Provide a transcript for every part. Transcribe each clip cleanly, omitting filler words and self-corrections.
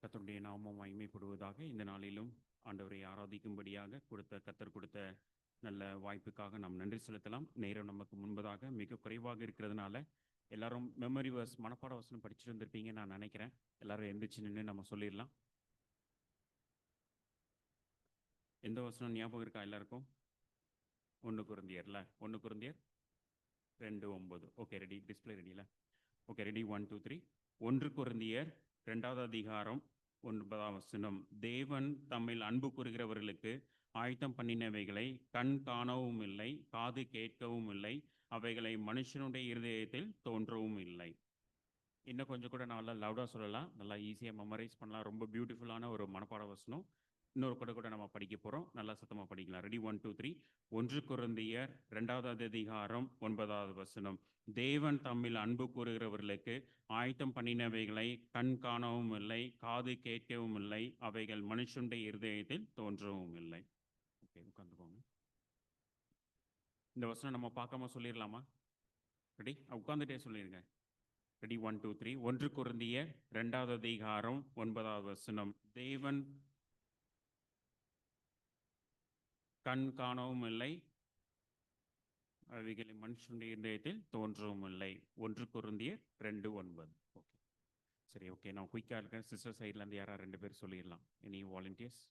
கர்த்தருடைய நாமம் மகிமைப்படுவதாக. இந்த நாளிலும் ஆண்டவரை ஆராதிக்கும்படியாக கர்த்தர் கொடுத்த நல்ல வாய்ப்புக்காக நாம் நன்றி செலுத்தலாம். நேரம் நமக்கு முன்பதாக மிக குறைவாக இருக்கிறதுனால எல்லாரும் மெமரி வர்ஸ் மனப்பாட வசனம் படிச்சுட்டு வந்திருப்பீங்கன்னு நான் நினைக்கிறேன். எல்லாரும் எந்திரிச்சு நின்று நம்ம சொல்லிடலாம். எந்த வசனம் ஞாபகம் இருக்கா எல்லாருக்கும்? 1 கொரிந்தியர்ல 1 கொரிந்தியர் 2:9. Okay, ready? டிஸ்பிளே ரெடியில்? Okay, ready? 1 2 3. 1 கொரிந்தியர் 2வது அதிகாரம் 9ஆம் வசனம். தேவன் தம்மில் அன்பு கூறுகிறவர்களுக்கு ஆயத்தம் பண்ணினவைகளை கண் காணவும் இல்லை, காது கேட்கவும் இல்லை, அவைகளை மனுஷனுடைய இருதயத்தில் தோன்றவும் இல்லை. இன்னும் கொஞ்சம் கூட நல்லா லவுடாக சொல்லலாம், நல்லா ஈஸியாக மெமரைஸ் பண்ணலாம். ரொம்ப பியூட்டிஃபுல்லான ஒரு மனப்பாட வசனம். இன்னொரு கூட நம்ம படிக்க போகிறோம். நல்லா சத்தமாக படிக்கலாம். ரெடி? 1 2 3. 1 கொரிந்தியர் 2வது அதிகாரம் 9வது வசனம். தேவன் தம்மில் அன்பு கூறுகிறவர்களுக்கு ஆயத்தம் பண்ணினவைகளை கண் காணவும் இல்லை, காது கேட்கவும் இல்லை, அவைகள் மனுஷனுடைய இருதயத்தில் தோன்றவும் இல்லை. ஓகே, உட்காந்துக்கோங்க. இந்த வசனம் நம்ம பார்க்காம சொல்லிடலாமா? ரெடி? உட்காந்துட்டே சொல்லிடுங்க. ரெடி? 1 2 3. 1 கொரிந்தியர் 2வது அதிகாரம் 9வது வசனம். தேவன் கண் காணவும் இல்லை, அவைகளை மனுஷனுடைய இதயத்தில் தோன்றவும் இல்லை. 1 கொரிந்தியர் 2:9. ஓகே, சரி. ஓகே, நான் குயிக்காக இருக்கேன். சிஸ்டர் சைட்லேருந்து யாராவது 2 பேர் சொல்லிடலாம். Any volunteers?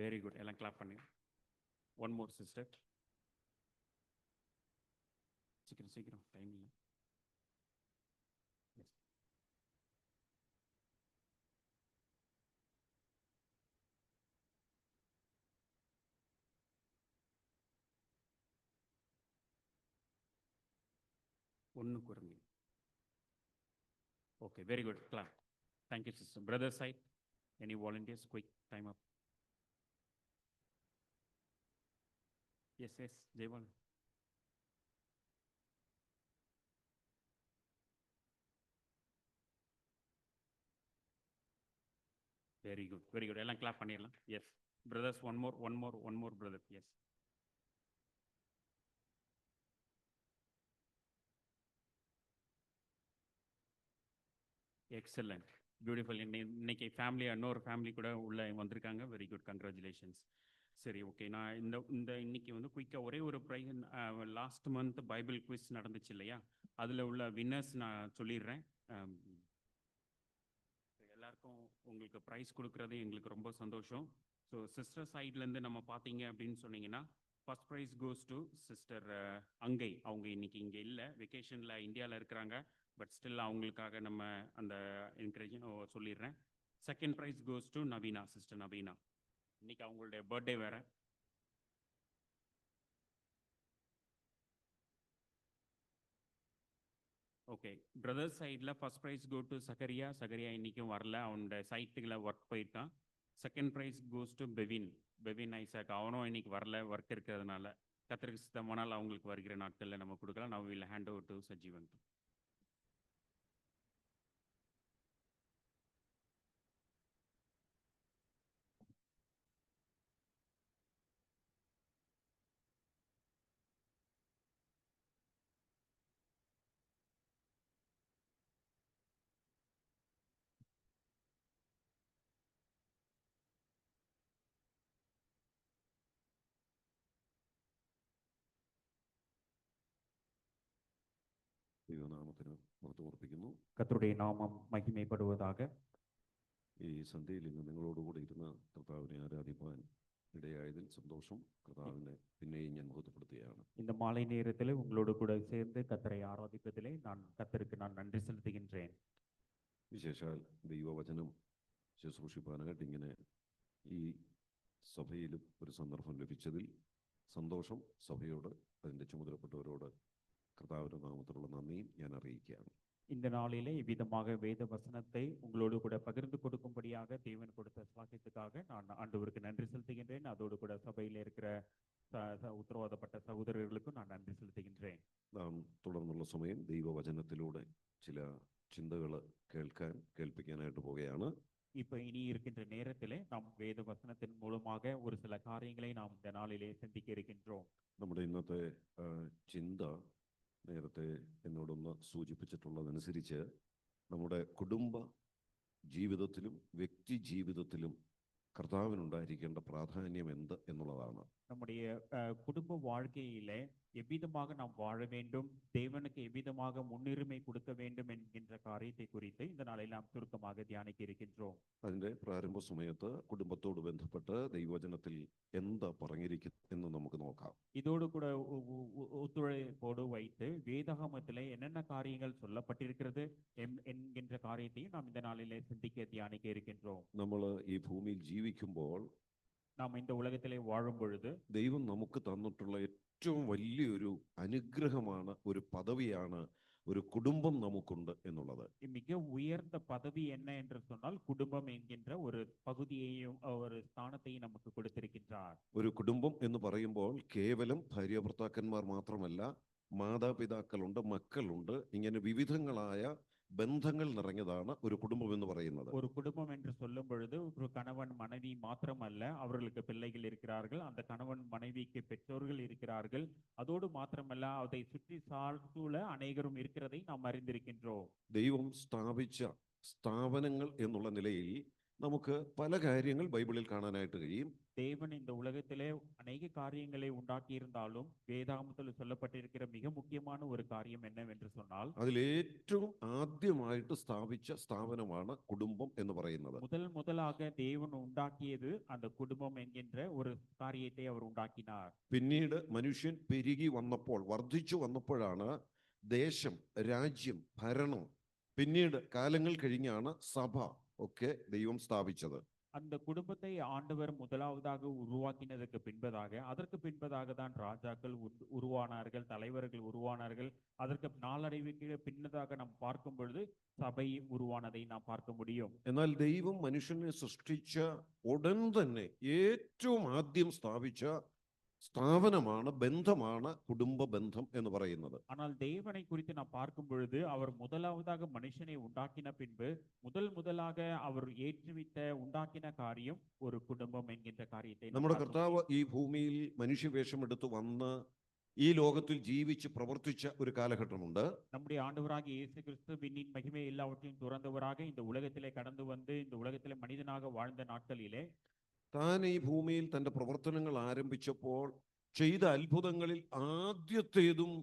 Very good. எல்லாம் கிளாப் பண்ணுங்க. One more sister. சீக்கிரம் சீக்கிரம், டைம் இல்லை. ஒன்று குறைங்க. Okay, very good. Clap. Thank you sister. Brother side, any volunteers? Quick, time up. Yes yes, Jayapal. Very good, very good. எல்லாம் கிளாப் பண்ணிடலாம். Yes brothers, one more brother. Yes, excellent, beautiful. இன்னைக்கு ஃபேமிலியாக இன்னொரு ஃபேமிலி கூட உள்ளே வந்திருக்காங்க. Very good, congratulations. சரி, okay. நான் இந்த இன்னைக்கு குயிக்காக ஒரே ஒரு price. Last month Bible quiz நடந்துச்சு இல்லையா? அதில் உள்ள வின்னர்ஸ் நான் சொல்லிடுறேன். எல்லாருக்கும் உங்களுக்கு ப்ரைஸ் கொடுக்குறது எங்களுக்கு ரொம்ப சந்தோஷம். ஸோ சிஸ்டர் சைட்லேருந்து நம்ம பார்த்தீங்க அப்படின்னு சொன்னீங்கன்னா, first prize goes to sister Angai. அவங்க இன்னைக்கு இங்கே இல்லை, வெக்கேஷனில் இந்தியாவில் இருக்கிறாங்க. பட் ஸ்டில் அவங்களுக்காக நம்ம அந்த என்கரேஜிங் சொல்லிடுறேன். Second prize goes to Naveena, sister Naveena. இன்னைக்கு அவங்களுடைய பர்த்டே வேற. ஓகே, பிரதர்ஸ் சைடில் first prize go to Zachariah. Zachariah இன்றைக்கும் வரல, அவனோட சைட்டுகளை ஒர்க் போயிருக்கான். Second prize goes to Bevin. Bevin Isaac, அவனும் இன்னைக்கு வரல, ஒர்க் இருக்கிறதுனால. கத்திரிக்கு சித்தமானால் அவங்களுக்கு வருகிற நாட்களில் நம்ம கொடுக்கலாம். நான் will hand over to Sajeevan. ദൈവനാമത്തിന് മഹത്വം അർപ്പിക്കുന്നു. கர்த்தருடைய நாமம் மகிமைப்படுவதாக. ഈ സന്ധ്യയിൽ ഇന്ന് നിങ്ങളോടുകൂടി ഇരുന്ന കർത്താവിനെ ആരാധിപ്പാൻ ഇടയായതിൽ സന്തോഷം. കർത്താവിനെ പിന്നെയും ഞാൻ മഹത്വപ്പെടുത്തുകയാണ്. இந்த மாலை நேரத்தில் உங்களோடு கூட சேர்ந்து கர்த்தரை ஆராதிப்பதிலே கர்த்தருக்கு நான் நன்றி செலுத்துகின்றேன். വിശേഷാൽ ദൈവവചനം ശുശ്രൂഷിപ്പാനായിട്ട് ഇങ്ങനെ ഈ സഭയിലും ഒരു സന്ദർഭം ലഭിച്ചതിൽ സന്തോഷം. സഭയോട് അതിൻ്റെ ചുമതലപ്പെട്ടവരോട് കർത്താവിൻ്റെ നാമത്തിലുള്ള നന്ദിയും ഞാൻ അറിയിക്കുകയാണ്. இந்த நாளிலே இவ்விதமாக வேத வசனத்தை உங்களோடு கூட பகிர்ந்து கொடுக்கும்படியாக தேவன் கொடுத்த சாக்கியத்துக்காக நான் ஆண்டவருக்கு நன்றி செலுத்துகின்றேன். அதோடு கூட சபையில் இருக்கிற உத்தரவாதப்பட்ட சகோதரர்களுக்கும் நான் நன்றி செலுத்துகின்றேன். നാം തുടർന്നുള്ള സമയം ദൈവവചനത്തിലൂടെ ചില ചിന്തകൾ കേൾപ്പിക്കാനായിട്ട് പോവുകയാണ്. இப்ப இனி இருக்கின்ற நேரத்திலே நாம் வேத வசனத்தின் மூலமாக ஒரு சில காரியங்களை நாம் இந்த நாளிலே சிந்திக்க இருக்கின்றோம். നമ്മുടെ ഇന്നത്തെ ചിന്ത നേരത്തെ എന്നോടൊന്ന് സൂചിപ്പിച്ചിട്ടുള്ളതനുസരിച്ച് നമ്മുടെ കുടുംബ ജീവിതത്തിലും വ്യക്തി ജീവിതത്തിലും കർത്താവിനുണ്ടായിരിക്കേണ്ട പ്രാധാന്യം എന്ത് എന്നുള്ളതാണ്. நம்முடைய குடும்ப வாழ்க்கையிலே எவ்விதமாக நாம் வாழ வேண்டும், தேவனுக்கு எவ்விதமாக முன்னுரிமை கொடுக்க வேண்டும் என்கின்ற காரியத்தை குறித்து இந்த நாளில் நாம் சுருக்கமாக தியானிக்க இருக்கின்றோம். അതിൻ്റെ പ്രാരംഭ സമയത്ത് കുടുംബത്തോട് ബന്ധപ്പെട്ട് ദൈവവചനത്തിൽ എന്താ പറഞ്ഞിരിക്കുന്നു എന്ന് നമുക്ക് നോക്കാം. இதோடு கூட ஒத்துழைப்போடு வைத்து வேதாகமத்திலே என்னென்ன காரியங்கள் சொல்லப்பட்டிருக்கிறது என்கின்ற காரியத்தையும் நாம் இந்த நாளிலே சிந்திக்க தியானிக்க இருக்கின்றோம். നമ്മൾ ഈ ഭൂമിയിൽ ജീവിക്കുമ്പോൾ நாம் இந்த உலகத்திலே வாழும் பொழுது ദൈവം നമുക്ക് തന്നിട്ടുള്ള ഏറ്റവും വലിയൊരു അനുഗ്രഹമാണ്, ഒരു പദവിയാണ് ഒരു കുടുംബം നമുക്കുണ്ട് എന്നുള്ളത്. மிக உயர்ந்த பதவி என்ன என்று சொன்னால் குடும்பம் என்கின்ற ஒரு பகுதியையும் ஒரு ஸ்தானத்தையும் நமக்கு கொடுத்திருக்கின்றார். ഒരു കുടുംബം എന്ന് പറയുമ്പോൾ കേവലം ഭാര്യ ഭർത്താക്കന്മാർ മാത്രമല്ല, മാതാപിതാക്കളുണ്ട്, മക്കളുണ്ട്, ഇങ്ങനെ വിവിധങ്ങളായ ബന്ധങ്ങൾ നിറഞ്ഞതാണ് ഒരു കുടുംബം എന്ന് പറയുന്നത്. ஒரு குடும்பம் என்று சொல்லும் பொழுது ஒரு கணவன் மனைவி மாத்திரமல்ல, அவர்களுக்கு பிள்ளைகள் இருக்கிறார்கள், அந்த கணவன் மனைவிக்கு பெற்றோர்கள் இருக்கிறார்கள், அதோடு மாத்திரமல்ல அதை சுற்றி சூழ அநேகரும் இருக்கிறதை நாம் அறிந்திருக்கின்றோம். ദൈവം സ്ഥാപിച്ച സ്ഥാപനങ്ങൾ എന്നുള്ള നിലയിൽ നമുക്ക് പല കാര്യങ്ങൾ ബൈബിളിൽ കാണാനായിട്ട് കഴിയും. தேவன் இந்த உலகத்திலே அநேக காரியங்களை உண்டாக்கி இருந்தாலும் வேதாகமத்தில் சொல்லப்பட்டிருக்கிற மிக முக்கியமான ஒரு காரியம் என்னவென்று சொன்னால் അതിലേറ്റവും ആദ്യമായിട്ട് സ്ഥാപിച്ച സ്ഥാപനമാണ് കുടുംബം എന്ന് പറയുന്നത്. முதலாக தேவன் உண்டாக்கியது அந்த குடும்பம் என்கின்ற ஒரு காரியத்தை அவர் உண்டாக்கினார். പിന്നീട് മനുഷ്യൻ പെരുകി വന്നപ്പോൾ, വർദ്ധിച്ചു വന്നപ്പോഴാണ് ദേശം, രാജ്യം, ഭരണം, പിന്നീട് കാലങ്ങൾ കഴിഞ്ഞാണ് സഭ ഒക്കെ ദൈവം സ്ഥാപിച്ചത്. அந்த குடும்பத்தை ஆண்டவர் முதலாவதாக உருவாக்கினதுக்கு பின்பதாக அதற்கு பின்பதாக தான் ராஜாக்கள் உருவானார்கள், தலைவர்கள் உருவானார்கள். அதற்கு நாளடைவுக்கு பின்னதாக நாம் பார்க்கும் பொழுது சபை உருவானதை நாம் பார்க்க முடியும். എന്നാൽ ദൈവം മനുഷ്യനെ സൃഷ്ടിച്ച ഉടൻ തന്നെ ഏറ്റവും ആദ്യം സ്ഥാപിച്ച സ്ഥാപനമാണ്, ബന്ധമാണ് കുടുംബ ബന്ധം എന്ന് പറയുന്നത്. ஆனால் தேவனை குறித்து நாம் பார்க்கும் பொழுது அவர் முதலாவதாக மனுஷனை உண்டாக்கின பின்பு முதலாக அவர் ஏற்றுவித்த உண்டாக்கின காரியம் ஒரு குடும்பம் என்கின்ற காரியத்தை നമ്മുടെ കർത്താവ് ഈ ഭൂമിയിൽ മനുഷ്യവേഷം എടുത്ത് വന്ന് ഈ ലോകത്തിൽ ജീവിച്ച് പ്രവർത്തിച്ച ഒരു കാലഘട്ടമുണ്ട്. நம்முடைய ஆண்டவராகிய இயேசு கிறிஸ்து விண்ணின் மகிமை எல்லாவற்றையும் துறந்தவராக இந்த உலகத்திலே கடந்து வந்து இந்த உலகத்திலே மனிதனாக வாழ்ந்த நாட்களிலே താൻ ഈ ഭൂമിയിൽ തൻ്റെ പ്രവർത്തനങ്ങൾ ആരംഭിച്ചപ്പോൾ ചെയ്ത അത്ഭുതങ്ങളിൽ ആദ്യത്തേതും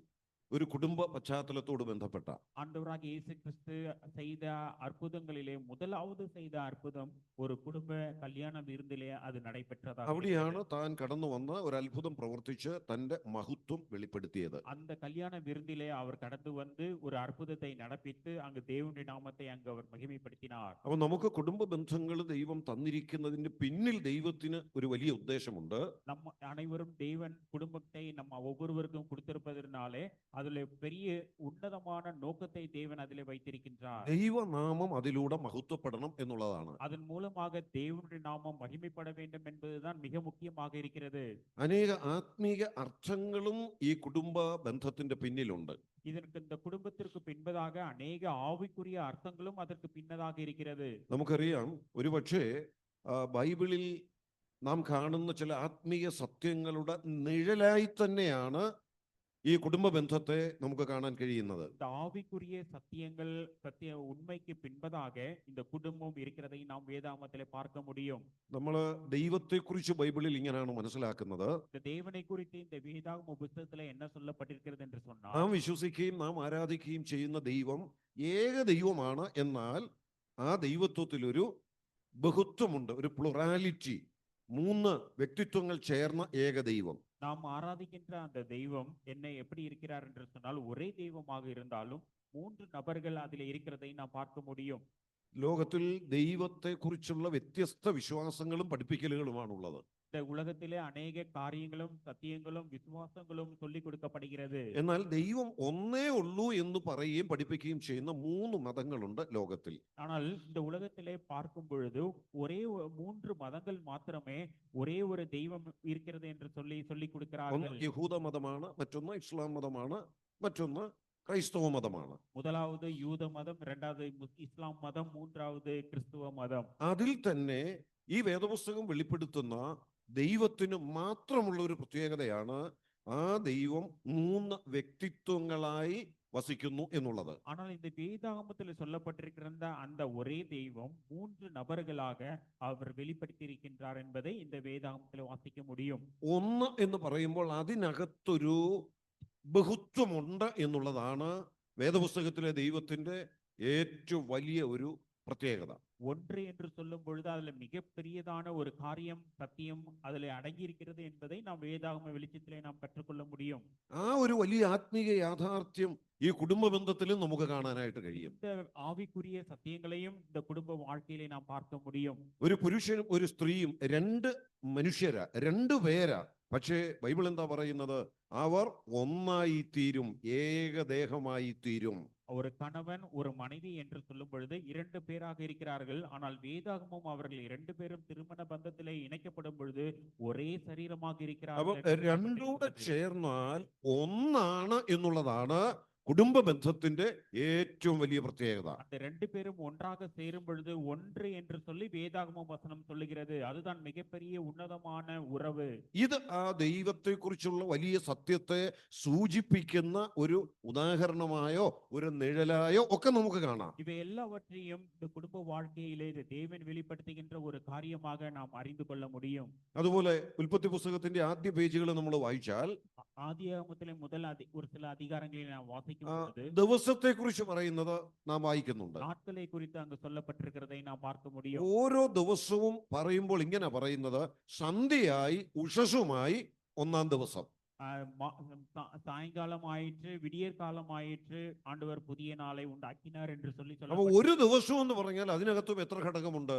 ഒരു കുടുംബ പശ്ചാത്തലത്തോട് ബന്ധപ്പെട്ട. ஆண்டவராகிய இயேசு கிறிஸ்து செய்த அற்புதங்களிலே முதலாவது செய்த அற்புதம் ஒரு குடும்ப கல்யாண விருந்திலே அது நடைபெற்றதாக. അവിടെയാണ് താൻ കടന്നു വന്ന് ഒരു അത്ഭുതം പ്രവർത്തിച്ച് തൻ്റെ മഹത്വം വെളിപ്പെടുത്തിയത്. அந்த கல்யாண விருந்திலே அவர் கடந்து வந்து ஒரு அற்புதத்தை நடப்பித்து அங்கு தேவனுடைய நாமத்தை அங்கு அவர் மகிமைப்படுத்தினார். അപ്പൊ നമുക്ക് കുടുംബ ബന്ധങ്ങൾ ദൈവം തന്നിരിക്കുന്നതിന്റെ പിന്നിൽ ദൈവത്തിന് ഒരു വലിയ ഉദ്ദേശമുണ്ട്. நம்ம அனைவரும் தேவன் குடும்பத்தை நம்ம ஒவ்வொருவருக்கும் கொடுத்திருப்பதனாலே அதிலே பெரிய உன்னதமான நோக்கத்தை தேவன் அதிலே வைத்திருக்கின்றார். ദൈവനാമം അതിലൂടെ മഹത്വപ്പെടണം എന്നുള്ളതാണ്. அதன் மூலமாக தேவனுடைய நாமம் மகிமைப்பட வேண்டும் என்பதுதான் மிக முக்கியமாக இருக்கிறது. അനേക ആത്മീയ അർത്ഥങ്ങളും ഈ കുടുംബ ബന്ധത്തിന്റെ പിന്നിലുണ്ട്. இதற்கு இந்த குடும்பத்திற்கு பின்பதாக அநேக ஆவிக்குரிய அர்த்தங்களும் அதற்கு பின்னதாக இருக்கிறது. നമുക്കറിയാം, ഒരുപക്ഷെ ബൈബിളിൽ നാം കാണുന്ന ചില ആത്മീയ സത്യങ്ങളുടെ നിഴലായി തന്നെയാണ് ഈ കുടുംബ ബന്ധത്തെ നമുക്ക് കാണാൻ കഴിയുന്നത്. இந்த ஆவிக்குரிய சத்தியங்கள் உண்மைக்கு பின்பதாக இந்த குடும்பம் இருக்கிறதை நாம் வேதாகமத்திலே பார்க்க முடியும். നമ്മൾ ദൈവത്തെക്കുറിച്ച് ബൈബിളിൽ ഇങ്ങനെയാണ് മനസ്സിലാക്കുന്നത്. இந்த தேவனை குறித்து இந்த வேதாகம புத்தகத்திலே என்ன சொல்லப்பட்டிருக்கிறது என்று சொன்னால் നാം വിശ്വസിക്കുകയും നാം ആരാധിക്കുകയും ചെയ്യുന്ന ദൈവം ഏക ദൈവമാണ്. എന്നാൽ ആ ദൈവത്വത്തിൽ ഒരു ബഹുത്വമുണ്ട്, ഒരു പ്ലുറാലിറ്റി, 3 വ്യക്തിത്വങ്ങൾ ചേർന്ന ഏക ദൈവം. நாம் ஆராதிக்கின்ற அந்த தெய்வம் என்ன எப்படி இருக்கிறார் என்று சொன்னால் ஒரே தெய்வமாக இருந்தாலும் 3 நபர்கள் அதில் இருக்கிறதை நாம் பார்க்க முடியும். ലോകത്തിൽ ദൈവത്തെക്കുറിച്ചുള്ള വ്യത്യസ്ത വിശ്വാസങ്ങളും പഠിപ്പിക്കലുകളുമാണുള്ളത്. இந்த உலகத்திலே அநேக காரியங்களும் சத்தியங்களும் விசுவாசங்களும் சொல்லிக் கொடுக்கப்படுகிறது. എന്നാൽ ദൈവം ഒന്നേ ഉള്ളൂ എന്ന് പറയുകയും പഠിപ്പിക്കുകയും ചെയ്യുന്ന 3 മതങ്ങളുണ്ട് ലോകത്തിൽ. ஆனால் இந்த உலகத்திலே பார்க்கும் பொழுது ஒரே 3 மதங்கள் மாத்திரமே ஒரே ஒரு தெய்வம் இருக்கிறது என்று சொல்லி ഒന്ന് கொடுக்கிறார்கள். യഹൂദ മതമാണ്, മറ്റൊന്ന് ഇസ്ലാം മതമാണ്, മറ്റൊന്ന് ക്രൈസ്തവ മതമാണ്. முதலாவது யூத மதம், இரண்டாவது இஸ்லாம் மதம், மூன்றாவது கிறிஸ்துவ மதம். അതിൽ തന്നെ ഈ വേദപുസ്തകം വെളിപ്പെടുത്തുന്ന ദൈവത്തിന് മാത്രമുള്ള ഒരു പ്രത്യേകതയാണ് ആ ദൈവം 3 വ്യക്തിത്വങ്ങളായി വസിക്കുന്നു എന്നുള്ളത്. ஆனால் இந்த வேதாகமத்தில் சொல்லப்பட்டிருக்கிற அந்த ஒரே தெய்வம் 3 நபர்களாக அவர் வெளிப்படுத்தியிருக்கின்றார் என்பதை இந்த வேதாகமத்தில் வாசிக்க முடியும். ഒന്ന് എന്ന് പറയുമ്പോൾ അതിനകത്തൊരു ബഹുത്വമുണ്ട് എന്നുള്ളതാണ് വേദപുസ്തകത്തിലെ ദൈവത്തിന്റെ ഏറ്റവും വലിയ ഒരു പ്രത്യേകത. ஒன்று என்று சொல்லும் பொழுது அதுல மிகப்பெரியதான ஒரு காரியம், சத்தியம் அதுல அடங்கி இருக்கிறது என்பதை நாம் வேதாகம வெளிச்சத்திலே நாம் கற்றுக்கொள்ள முடியும். ആ ഒരു വലിയ ആത്മീയ യാഥാർത്ഥ്യം ഈ കുടുംബ ബന്ധത്തിലും നമുക്ക് കാണാനായിട്ട് കഴിയും. இந்த ஆவிக்குரிய சத்தியங்களையும் இந்த குடும்ப வாழ்க்கையிலே நாம் பார்க்க முடியும். ഒരു പുരുഷനും ഒരു സ്ത്രീയും 2 മനുഷ്യരാ, 2 പേരാ. പക്ഷേ ബൈബിൾ എന്താ പറയുന്നത്? അവർ ഒന്നായി തീരും, ഏകദേഹമായി തീരും. ஒரு கணவன் ஒரு மனைவி என்று சொல்லும் பொழுது 2 பேராக இருக்கிறார்கள். ஆனால் வேதாகமும் அவர்கள் 2 பேரும் திருமண பந்தத்திலே இணைக்கப்படும் பொழுது ஒரே சரீரமாக അപ്പൊ இருக்கிறார்கள். രണ്ടൂടെ ചേർന്നാൽ ഒന്നാണ് എന്നുള്ളതാണ് കുടുംബ ബന്ധത്തിന്റെ ഏറ്റവും വലിയ പ്രത്യേകത. அந்த 2 பேரும் ஒன்றாக சேரும் பொழுது ஒன்று என்று சொல்லி வேதாகமம் வசனம் சொல்லுகிறது. அதுதான் மிகப்பெரிய உன்னதமான உறவு. ഇത് ആ ദൈവത്തെ കുറിച്ചുള്ള വലിയ സത്യത്തെ സൂചിപ്പിക്കുന്ന ഒരു ഉദാഹരണമായോ ഒരു നിഴലായോ ഒക്കെ നമുക്ക് കാണാം. இவை எல்லாவற்றையும் இந்த குடும்ப வாழ்க்கையிலே தேவன் வெளிப்படுத்துகின்ற ஒரு காரியமாக நாம் அறிந்து கொள்ள முடியும். അതുപോലെ ഉൽപ്പത്തി പുസ്തകത്തിന്റെ ആദ്യ പേജുകൾ നമ്മൾ വായിച്ചാൽ ஆதியாகமத்திலே ஒரு சில அதிகாரங்களை நாம் வாசிக்கும் பொழுது ദിവസത്തെ കുറിച്ച് പറയുന്നത് നാം വായിക്കുന്നുണ്ട്. நாட்களை குறித்து அங்கு சொல்லப்பட்டிருக்கிறதை நாம் பார்க்க முடியும். ഓരോ ദിവസവും പറയുമ്പോൾ ഇങ്ങനെ പറയുന്നത് സന്ധ്യയായി ഉഷസുമായി ഒന്നാം ദിവസം. சாயங்காலம் ஆயிற்று, விடியற் காலம் ஆயிற்று, ஆண்டவர் புதிய நாளை உண்டாக்கினார் என்று சொல்லி അപ്പൊ ഒരു ദിവസം എന്ന് പറഞ്ഞാൽ അതിനകത്തും എത്ര ഘടകമുണ്ട്?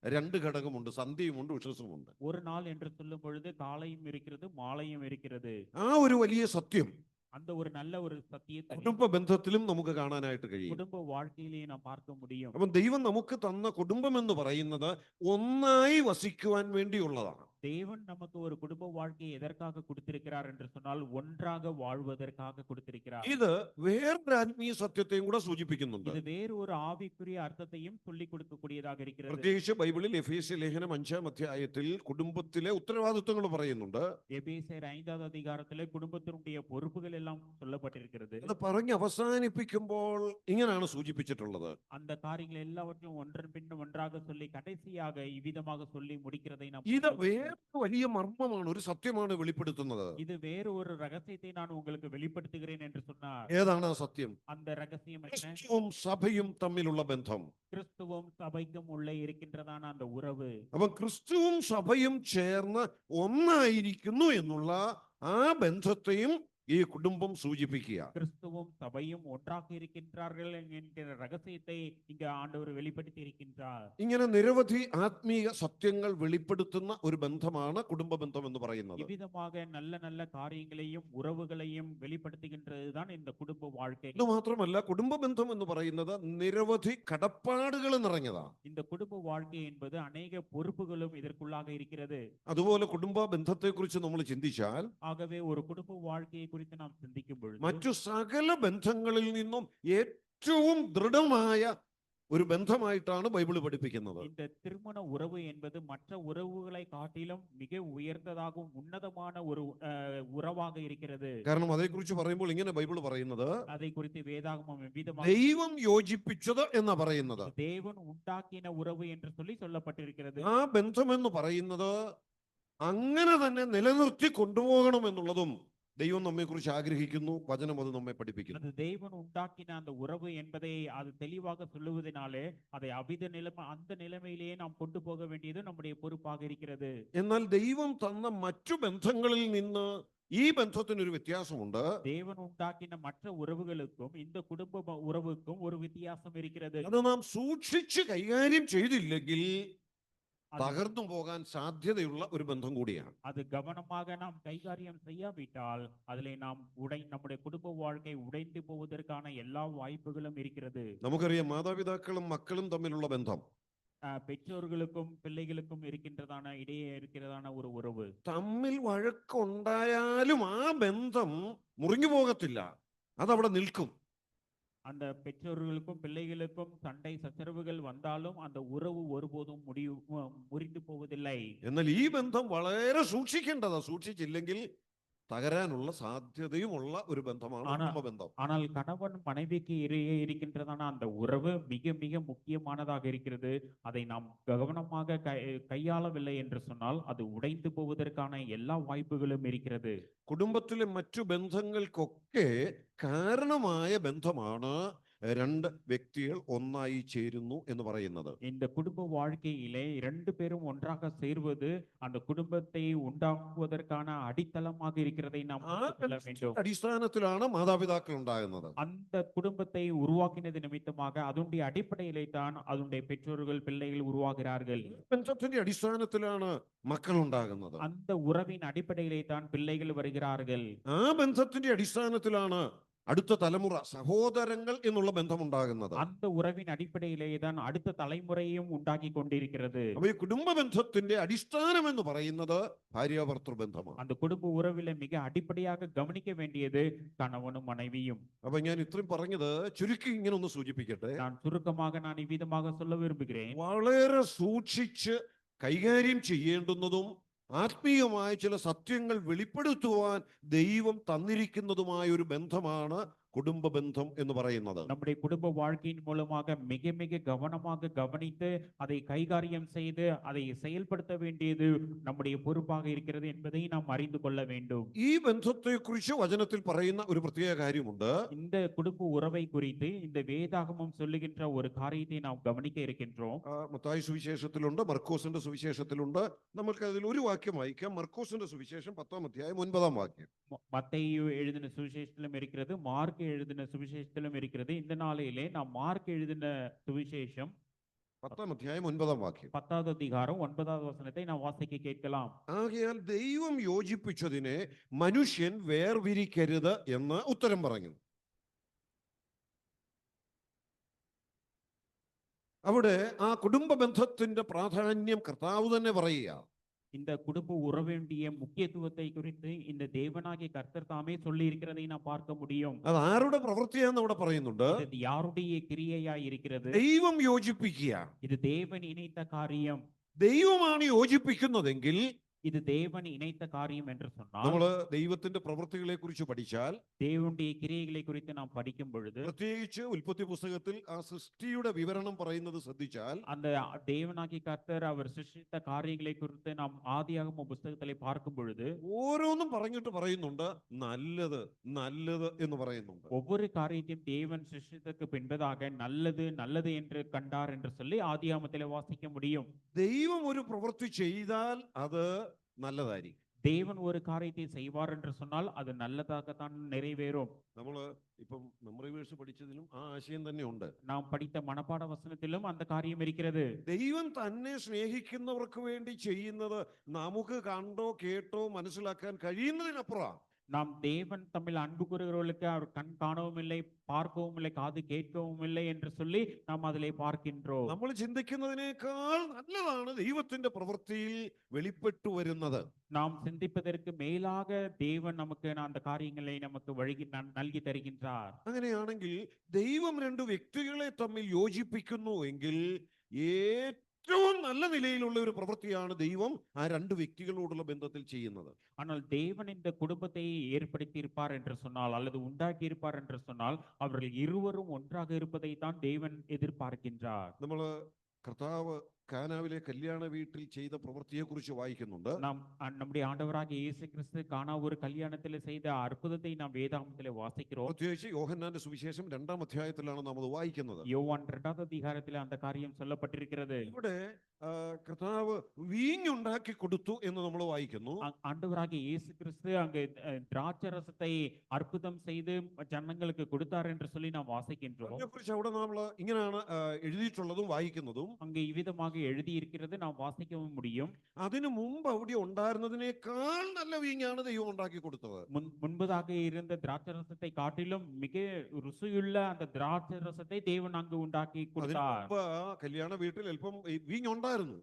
2 ഘടകമുണ്ട്, സന്ധ്യയുമുണ്ട് ഉഷസുമുണ്ട്. ஒரு நாள் என்று சொல்லும் பொழுது காலையும் இருக்கிறது, மாலையும் இருக்கிறது. ആ ഒരു വലിയ സത്യം அந்த ஒரு நல்ல ஒரு சத்தியத்தை കുടുംബ ബന്ധത്തിലും നമുക്ക് കാണാനായിട്ട് കഴിയും. குடும்ப வாழ்க்கையிலே நாம் பார்க்க முடியும். അപ്പം ദൈവം നമുക്ക് തന്ന കുടുംബം എന്ന് പറയുന്നത് ഒന്നായി വസിക്കുവാൻ വേണ്ടിയുള്ളതാണ്. தேவன் நமக்கு ஒரு குடும்ப வாழ்க்கையை எதற்காக கொடுத்திருக்கிறார் என்று சொன்னால் ஒன்றாக வாழ்வதற்காக கொடுத்திருக்கிறார். ഇത് വേറൊരു ആത്മീയ സത്യത്തെയും കൂടെ സൂചിപ്പിക്കുന്നുണ്ട്. இது வேறு ஒரு ஆவிக்குரிய அர்த்தத்தையும் சொல்லி கொடுக்கக்கூடியதாக இருக்கிறது. പ്രത്യേകിച്ച് ബൈബിളിൽ എഫേസ്യ ലേഖനം 5-ാം അധ്യായത്തിൽ കുടുംബത്തിലെ ഉത്തരവാദിത്വങ്ങൾ പറയുന്നുണ്ട്. எபேசியர் 5வது அதிகாரத்திலே குடும்பத்தினுடைய பொறுப்புகள் எல்லாம் சொல்லப்பட்டிருக்கிறது. അത് പറഞ്ഞ് അവസാനിപ്പിക്കുമ്പോൾ ഇങ്ങനെയാണ് സൂചിപ്പിച്ചിട്ടുള്ളത്. அந்த காரியங்கள் எல்லாவற்றையும் ஒன்றன் பின் ஒன்றாக சொல்லி கடைசியாக இவ்விதமாக சொல்லி முடிக்கிறதை நாம் ഇത് വേറെ വലിയ മർമ്മമാണ്, ഒരു സത്യമാണ് വെളിപ്പെടുത്തുന്നത്. இது வேறு ஒரு ரகசியத்தை நான் உங்களுக்கு வெளிப்படுத்துகிறேன் என்று சொன்னார். ഏതാണ് ആ സത്യം? அந்த ரகசியம் என்ன? ക്രിസ്തുവും സഭയും തമ്മിലുള്ള ബന്ധം. கிறிஸ்துவும் சபைக்கும் உள்ளே இருக்கின்றதான அந்த உறவு. അപ്പൊ ക്രിസ്തുവും സഭയും ചേർന്ന് ഒന്നായിരിക്കുന്നു എന്നുള്ള ആ ബന്ധത്തെയും ഈ കുടുംബം സൂചിപ്പിക്കുക. கிறிஸ்துவும் சபையும் ஒன்றாக இருக்கின்றார்கள் என்கிற ரகசியத்தை இங்க ஆண்டவர் வெளிப்படுத்தி இருக்கின்றார். ഇങ്ങനെ നിരവധി ആത്മീയ സത്യങ്ങൾ വെളിപ്പെടുത്തുന്ന ഒരു ബന്ധമാണ് കുടുംബ ബന്ധം എന്ന് പറയുന്നത്. இவ்விதமாக நல்ல நல்ல காரியங்களையும் உறவுகளையும் வெளிப்படுத்துகின்றதுதான் இந்த குடும்ப வாழ்க்கை. ഇത് മാത്രമല്ല, കുടുംബ ബന്ധം എന്ന് പറയുന്നത് നിരവധി കടപ്പാടുകൾ നിറഞ്ഞതാണ്. இந்த കുടുംബ வாழ்க்கை என்பது அநேக பொறுப்புகளும் இதற்குள்ளாக இருக்கிறது. അതുപോലെ കുടുംബ ബന്ധത്തെ കുറിച്ച് നമ്മൾ ചിന്തിച്ചാൽ ஆகவே ஒரு குடும்ப வாழ்க்கையை குறித்து நாம் சிந்திக்கும் பொழுது മറ്റു സകല ബന്ധങ്ങളിൽ നിന്നും ഏറ്റവും ദൃഢമായ ഒരു ബന്ധമായിട്ടാണ് ബൈബിൾ പഠിപ്പിക്കുന്നത്. இந்த திருமண உறவு என்பது மற்ற உறவுகளை காட்டிலும் மிக உயர்ந்ததாகவும் உன்னதமான ஒரு உறவாக இருக்கிறது. കാരണം അതേക്കുറിച്ച് പറയുമ്പോൾ ഇങ്ങനെ ബൈബിൾ പറയുന്നത് அதை குறித்து வேதாகமம் விதமாக ദൈവം യോജിപ്പിച്ചത് എന്നാ പറയുന്നത്. தேவன் உண்டாக்கின உறவு என்று சொல்லி சொல்லப்பட்டிருக்கிறது. ആ ബന്ധം എന്ന് പറയുന്നത് അങ്ങനെ തന്നെ നിലനിർത്തി കൊണ്ടുപോകണം എന്നുള്ളതും ദൈവം നമ്മെ കുറിച്ച് ആഗ്രഹിക്കുന്നു. വചനം അത് നമ്മെ പഠിപ്പിക്കുന്നു. அது தேவன் உண்டாக்கின அந்த உறவு என்பதை அது தெளிவாக சொல்லுவதனாலே அதை அந்த நிலைமையிலேயே நாம் கொண்டு போக வேண்டியது நம்முடைய பொறுப்பாக இருக்கிறது. എന്നാൽ ദൈവം തന്ന മറ്റു ബന്ധങ്ങളിൽ നിന്ന് ഈ ബന്ധത്തിനൊരു വ്യത്യാസമുണ്ട്. தேவன் உண்டாக்கின மற்ற உறவுகளுக்கும் இந்த குடும்ப உறவுக்கும் ஒரு வித்தியாசம் இருக்கிறது. അത് നാം സൂക്ഷിച്ച് കൈകാര്യം ചെയ്തില്ലെങ്കിൽ തകർന്നു പോകാൻ സാധ്യതയുള്ള ഒരു ബന്ധം കൂടിയാണ്. அது கவனமாக நாம் கைகாரியம் செய்யாவிட்டால் அதிலே நாம் நம்முடைய குடும்ப வாழ்க்கை உடைந்து போவதற்கான எல்லா வாய்ப்புகளும் இருக்கிறது. നമുക്കറിയാം, മാതാപിതാക്കളും മക്കളും തമ്മിലുള്ള ബന്ധം பெற்றோர்களுக்கும் பிள்ளைகளுக்கும் இருக்கின்றதான இடையே இருக்கிறதான ஒரு உறவு. തമ്മിൽ വഴക്കുണ്ടായാലും ആ ബന്ധം മുറിഞ്ഞു പോകത്തില്ല. അതവിടെ നിൽക്കും. அந்த பெற்றோர்களுக்கும் பிள்ளைகளுக்கும் சண்டை சச்சரவுகள் வந்தாலும் அந்த உறவு ஒருபோதும் முறிந்து போவதில்லை. എന്നാൽ ഈ ബന്ധം വളരെ സൂക്ഷിക്കേണ്ടതാ. സൂക്ഷിച്ചില്ലെങ്കിൽ തകരാനുള്ള സാധ്യതയുമുള്ള ഒരു ബന്ധമാണ് ஆனா കുടുംബ ബന്ധം. ஆனால் கணவன் மனைவிக்கு இடையே இருக்கின்றதான அந்த உறவு மிக மிக முக்கியமானதாக இருக்கிறது. அதை நாம் கவனமாக கையாளவில்லை என்று சொன்னால் அது உடைந்து போவதற்கான எல்லா வாய்ப்புகளும் இருக்கிறது. കുടുംബത്തിലെ മറ്റു ബന്ധങ്ങൾക്കൊക്കെ കാരണമായ ബന്ധമാണ് രണ്ട് വ്യക്തികൾ ഒന്നായി ചേരുന്നു എന്ന് പറയുന്നത്. இந்த குடும்ப வாழ்க்கையிலே இரண்டு பேரும் ஒன்றாக சேர்வது அந்த குடும்பத்தை உண்டாக்குவதற்கான அடித்தளமாக இருக்கிறதை நாம் ആ புரிந்து கொள்ள வேண்டும். അടിസ്ഥാനത്തിലാണ് മാതാപിതാക്കൾ ഉണ്ടാകുന്നത്. அந்த குடும்பத்தை உருவாக்கினது நிமித்தமாக அதனுடைய அடிப்படையிலே தான் அதனுடைய பெற்றோர்கள் பிள்ளைகள் உருவாகிறார்கள். ബന്ധത്തിന്റെ അടിസ്ഥാനത്തിലാണ് മക്കൾ ഉണ്ടാകുന്നത്. அந்த உறவின் அடிப்படையிலே தான் பிள்ளைகள் வருகிறார்கள். ആ ബന്ധത്തിന്റെ അടിസ്ഥാനത്തിലാണ് അടുത്ത തലമുറ സഹോദരങ്ങൾ എന്നുള്ള ബന്ധം ഉണ്ടാകുന്നത്. அந்த உறவின் அடிப்படையிலே தான் அடுத்த தலைமுறையும் உண்டாக்கி கொண்டிருக்கிறது. അപ്പൊ ഈ കുടുംബ ബന്ധത്തിന്റെ അടിസ്ഥാനം എന്ന് പറയുന്നത് ഭാര്യാഭർത്തൃ ബന്ധമാണ്. அந்த குடும்ப உறவில மிக அடிப்படையாக கவனிக்க வேண்டியது கணவனும் மனைவியும். അപ്പൊ ഞാൻ ഇത്രയും പറഞ്ഞത് ചുരുക്കി ഇങ്ങനെ ഒന്ന് സൂചിപ്പിക്കട്ടെ. நான் சுருக்கமாக நான் இவ்விதமாக சொல்ல விரும்புகிறேன். വളരെ സൂക്ഷിച്ച് കൈകാര്യം ചെയ്യേണ്ടുന്നതും ആത്മീയമായ ചില സത്യങ്ങൾ വെളിപ്പെടുത്തുവാൻ ദൈവം തന്നിരിക്കുന്നതുമായ ഒരു ബന്ധമാണ് കുടുംബ ബന്ധം എന്ന് പറയുന്നത്. நம்முடைய குடும்ப வாழ்க்கையின் மூலமாக மிக மிக கவனமாக கவனித்து அதை கைகாரியம் செய்து அதை செயல்படுத்த வேண்டியது நம்முடைய பொறுப்பாக இருக்கிறது என்பதை நாம் அறிந்து கொள்ள வேண்டும். ഈ ബന്ധത്തെക്കുറിച്ച് വചനത്തിൽ പറയുന്ന ഒരു പ്രത്യേക കാര്യമുണ്ട്. இந்த കുടുംബ ഉറவை குறித்து இந்த വേദാഗമം சொல்லுகின்ற ഒരു കാര്യത്തെ நாம் കവനിக்க இருக்கின்றோம். മത്തായി സുവിശേഷത്തിലുണ്ട്, മർക്കോസിന്റെ സുവിശേഷത്തിലുണ്ട്. നമുക്ക് അതിൽ ഒരു വാക്യം വായിക്കാം. മർക്കോസിന്റെ സുവിശേഷം 10-ാം അധ്യായം 9-ാം വാക്യം. மத்தேயு எழுதின சுவிசேஷத்திலும் இருக்கிறது, மார்க் எழுதின சுவிசேஷத்திலும் இருக்கிறது. இந்த நாளிலே நாம் மார்க் எழுதின சுவிசேஷம் 10-ാം അധ്യായം 9-ാം വാക്യം. 10வது அதிகாரம் 9வது வசனத்தை நாம் வாசிக்க கேட்கலாம். ആകയാൽ ദൈവം യോജിപ്പിച്ചതിനെ മനുഷ്യൻ വേർതിരിക്കരുത് എന്ന് ഉത്തരം പറഞ്ഞു. അവിടെ ആ കുടുംബ ബന്ധത്തിന്റെ പ്രാധാന്യം കർത്താവ് തന്നെ പറയുക. இந்த குடும்ப உறவினுடைய முக்கியத்துவத்தை குறித்து இந்த தேவனாகிய கர்த்தர் தாமே சொல்லி இருக்கிறதை நாம் பார்க்க முடியும். അത് ആരുടെ പ്രവൃത്തിയാന്ന് അവിടെ പറയുന്നുണ്ട്. இது யாருடைய கிரியையாய் இருக்கிறது? ദൈവം യോജിപ്പിക്കുക. இது தேவன் இணைத்த காரியம். ദൈവമാണ് യോജിപ്പിക്കുന്നതെങ്കിൽ இது தேவன் இணைத்த காரியம் என்று சொன்னால் നമ്മള് ദൈവത്തിന്റെ പ്രവൃത്തികളെ കുറിച്ച് പഠിച്ചാൽ, தேவனுடைய கிரியைகளை குறித்து நாம் படிக்கும் பொழுது, പ്രത്യേകിച്ച് ഉൽപ്പത്തി പുസ്തകത്തിൽ ആ സൃഷ്ടിയുടെ വിവരണം പറയുന്നത് ശ്രദ്ധിച്ചാൽ, அந்த தேவனாகிய கர்த்தர் அவர் சிருஷ்டித்த காரியங்களை குறித்து நாம் ஆதியாகம புஸ்தகத்திலே பார்க்கும் பொழுது ഓരോന്നും പറഞ്ഞിട്ട് പറയുന്നുണ്ട് നല്ലത് നല്ലത് എന്ന് പറയുന്നുണ്ട്. ஒவ்வொரு காரியத்தையும் தேவன் சிருஷ்டித்ததற்கு பின்பதாக நல்லது நல்லது என்று கண்டார் என்று சொல்லி ஆதியாகமத்திலே வாசிக்க முடியும். ദൈവം ഒരു പ്രവൃത്തി ചെയ്താൽ അത് നല്ലതായിരിക്കും. தேவன் ஒரு காரியத்தை செய்வார் என்று சொன்னால் அது நல்லதாகத்தான் நிறைவேறும். നമ്മള് ഇപ്പം മെമ്മറി വേഴ്സ് പഠിച്ചതിലും ആ ആശയം തന്നെ ഉണ്ട്. நாம் படித்த மனப்பாட வசனத்திலும் அந்த காரியம் இருக்கிறது. ദൈവം തന്നെ സ്നേഹിക്കുന്നവർക്ക് വേണ്ടി ചെയ്യുന്നത് നമുക്ക് കണ്ടോ കേട്ടോ മനസ്സിലാക്കാൻ കഴിയുന്നതിനപ്പുറം. நாம் தேவன் தம்மில் அன்பு கூறுகிறவர்களுக்கு அவர் கண் காணவும் இல்லை, பார்க்கவும் இல்லை, காது கேட்கவும் இல்லை என்று சொல்லி நாம் அதிலே பார்க்கின்றோம். നമ്മൾ ചിന്തിക്കുന്നതിനേക്കാൾ നല്ലതാണ് ദൈവത്തിന്റെ പ്രവൃത്തിയിൽ വെളിപ്പെട്ടു വരുന്നത്. நாம் சிந்திப்பதற்கு மேலாக தேவன் நமக்கு அந்த காரியங்களை நமக்கு നൽകി തരുகின்றார். അങ്ങനെയാണെങ്കിൽ ദൈവം രണ്ട് വ്യക്തികളെ തമ്മിൽ യോജിപ്പിക്കുന്നു എങ്കിൽ ഏറ്റവും നല്ല നിലയിലുള്ള ഒരു പ്രവൃത്തിയാണ് ദൈവം ആ രണ്ട് വ്യക്തികളോടുള്ള ബന്ധത്തിൽ ചെയ്യുന്നത്. ஆனால் தேவன் இந்த குடும்பத்தை ஏற்படுத்தி இருப்பார் என்று சொன்னால் அல்லது உண்டாக்கி இருப்பார் என்று சொன்னால் அவர்கள் இருவரும் ஒன்றாக இருப்பதை தான் தேவன் எதிர்பார்க்கின்றார். നമ്മള് കർത്താവ് കാനാവിലെ കല്യാണ വീട്ടിൽ ചെയ്ത പ്രവൃത്തിയെ കുറിച്ച് വായിക്കുന്നുണ്ട്. நாம் நம்முடைய ஆண்டவராகிய இயேசு கிறிஸ்து கானா ஒரு கல்யாணத்திலே செய்த அற்புதத்தை நாம் வேதாகமத்திலே வாசிக்கிறோம். പ്രത്യേകിച്ച് യോഹന്നാന്റെ സുവിശേഷം 2-ാം അധ്യായത്തിലാണ് നാം അത് വായിക്കുന്നത്. யோவான் 2வது அதிகாரத்திலே அந்த காரியம் சொல்லப்பட்டிருக்கிறது. ഇവിടെ കർത്താവ് വീഞ്ഞുണ്ടാക്കി കൊടുത്തു എന്ന് നമ്മൾ വായിക്കുന്നു. ஆண்டவராகிய இயேசு கிறிஸ்து அங்கே திராட்சை ரசத்தை அற்புதம் செய்து ஜனங்களுக்கு கொடுத்தார் என்று சொல்லி நாம் வாசிக்கின்றோம். അതിനെക്കുറിച്ച് അവിടെ നമ്മൾ ഇങ്ങനെയാണ് എഴുതിയിട്ടുള്ളതും വായിക്കുന്നതും. அங்கே இவ்விதமாக எழுதி இருக்கிறது நாம் வாசிக்கவும் முடியும். അതിനു മുമ്പ് അവിടെ ഉണ്ടായിരുന്നതിനേക്കാൾ നല്ല വീഞ്ഞാണ് ദൈവം ഉണ്ടാക്കി കൊടുത്തത്. முன்பதாக இருந்த திராட்சை ரசத்தை காட்டிலும் மிக ருசியுள்ள அந்த திராட்சை ரசத்தை தேவன் அங்கு உண்டாக்கி கொடுத்தார். കല്യാണ വീട്ടിൽ അല്പം വീഞ്ഞുണ്ടായിരുന്നു.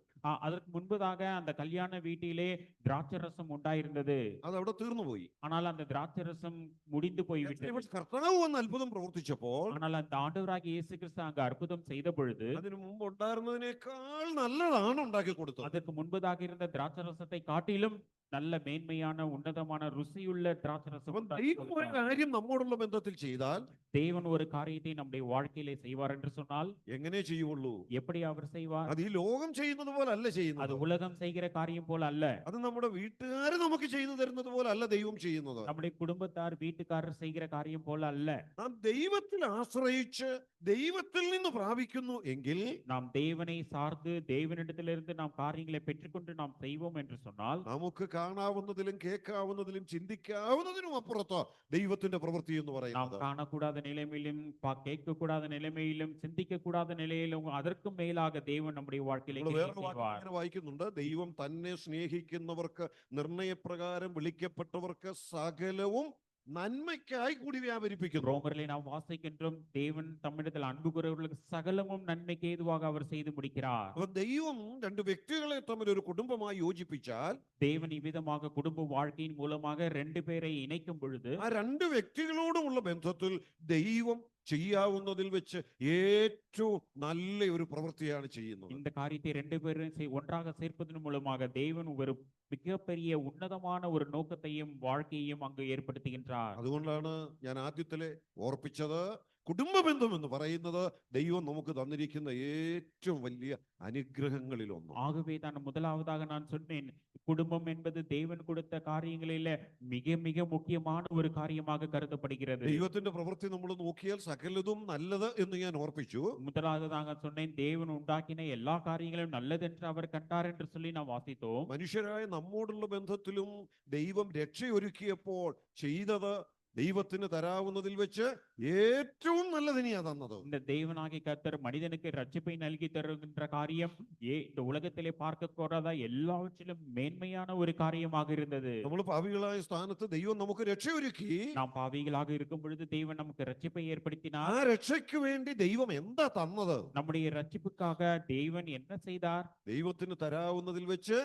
அதற்கு முன்பதாக அந்த கல்யாண வீட்டிலே திராட்சரசம் உண்டாயிருந்தது. അത് അവിടെ തീർന്നുപോയി. ஆனால் அந்த திராட்சரசம் முடிந்து போய்விட்டது. പക്ഷെ കർത്താവ് വന്ന് അത്ഭുതം പ്രവർത്തിച്ചപ്പോൾ ஆனால் அந்த ஆண்டவராகிய இயேசு கிறிஸ்து அங்கு அற்புதம் செய்த பொழுது അതിനു മുമ്പ് ഉണ്ടായിരുന്നതിനേക്കാൾ നല്ലതാണ് ഉണ്ടാക്കി കൊടുത്തത്. அதற்கு முன்பதாக இருந்த திராட்சரசத்தை காட்டிலும் நல்ல மேன்மையான உன்னதமான ருசியுள்ள திராட்சரசம் അപ്പം உண்டாக்கி ദൈവം ഒരു கொடுத்தார். കാര്യം നമ്മോടുള്ള ബന്ധത്തിൽ ചെയ്താൽ தேவன் ஒரு காரியத்தை நம்முடைய வாழ்க்கையிலே செய்வார் என்று சொன்னால் എങ്ങനെ ചെയ്യുള്ളൂ? எப்படி அவர் செய்வார்? അത് ഈ ലോകം ചെയ്യുന്നത് പോലെ അല്ല அது ചെയ്യുന്നത്. உலகம் செய்கிற காரியம் போல அல்ல. അത് നമ്മുടെ വീട്ടുകാർ നമുക്ക് ചെയ്തു തരുന്നത് പോലെ അല്ല ദൈവം ചെയ്യുന്നത്. நம்முடைய குடும்பத்தார் வீட்டுக்காரர் செய்கிற காரியம் போல அல்ல. നാം ദൈവത്തിൽ ആശ്രയിച്ച് ദൈവത്തിൽ നിന്ന് പ്രാപിക്കുന്നു എങ്കിൽ நாம் தேவனை சார்ந்து தேவனிடத்திலிருந்து நாம் காரியங்களை பெற்றுக்கொண்டு நாம் செய்வோம் என்று சொன்னால் നമുക്ക് കാണാവുന്നതിലും കേൾക്കാവുന്നതിലും ചിന്തിക്കാവുന്നതിനും അപ്പുറത്ത് ദൈവത്തിന്റെ പ്രവൃത്തി എന്ന് நாம் പറയുന്നത്. காணக்கூடாத நிலைமையிலும் கேட்கக்கூடாத நிலைமையிலும் சிந்திக்க கூடாத நிலையிலும் அதற்கும் மேலாக தேவன் நம்முடைய வாழ்க்கையிலே നമ്മൾ கிரியை വേറെ വാക്യം செய்வார். ഇങ്ങനെ വായിക്കുന്നുണ്ട്, ദൈവം തന്നെ സ്നേഹിക്കുന്നവർക്ക് നിർണയപ്രകാരം വിളിക്കപ്പെട്ടവർക്ക് സകലവും നന്മയ്ക്കായി കൂടി വ്യാപരിപ്പിക്കുന്നു. ரோமரிலே நாம் வாசிக்கின்றோம், தேவன் தம்மிடத்தில் அன்பு கூறுகிறவர்களுக்கு சகலமும் நன்மைக்கு ஏதுவாக அவர் செய்து முடிக்கிறார். അപ്പൊ ദൈവം രണ്ട് വ്യക്തികളെ തമ്മിൽ ഒരു കുടുംബമായി യോജിപ്പിച്ചാൽ தேவன் இவ்விதமாக குடும்ப வாழ்க்கையின் மூலமாக ரெண்டு பேரை இணைக்கும் பொழுது ആ രണ്ട് വ്യക്തികളോടുമുള്ള ബന്ധത്തിൽ ദൈവം ചെയ്യാവുന്നതിൽ വെച്ച് ഏറ്റവും നല്ല ഒരു പ്രവൃത്തിയാണ് ചെയ്യുന്നത്. இந்த காரியத்தை ரெண்டு பேரும் ஒன்றாக சேர்ப்பதன் மூலமாக தேவன் ஒரு மிகப்பெரிய உன்னதமான ஒரு நோக்கத்தையும் வாழ்க்கையையும் அங்கு ஏற்படுத்துகின்றார். അതുകൊണ്ടാണ് ഞാൻ ആദ്യത്തിലെ ഓർപ്പിച്ചത്, കുടുംബ ബന്ധം എന്ന് പറയുന്നത് ദൈവം നമുക്ക് തന്നിരിക്കുന്ന ഏറ്റവും വലിയ അനുഗ്രഹങ്ങളിൽ ഒന്ന്. ஆகவே தான் முதலாவதாக நான் சொன்னேன், குடும்பம் என்பது தேவன் கொடுத்த காரியங்களில மிக மிக முக்கியமான ஒரு காரியமாக கருதப்படுகிறது. ദൈവത്തിന്റെ പ്രവൃത്തി നമ്മൾ നോക്കിയാൽ സകലതും നല്ലത് എന്ന് ഞാൻ ഓർപ്പിച്ചു. முதலாவதாக சொன்னேன், தேவன் உண்டாக்கின எல்லா காரியங்களும் நல்லதென்று அவர் கண்டார் என்று சொல்லி நாம் வாசித்தோம். മനുഷ്യരായ നമ്മോടുള്ള ബന്ധത്തിലും ദൈവം രക്ഷയൊരുക്കിയപ്പോൾ ചെയ്തത് ദൈവത്തിന് തരാവുന്നതിൽ വെച്ച് ഏറ്റവും നല്ലതിനെയാ തന്നത്. இந்த தேவனாகிய கர்த்தர் மனிதனுக்கு ரட்சிப்பை நல்கி தருகின்ற காரியம் இந்த உலகத்திலே பார்க்க கூடாத எல்லாவற்றிலும் மேன்மையான ஒரு காரியமாக இருந்தது. നമ്മൾ പാപികളായ സ്ഥാനത്ത് ദൈവം നമുക്ക് രക്ഷയൊരുക്കി. நாம் பாவிகளாக இருக்கும் பொழுது தேவன் நமக்கு ரட்சிப்பை ആ ஏற்படுத்தினார். രക്ഷയ്ക്ക് വേണ്ടി ദൈവം എന്താ തന്നത്? நம்முடைய ரட்சிப்புக்காக தேவன் என்ன செய்தார்? ദൈവത്തിന് തരാവുന്നതിൽ വെച്ച്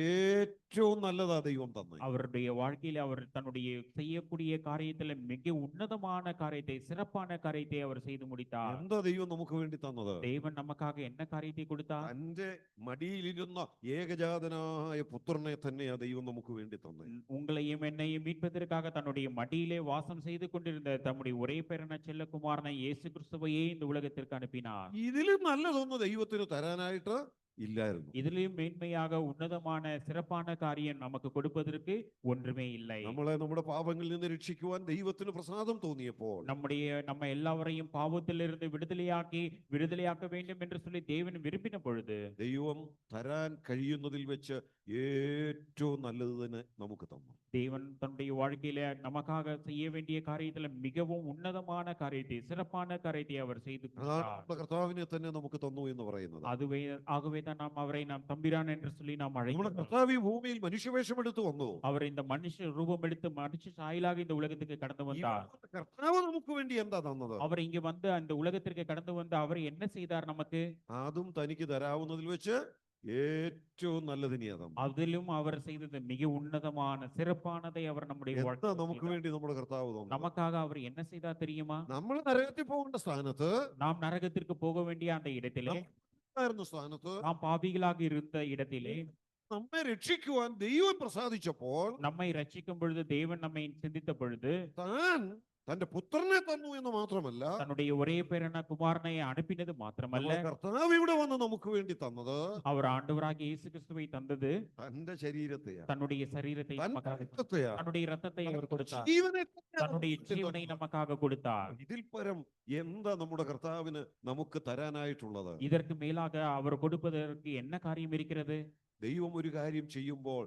ഏറ്റവും നല്ലതാ ദൈവം തന്നെ. அவருடைய வாழ்க்கையில அவர் தன்னுடைய செய்யக்கூடிய காரியத்துல மிக உன்னதமான காரியத்தை, சிறப்பான காரியத்தை அவர் செய்து முடித்தார். എന്താ ദൈവം നമുക്ക് വേണ്ടി തന്നത്? தேவன் நமக்காக என்ன காரியத்தை கொடுத்தார்? തന്റെ മടിയിലിരുന്ന ഏകജാതനായ പുത്രനെ തന്നെയാ ദൈവം നമുക്ക് വേണ്ടി തന്നെ. உங்களையும் என்னையும் மீட்பதற்காக தன்னுடைய மடியிலே வாசம் செய்து கொண்டிருந்த தம்முடைய ஒரே பேரான செல்லகுமாரனை இயேசு கிறிஸ்துவையே இந்த உலகத்திற்கு அனுப்பினார். ഇതിലും നല്ലതൊന്നും ദൈവത്തിന് തരാനായിട്ട് ഇല്ലായിരുന്നു. இதிலும் மேன்மையாக உன்னதமான சிறப்பான காரியம் நமக்கு கொடுப்பதற்கு ஒன்றுமே இல்லை. നമ്മളെ നമ്മുടെ പാപങ്ങളിൽ നിന്ന് രക്ഷിക്കുവാൻ ദൈവത്തിന് പ്രസാദം തോന്നിയപ്പോൾ நம்ம எல்லாவரையும் பாவத்திலிருந்து விடுதலையாக்க வேண்டும் என்று சொல்லி தேவன் விரும்பின பொழுது ദൈവം തരാൻ കഴിയുന്നതിൽ വെച്ച് ഏറ്റവും നല്ലത് തന്നെ നമുക്ക് തന്നു. தேவன் தன்னுடைய வாழ்க்கையில நமக்காக செய்ய வேண்டிய காரியத்துல மிகவும் உன்னதமான காரியத்தை, சிறப்பான காரியத்தை அவர் செய்து അതാണ് கொடுத்தார். നമ്മുടെ കർത്താവിനെ തന്നെ നമുക്ക് തന്നു എന്ന് പറയുന്നത്. ஆகவே தான் நாம் அவரை நாம் தம்பிரான் என்று சொல்லி நாம் നമ്മുടെ அழைக்கிறோம். കർത്താവ് ഈ ഭൂമിയിൽ മനുഷ്യവേഷമെടുത്ത് വന്നു. அவர் இந்த மனுஷ ரூபம் எடுத்து மனுஷ சாயலாக இந்த உலகத்துக்கு கடந்து வந்தார். ഈ കർത്താവ് നമുക്ക് വേണ്ടി എന്താ തന്നത്? அவர் இங்க வந்து அந்த உலகத்திற்கு கடந்து வந்து அவர் என்ன செய்தார்? நமக்கு അതും തനിക്ക് തരാവുന്നതിൽ വെച്ച് ഏറ്റവും നല്ലതിനെയാ തന്നത്. அதிலும் அவர் செய்தது மிக உன்னதமான சிறப்பானதை அவர் நம்முடைய എന്താ வாழ்க்கையில் നമുക്ക് செய்தார். വേണ്ടി നമ്മുടെ കർത്താവ് തന്നത്? நமக்காக அவர் என்ன செய்தார் தெரியுமா? നമ്മൾ നരകത്തിൽ പോകേണ്ട സ്ഥാനത്ത്, நாம் நரகத்திற்கு போக வேண்டிய அந்த இடத்திலே, ആയിരുന്ന സ്ഥാനത്ത് நாம் பாவிகளாக இருந்த இடத்திலே നമ്മെ രക്ഷിക്കുവാൻ ദൈവം പ്രസാദിച്ചപ്പോൾ நம்மை ரட்சிக்கும் பொழுது, தேவன் நம்மை சிந்தித்த பொழுது താൻ തന്റെ പുത്രനെ തന്നു എന്ന് മാത്രമല്ല, தன்னுடைய ஒரே பேரான குமாரனை அனுப்பினது மாத்திரமல்ல, നമ്മുടെ കർത്താവ് ഇവിടെ വന്ന് നമുക്ക് വേണ്ടി തന്നത് அவர் ஆண்டவராகிய இயேசு கிறிஸ்துவை தந்தது തന്റെ ശരീരത്തെയാ, தன்னுடைய சரீரத்தை തന്റെ நமக்காக, രക്തത്തെയാ, தன்னுடைய ரத்தத்தை அவர் கொடுத்தார், ജീവനെ തന്നെയാ தன்னுடைய നമുക്ക് വേണ്ടി ஜீவனை തന്നത്. நமக்காக கொடுத்தார். ഇതിൽ പരം എന്താ നമ്മുടെ കർത്താവിന് നമുക്ക് തരാനായിട്ടുള്ളത്? இதற்கு மேலாக அவர் கொடுப்பதற்கு என்ன காரியம் இருக்கிறது? ദൈവം ഒരു കാര്യം ചെയ്യുമ്പോൾ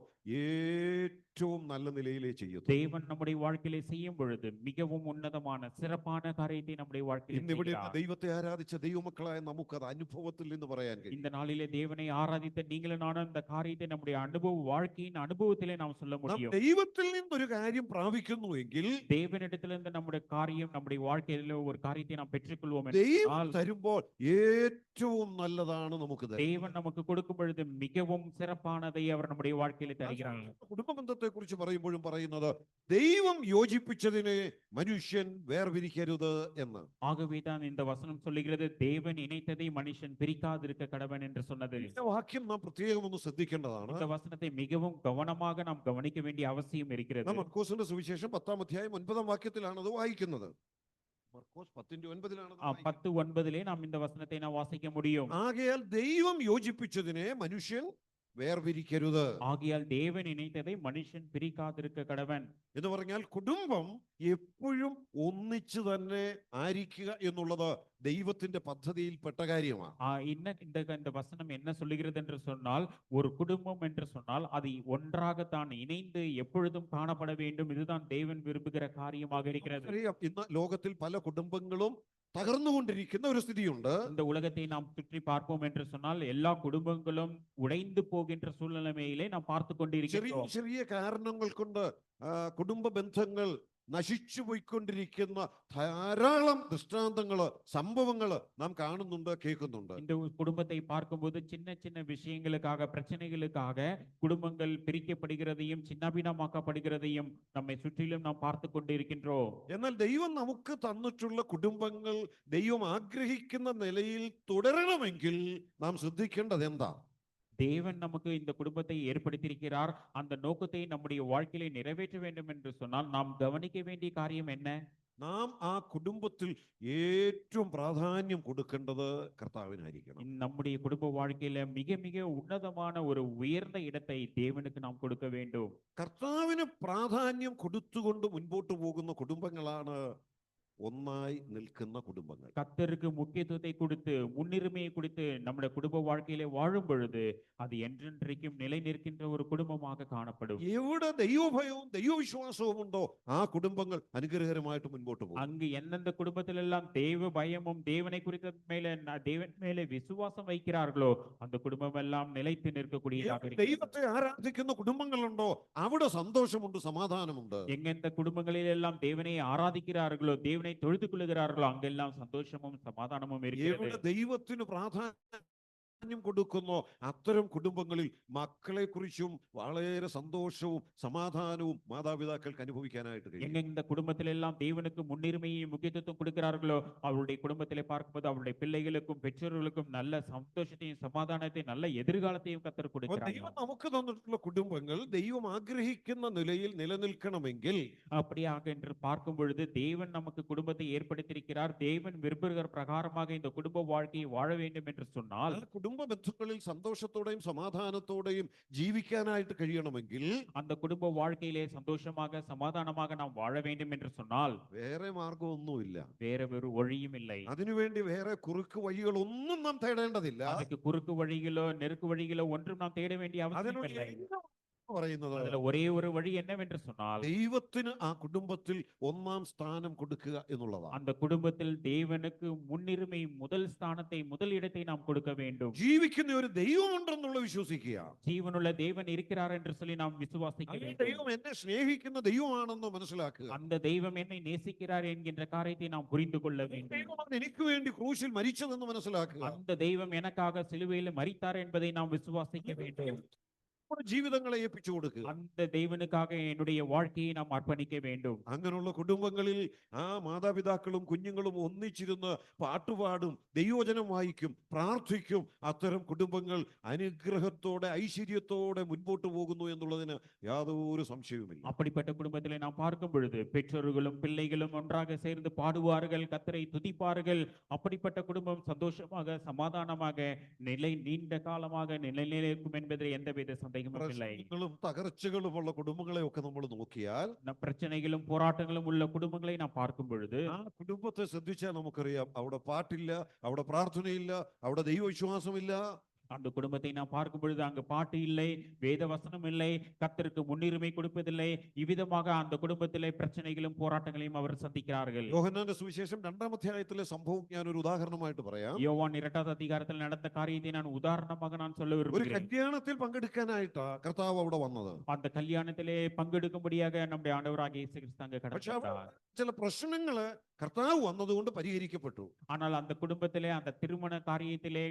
ഏറ്റവും നല്ല നിലയിലേ ചെയ്യത്തുള്ളൂ. தேவன் நம்முடைய வாழ்க்கையிலே செய்யும் பொழுது மிகவும் உன்னதமான சிறப்பான காரியத்தை நம்முடைய வாழ்க்கையிலே ഇന്നിവിടെ செய்கிறார். ദൈവത്തെ ആരാധിച്ച ദൈവമക്കളായ നമുക്കത് അനുഭവത്തിൽ നിന്ന് പറയാൻ കഴിയും. இந்த நாளிலே தேவனை ஆராதித்த நீங்களும் நானும் இந்த காரியத்தை நம்முடைய வாழ்க்கையின் அனுபவத்திலே நாம் சொல்ல നാം முடியும். ദൈവത്തിൽ നിന്നൊരു കാര്യം പ്രാപിക്കുന്നുവെങ്കിൽ தேவனிடத்திலிருந்து நம்முடைய காரியம் நம்முடைய வாழ்க்கையில ஒரு காரியத்தை நாம் பெற்றுக்கொள்வோம் ദൈവം என்றால் തരുമ്പോൾ ഏറ്റവും നല്ലതാണ് നമുക്ക് തരുന്നത്. தேவன் நமக்கு கொடுக்கும் பொழுது மிகவும் சிறப்பானதை அவர் நம்முடைய வாழ்க்கையில தருகிறார். കുടുംബ ബന്ധത്തെ കുറിച്ച് പറയുമ്പോഴും പറയുന്നത് ദൈവം യോജിപ്പിച്ചതിനെ മനുഷ്യൻ വേർപിരിക്കരുത് എന്ന്. ஆகவேதான் இந்த வசனம் சொல்லுகிறது தேவன் இணைத்ததை மனுஷன் பிரிக்காதிருக்க கடவன் என்று சொன்னது. ഈ വാക്യം നാം പ്രത്യേകം ഒന്ന് ശ്രദ്ധിക്കേണ്ടതാണ്. இந்த வசனத்தை மிகவும் கவனமாக நாம் கவனிக்க வேண்டிய அவசியம் இருக்கிறது. നാം മർക്കോസിന്റെ സുവിശേഷം 10-ാം അധ്യായം 9-ാം വാക്യത്തിലാണ് അത് വായിക്കുന്നത്. മർക്കോസ് 10:9 10:9 நாம் இந்த வசனத்தை நாம் வாசிக்க முடியும். ആകയാൽ ദൈവം യോജിപ്പിച്ചതിനെ മനുഷ്യൻ വേർപിരിക്കരുത്. ஆகையால் தேவன் இணைத்ததை மனுஷன் பிரிக்காதிருக்க கடவன் എന്ന് പറഞ്ഞാൽ കുടുംബം എപ്പോഴും ഒന്നിച്ചു തന്നെ ആയിരിക്കുക എന്നുള്ളത് ദൈവത്തിന്റെ പദ്ധതിയിൽപ്പെട്ട കാര്യമാണ്. இந்த வசனம் என்ன சொல்லுகிறது என்று சொன்னால் ஒரு குடும்பம் என்று சொன்னால் அது ஒன்றாகத்தான் இணைந்து எப்பொழுதும் காணப்பட வேண்டும். இதுதான் தேவன் விரும்புகிற காரியமாக இருக்கிறது. അറിയാം, ഇന്ന് ലോകത്തിൽ പല കുടുംബങ്ങളും തകർന്നുകൊണ്ടിരിക്കുന്ന ഒരു സ്ഥിതിയുണ്ട്. இந்த உலகத்தை நாம் சுற்றி பார்ப்போம் என்று சொன்னால் எல்லா குடும்பங்களும் உடைந்து போகின்ற சூழ்நிலைமையிலே நாம் பார்த்து ചെറിയ கொண்டிருக்கிறோம். ചെറിയ കാരണങ്ങൾ കൊണ്ട് കുടുംബ ബന്ധങ്ങൾ നശിച്ചു പോയിക്കൊണ്ടിരിക്കുന്ന ധാരാളം ദൃഷ്ടാന്തങ്ങള് സംഭവങ്ങള് നാം കാണുന്നുണ്ട്, കേൾക്കുന്നുണ്ട്. இந்த குடும்பத்தை பார்க்கும்போது சின்ன சின்ன விஷயங்களுக்காக பிரச்சனைகளுக்காக குடும்பங்கள் பிரிக்கப்படுகிறதையும் சின்னாபின்னமாக்கப்படுகிறதையும் நம்மை சுற்றிலும் நாம் பார்த்து கொண்டிருக்கின்றோம். എന്നാൽ ദൈവം നമുക്ക് തന്നിട്ടുള്ള കുടുംബങ്ങൾ ദൈവം ആഗ്രഹിക്കുന്ന നിലയിൽ തുടരണമെങ്കിൽ നാം ശ്രദ്ധിക്കേണ്ടത് എന്താ? தேவன் நமக்கு இந்த குடும்பத்தை ஏற்படுத்தியிருக்கிறார். அந்த நோக்கத்தை நம்முடைய வாழ்க்கையிலே நிறைவேற்ற வேண்டும் என்று சொன்னால் நாம் கவனிக்க வேண்டிய காரியம் என்ன? നാം ആ കുടുംബത്തിൽ ഏറ്റവും പ്രാധാന്യം കൊടുക്കേണ്ടത് കർത്താവിനായിരിക്കണം. நம்முடைய குடும்ப வாழ்க்கையில மிக மிக உன்னதமான ஒரு உயர்ந்த இடத்தை தேவனுக்கு நாம் கொடுக்க வேண்டும். കർത്താവിന് പ്രാധാന്യം കൊടുത്തുകൊണ്ട് മുൻപോട്ട് പോകുന്ന കുടുംബങ്ങളാണ് ഒന്നായി നിൽക്കുന്ന കുടുംബങ്ങൾ. கர்த்தருக்கு முக்கியத்துவத்தை கொடுத்து முன்னுரிமையை கொடுத்து நம்முடைய குடும்ப வாழ்க்கையிலே வாழும் பொழுது அது என்றென்றைக்கும் நிலை நிற்கின்ற ஒரு குடும்பமாக காணப்படும். എവിടെ ദൈവഭയവും ദൈവവിശ്വാസവും ഉണ്ടോ ആ കുടുംബങ്ങൾ അനുഗ്രഹകരമായിട്ട് മുൻപോട്ട് പോകും. அங்கு எந்தெந்த குடும்பத்திலெல்லாம் தேவ பயமும் தேவனை குறித்த தேவன் மேலே விசுவாசம் வைக்கிறார்களோ அந்த குடும்பம் எல்லாம் நிலைத்து நிற்கக்கூடியதாக இருக்கிறது. ദൈവത്തെ ആരാധിക്കുന്ന കുടുംബങ്ങളുണ്ടോ അവിടെ സന്തോഷമുണ്ട്, സമാധാനമുണ്ട്. எங்கெந்த குடும்பங்களில் எல்லாம் தேவனை ஆராதிக்கிறார்களோ தேவனை தொழுது கொள்ளுகிறார்களோ அங்கெல்லாம் சந்தோஷமும் சமாதானமும் இருக்கிறது. എവിടെ ദൈവത്തിന് പ്രാധാന്യം കൊടുക്കുന്നോ അത്തരം കുടുംബങ്ങളിൽ മക്കളെ കുറിച്ചും വളരെ സന്തോഷവും സമാധാനവും മാതാപിതാക്കൾക്ക് അനുഭവിക്കാനായിട്ട് കഴിയും. எங்க இந்த குடும்பத்தில எல்லாம் தேவனுக்கு முன்னுரிமையை முக்கியத்துவம் கொடுக்கிறார்களோ அவருடைய குடும்பத்திலே பார்க்கும்போது அவருடைய பிள்ளைகளுக்கும் பெற்றோர்களுக்கும் நல்ல சந்தோஷத்தையும் சமாதானத்தையும் நல்ல எதிர்காலத்தையும் கர்த்தர் അപ്പോൾ கொடுக்கிறார். ദൈവം നമുക്ക് തന്നിട്ടുള്ള കുടുംബങ്ങൾ ദൈവം ആഗ്രഹിക്കുന്ന നിലയിൽ നിലനിൽക്കണമെങ്കിൽ அப்படியாக என்று பார்க்கும் பொழுது தேவன் நமக்கு குடும்பத்தை ஏற்படுத்தியிருக்கிறார். தேவன் விரும்புகிற பிரகாரமாக இந்த குடும்ப வாழ்க்கையை வாழ வேண்டும் என்று சொன்னால் ആ കുടുംബ ബന്ധങ്ങളിൽ സന്തോഷത്തോടെയും സമാധാനത്തോടെയും ജീവിക്കാനായിട്ട് കഴിയണമെങ്കിൽ அந்த குடும்ப வாழ்க்கையிலே சந்தோஷமாக சமாதானமாக நாம் வாழ வேண்டும் என்று சொன்னால் വേറെ മാർഗമൊന്നുമില്ല. வேற ஒரு வழியும் இல்லை. അതിനുവേണ്ടി വേറെ കുറുക്ക് വഴികളൊന്നും നാം തേടേണ്ടതില്ല. அதுக்கு குறுக்கு வழிகளோ நெருக்கு வழிகளோ ஒன்றும் நாம் தேட வேண்டிய அவசியம் അതിനുള്ള இல்லை. പറയുന്നത് அதுல ஒரே ஒரு வழி என்னவென்று சொன்னால் ദൈവത്തിന് ആ കുടുംബത്തിൽ ഒന്നാം സ്ഥാനം കൊടുക്കുക എന്നുള്ളതാണ്. அந்த குடும்பத்தில் தேவனுக்கு முன்னுரிமை முதல் ஸ்தானத்தை முதல் இடத்தை நாம் கொடுக்க வேண்டும். ജീവിക്കുന്ന ഒരു ദൈവമുണ്ടെന്നുള്ള വിശ്വസിക്കുക. ஜீவனுள்ள தேவன் இருக்கிறார் என்று சொல்லி நாம் விசுவாசிக்க ഈ வேண்டும். ദൈവം എന്നെ സ്നേഹിക്കുന്ന ദൈവമാണെന്ന് മനസ്സിലാക്കുക. அந்த தெய்வம் என்னை நேசிக்கிறார் என்கின்ற காரியத்தை நாம் புரிந்து கொள்ள வேண்டும். ദൈവമാണ് എനിക്ക് വേണ്ടി ക്രൂശിൽ മരിച്ചതെന്ന് മനസ്സിലാക്കുക. அந்த தெய்வம் எனக்காக சிலுவையில் மரித்தார் என்பதை நாம் விசுவாசிக்க வேண்டும். നമ്മുടെ ജീവിതങ്ങളെ ഏൽപ്പിച്ചു കൊടുക്കുക. அந்த தெய்வனுக்காக என்னுடைய வாழ்க்கையை நாம் அர்ப்பணிக்க வேண்டும். അങ്ങനെയുള്ള കുടുംബങ്ങളിൽ ആ മാതാപിതാക്കളും കുഞ്ഞുങ്ങളും ഒന്നിച്ചിരുന്ന് പാട്ടുപാടും, ദൈവവചനം വായിക്കും, പ്രാർത്ഥിക്കും. അത്തരം കുടുംബങ്ങൾ അനുഗ്രഹത്തോടെ ഐശ്വര്യത്തോടെ മുൻപോട്ട് പോകുന്നു എന്നുള്ളതിന് യാതൊരു സംശയവുമില്ല. அப்படிப்பட்ட குடும்பத்திலே நாம் பார்க்கும் பொழுது பெற்றோர்களும் பிள்ளைகளும் ஒன்றாக சேர்ந்து பாடுவார்கள், கர்த்தரை துதிப்பார்கள். அப்படிப்பட்ட குடும்பம் சந்தோஷமாக சமாதானமாக நீண்ட காலமாக நிலைநிலைக்கும் என்பதில் எந்தவித சந்தேகமும் இல்லை. പ്രശ്നങ്ങളും തകർച്ചകളുമുള്ള കുടുംബങ്ങളെ ഒക്കെ നമ്മൾ നോക്കിയാൽ பிரச்சனைகளும் போராட்டங்களும் உள்ள குடும்பங்களை நாம் பார்க்கும் பொழுது ആ കുടുംബത്തെ ശ്രദ്ധിച്ചാൽ നമുക്കറിയാം അവിടെ പാട്ടില്ല, അവിടെ പ്രാർത്ഥനയില്ല, അവിടെ ദൈവവിശ്വാസമില്ല. அந்த குடும்பத்தை நாம் பார்க்கும் பொழுது அங்கு பாட்டு இல்லை, வேத வசனம் இல்லை, கர்த்தருக்கு முன்னுரிமை கொடுப்பதில்லை. இவ்விதமாக அந்த குடும்பத்திலே பிரச்சனைகளும் போராட்டங்களையும் அவர் சந்திக்கிறார்கள். യോഹന്നാന്റെ സുവിശേഷം 2-ാം അധ്യായത്തിലെ സംഭവം ഞാൻ ഒരു ഉദാഹരണമായിട്ട് പറയാം. யோவான் 2வது அதிகாரத்தில் நடந்த காரியத்தை நான் உதாரணமாக நான் சொல்ல ഒരു விரும்புகிறேன். കല്യാണത്തിൽ പങ്കെടുക്കാനായിട്ടാ കർത്താവ് അവിടെ വന്നത്. அந்த கல்யாணத்திலே பங்கெடுக்கும்படியாக நம்முடைய ஆண்டவராகிய இயேசு கிறிஸ்து அங்கே கடந்து പക്ഷെ അവിടെ வந்தார். ചില പ്രശ്നങ്ങള് കർത്താവ് വന്നതുകൊണ്ട് പരിഹരിക്കപ്പെട്ടു. ஆனால் அந்த குடும்பத்திலே அந்த திருமண காரியத்திலே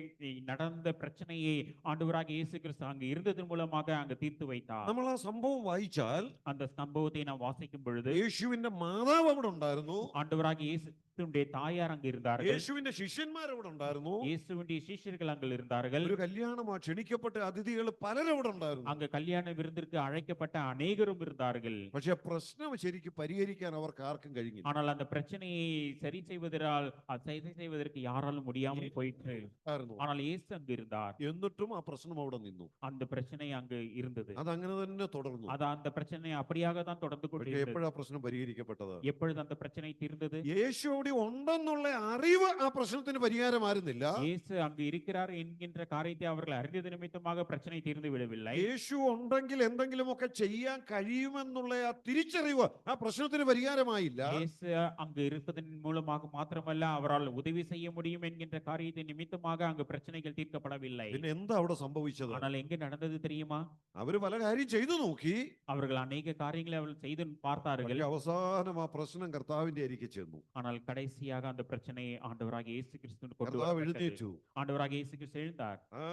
நடந்த பிரச்சனையை ஆண்டவராகிய இயேசு கிறிஸ்து அங்கு இருந்ததன் மூலமாக அங்கு தீர்த்து வைத்தார். നമ്മൾ ആ സംഭവം വായിച്ചാൽ அந்த சம்பவத்தை நாம் வாசிக்கும் பொழுது യേശുവിന്റെ മാതാവ് അവിടെ ഉണ്ടായിരുന്നു, ஆண்டவராகிய இயேசுடைய தாயார் அங்கு இருந்தார்கள், യേശുവിന്റെ ശിഷ്യന്മാർ അവിടെ ഉണ്ടായിരുന്നു, இயேசுவினுடைய சீஷர்கள் அங்கு இருந்தார்கள், ഒരു കല്യാണമാ ക്ഷണിക്കപ്പെട്ട അതിഥികൾ പലരും അവിടെ ഉണ്ടായിരുന്നു. அங்கு கல்யாண விருந்திற்கு அழைக்கப்பட்ட அநேகரும் இருந்தார்கள். പക്ഷെ പ്രശ്നം ശരിക്കും പരിഹരിക്കാൻ അവർക്ക് ആർക്കും കഴിഞ്ഞില്ല. ஆனால் அந்த பிரச்சனையை சரி செய்வதற்கு யாராலும் முடியாமல் போயிற்று. ആയിരുന്നു. ஆனால் இயேசு அங்கு இருந்தார். എന്നിട്ടും ആ പ്രശ്നം അവിടെ നിന്നു. அந்த பிரச்சனை அங்கு இருந்தது. അതങ്ങനെ തന്നെ തുടർന്നു. அது அந்த பிரச்சனை அப்படியாக தான் தொடர்ந்து പക്ഷേ கொண்டிருந்தது. എപ്പോഴാ പ്രശ്നം പരിഹരിക്കപ്പെട്ടത്? எப்பொழுது அந்த பிரச்சனை தீர்ந்தது? യേശു അവിടെ ഉണ്ടെന്നുള്ള അറിവ് ആ പ്രശ്നത്തിന് പരിഹാരമായിരുന്നില്ല. இயேசு அங்கு இருக்கிறார் என்கின்ற காரியத்தை அவர்கள் அறிந்தது நிமித்தமாக பிரச்சனை தீர்ந்து விடவில்லை. യേശു ഉണ്ടെങ്കിൽ എന്തെങ്കിലുമൊക്കെ ചെയ്യാൻ കഴിയുമെന്നുള്ള ആ തിരിച്ചറിവ് ആ പ്രശ്നത്തിന് പരിഹാരമായില്ല. இயேசு அங்கு இருப்பதன் மூலமாக மாத்திரமல்ல அவரால் உதவி செய்ய முடியும் என்கின்ற காரியத்தை நிமித்தமாக அங்கு பிரச்சனைகள் தீர்க்கப்படவில்லை. പിന്നെ എന്താ അവിടെ സംഭവിച്ചത്? ஆனால் எங்கே நடந்தது தெரியுமா? അവര് പല കാര്യം ചെയ്തു നോക്കി. அவர்கள் அநேக காரியங்களை அவர்கள் செய்து பார்த்தார்கள். പക്ഷേ അവസാനം ആ പ്രശ്നം കർത്താവിന്റെ അരികെ ചെന്നു. ஆனால் கடைசியாக அந்த பிரச்சனையை ஆண்டவராகிய இயேசு கிறிஸ்து கொண்டு കർത്താവ് வரப்பட்டது. എഴുന്നേറ്റു. ஆண்டவராகிய இயேசு கிறிஸ்து எழுந்தார். ആ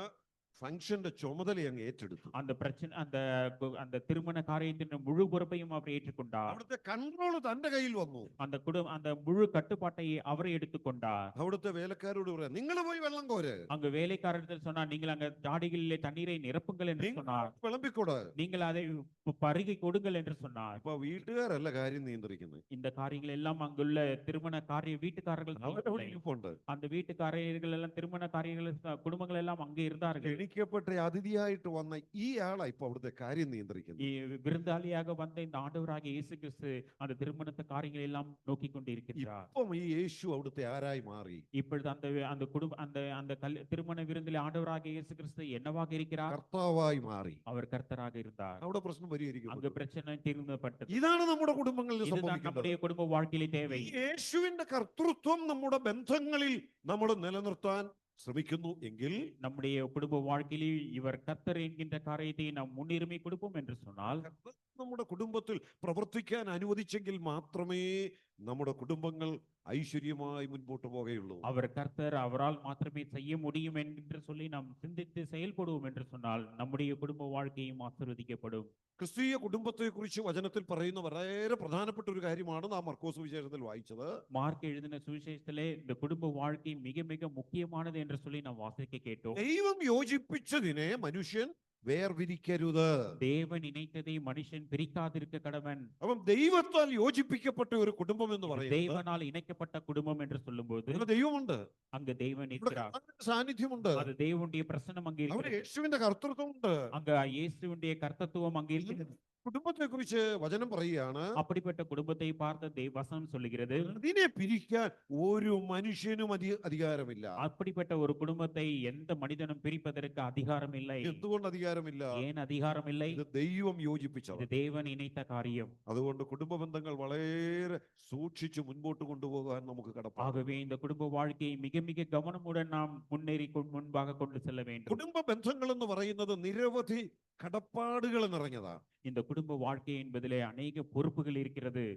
ഫംഗ്ഷന്റെ ചുമതല അങ്ങ് ഏറ്റെടുത്തു. அந்த பிரச்சனை அந்த திருமண காரியத்தின் முழு பொறுப்பையும் அவர் ஏற்றுக்கொண்டார். അവിടുത്തെ കൺട്രോൾ തന്റെ കയ്യിൽ വന്നു. அந்த முழு கட்டுப்பாட்டை அவரை எடுத்துக்கொண்டார். അവിടുത്തെ വേലക്കാരോട് പറയാം, നിങ്ങൾ പോയി വെള്ളം കോര്, அங்கு வேலைக்காரர்கள் சொன்னார், நீங்கள் அங்க ஜாடிகளிலே தண்ணீரை நிரப்புங்கள் என்று சொன்னார். വിളമ്പിക്കൊട്. நீங்கள் அதை பருகி கொடுங்கள் என்று சொன்னார். ഇപ്പൊ വീട്ടുകാരല്ല കാര്യം നിയന്ത്രിക്കുന്നത്. இந்த காரியங்கள் எல்லாம் அங்குள்ள திருமண വീട്ടുകാரர்கள் അവരുടെ செய்யவில்லை. ഇരിപ്പുണ്ട്. அந்த வீட்டுக்காரர்கள் எல்லாம் திருமண காரியங்கள் குடும்பங்கள் எல்லாம் அங்கே இருந்தார்கள். ക്ഷണിക്കപ്പെട്ട അതിഥിയായിട്ട് വന്ന ഈ ആളാ ഇപ്പൊ അവിടുത്തെ കാര്യം നിയന്ത്രിക്കുന്നത്. விருந்தாளியாக வந்த இந்த ஆண்டவராகிய இயேசு கிறிஸ்து அந்த திருமணத்து காரியங்களை எல்லாம் நோக்கி கொண்டிருக்கிறார். ഇപ്പം ഈ യേശു അവിടുത്തെ ആരായി മാറി? இப்பொழுது அந்த குடும்ப அந்த திருமண விருந்தில் ஆண்டவராகிய இயேசு கிறிஸ்து என்னவாக இருக்கிறார்? കർത്താവായി മാറി. அவர் கர்த்தராக இருந்தார். അവിടെ പ്രശ്നം அங்கு പരിഹരിക്കപ്പെട്ടു. பிரச்சனை தீர்ந்தப்பட்டது. ഇതാണ് നമ്മുടെ കുടുംബങ്ങളിൽ இதுதான் സംഭവിക്കുന്നത്. நம்முடைய குடும்ப வாழ்க்கையிலே தேவை. യേശുവിന്റെ കർത്തൃത്വം നമ്മുടെ ബന്ധങ്ങളിൽ നമ്മൾ നിലനിർത്താൻ ശ്രമിക്കുന്നു എങ്കിൽ நம்முடைய குடும்ப வாழ்க்கையில் இவர் கர்த்தர் என்கின்ற காரியத்தை நாம் முன்னுரிமை கொடுப்போம் என்று சொன்னால், കർത്താവ് നമ്മുടെ കുടുംബത്തിൽ പ്രവർത്തിക്കാൻ അനുവദിച്ചെങ്കിൽ മാത്രമേ നമ്മുടെ കുടുംബങ്ങൾ ഐശ്വര്യമായി മുൻപോട്ട് പോകുകയുള്ളൂ. அவர் கர்த்தர் அவரால் மாத்திரமே செய்ய முடியும் என்று சொல்லி நாம் சிந்தித்து செயல்படுவோம் என்று சொன்னால் நம்முடைய குடும்ப வாழ்க்கையும் ஆசீர்வதிக்கப்படும். ക്രിസ്തീയ കുടുംബത്തെക്കുറിച്ച് വചനത്തിൽ പറയുന്ന വളരെ പ്രധാനപ്പെട്ട ഒരു കാര്യമാണ് നാം മർക്കോസ് വിശേഷത്തിൽ വായിച്ചത്. மார்க் எழுதின சுவிசேஷத்திலே இந்த குடும்ப வாழ்க்கை மிக மிக முக்கியமானது என்று சொல்லி நாம் வாசிக்க கேட்டோம். ദൈവം യോജിപ്പിച്ചതിനെ മനുഷ്യൻ വേർതിരിക്കരുത്. தேவன் இணைத்ததை மனுஷன் பிரிக்காதிருக்க கடவன். അപ്പം ദൈവത്താൽ യോജിപ്പിക്കപ്പെട്ട ഒരു കുടുംബം എന്ന് പറയുന്നത് தேவனால் இணைக்கப்பட்ட குடும்பம் என்று சொல்லும்போது ഇവിടെ ദൈവമുണ്ട്, அங்க தேவன் ഇവിടെ இருக்கிறார். കർത്താവിന്റെ സാന്നിധ്യമുണ്ട്, அது தேவனுடைய பிரசனம் அங்கே അവിടെ இருக்கிறது. യേശുവിന്റെ കർത്തൃത്വമുണ്ട്. அங்க இயேசுவினுடைய கர்த்தத்துவம் அங்கே இருக்கிறது. കുടുംബത്തെ കുറിച്ച് വചനം പറയുകയാണ്, அப்படிப்பட்ட குடும்பத்தை பார்த்த வசனம் சொல்லுகிறது, അതിനെ പിരിക്കാൻ ഒരു മനുഷ്യനും അധികാരമില്ല. அப்படிப்பட்ட ஒரு குடும்பத்தை எந்த மனிதனும் பிரிப்பதற்கு அதிகாரம் இல்லை. എന്തുകൊണ്ട് അധികാരമില്ല? ஏன் அதிகாரம் இல்லை? ഇത് ദൈവം യോജിപ്പിച്ചത്. இது தேவன் இணைத்த காரியம். അതുകൊണ്ട് കുടുംബ ബന്ധങ്ങൾ വളരെ സൂക്ഷിച്ച് മുൻപോട്ട് കൊണ്ടുപോകാൻ നമുക്ക് കടപ്പാടുണ്ട്. ஆகவே இந்த குடும்ப வாழ்க்கையை மிக மிக கவனமுடன் நாம் முன்பாக கொண்டு செல்ல வேண்டும். കുടുംബ ബന്ധങ്ങൾ എന്ന് പറയുന്നത് നിരവധി കടപ്പാടുകൾ നിറഞ്ഞതാ. இந்த குடும்ப வாழ்க்கை என்பதிலே அநேக பொறுப்புகள் இருக்கிறது.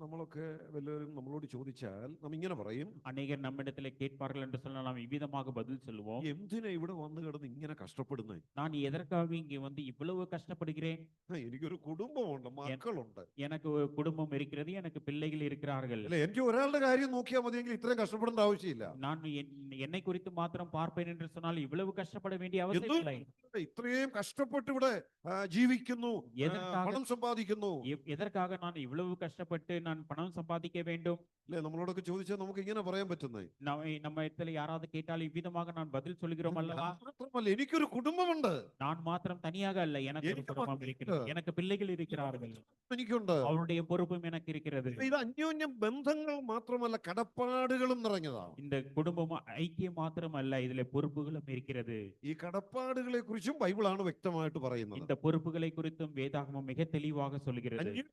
നമ്മളൊക്കെ വല്ലവരും നമ്മളോട് ചോദിച്ചാൽ നാം ഇങ്ങനെ പറയും, அநேகர் நம்மிடத்திலே கேட்பார்கள் என்று சொன்னால் நாம் இவ்விதமாக பதில் சொல்லுவோம், എന്തിനാ ഇവിടെ വന്നു കിടന്ന് ഇങ്ങനെ കഷ്ടപ്പെടുന്നത്? நான் எதற்காக இங்கே வந்து இவ்வளவு கஷ்டப்படுகிறேன்? എനിക്കൊരു കുടുംബമുണ്ട്, മക്കളുണ്ട്. எனக்கு ஒரு குடும்பம் இருக்கிறது, எனக்கு பிள்ளைகள் இருக்கிறார்கள். അല്ലെ, എനിക്ക് ഒരാളുടെ കാര്യം നോക്കിയാൽ മതിയെങ്കിൽ ഇത്രയും കഷ്ടപ്പെടേണ്ട ആവശ്യമില്ല. நான் என்னை குறித்து மாத்திரம் பார்ப்பேன் என்று சொன்னால் இவ்வளவு கஷ்டப்பட வேண்டிய அவசியம் இல்லை. ഇത്രയും കഷ്ടപ്പെട്ട് ഇവിടെ ജീവിക്കുന്നു, எதற்காக പണം സമ്പാദിക്കുന്നു. எதற்காக நான் இவ்வளவு கஷ்டப்பட்டு கஷ்டப்பட்டு நான் பணம் சம்பாதிக்க வேண்டும். അല്ലേ നമ്മളോടൊക്കെ ചോദിച്ചാൽ നമുക്ക് ഇങ്ങനെ പറയാൻ പറ്റുന്നേ. நம்ம இடத்துல யாராவது கேட்டால் இவ்விதமாக நான் பதில் சொல்கிறோம் அல்லவா? മാത്രമല്ല എനിക്കൊരു കുടുംബമുണ്ട്, நான் மாத்திரம் தனியாக அல்ல, எனக்கு ஒரு എനിക്ക് குடும்பம் മക്കളുണ്ട്, இருக்கிறது, எனக்கு பிள்ளைகள் இருக்கிறார்கள், എനിക്കുണ്ട്. அவருடைய பொறுப்பும் எனக்கு இருக்கிறது. ഇത് അന്യോന്യം ബന്ധങ്ങൾ മാത്രമല്ല കടപ്പാടുകളും നിറഞ്ഞതാണ്. இந்த കുടുംബം ஐக்கியம் மாத்திரம் அல்ல, இதுல பொறுப்புகளும் இருக்கிறது. ഈ കടപ്പാടുകളെ കുറിച്ചും ബൈബിളാണ് വ്യക്തമായിട്ട് പറയുന്നത്. இந்த பொறுப்புகளை குறித்தும் வேதாகமம் மிக தெளிவாக சொல்கிறது. അന്യോന്യ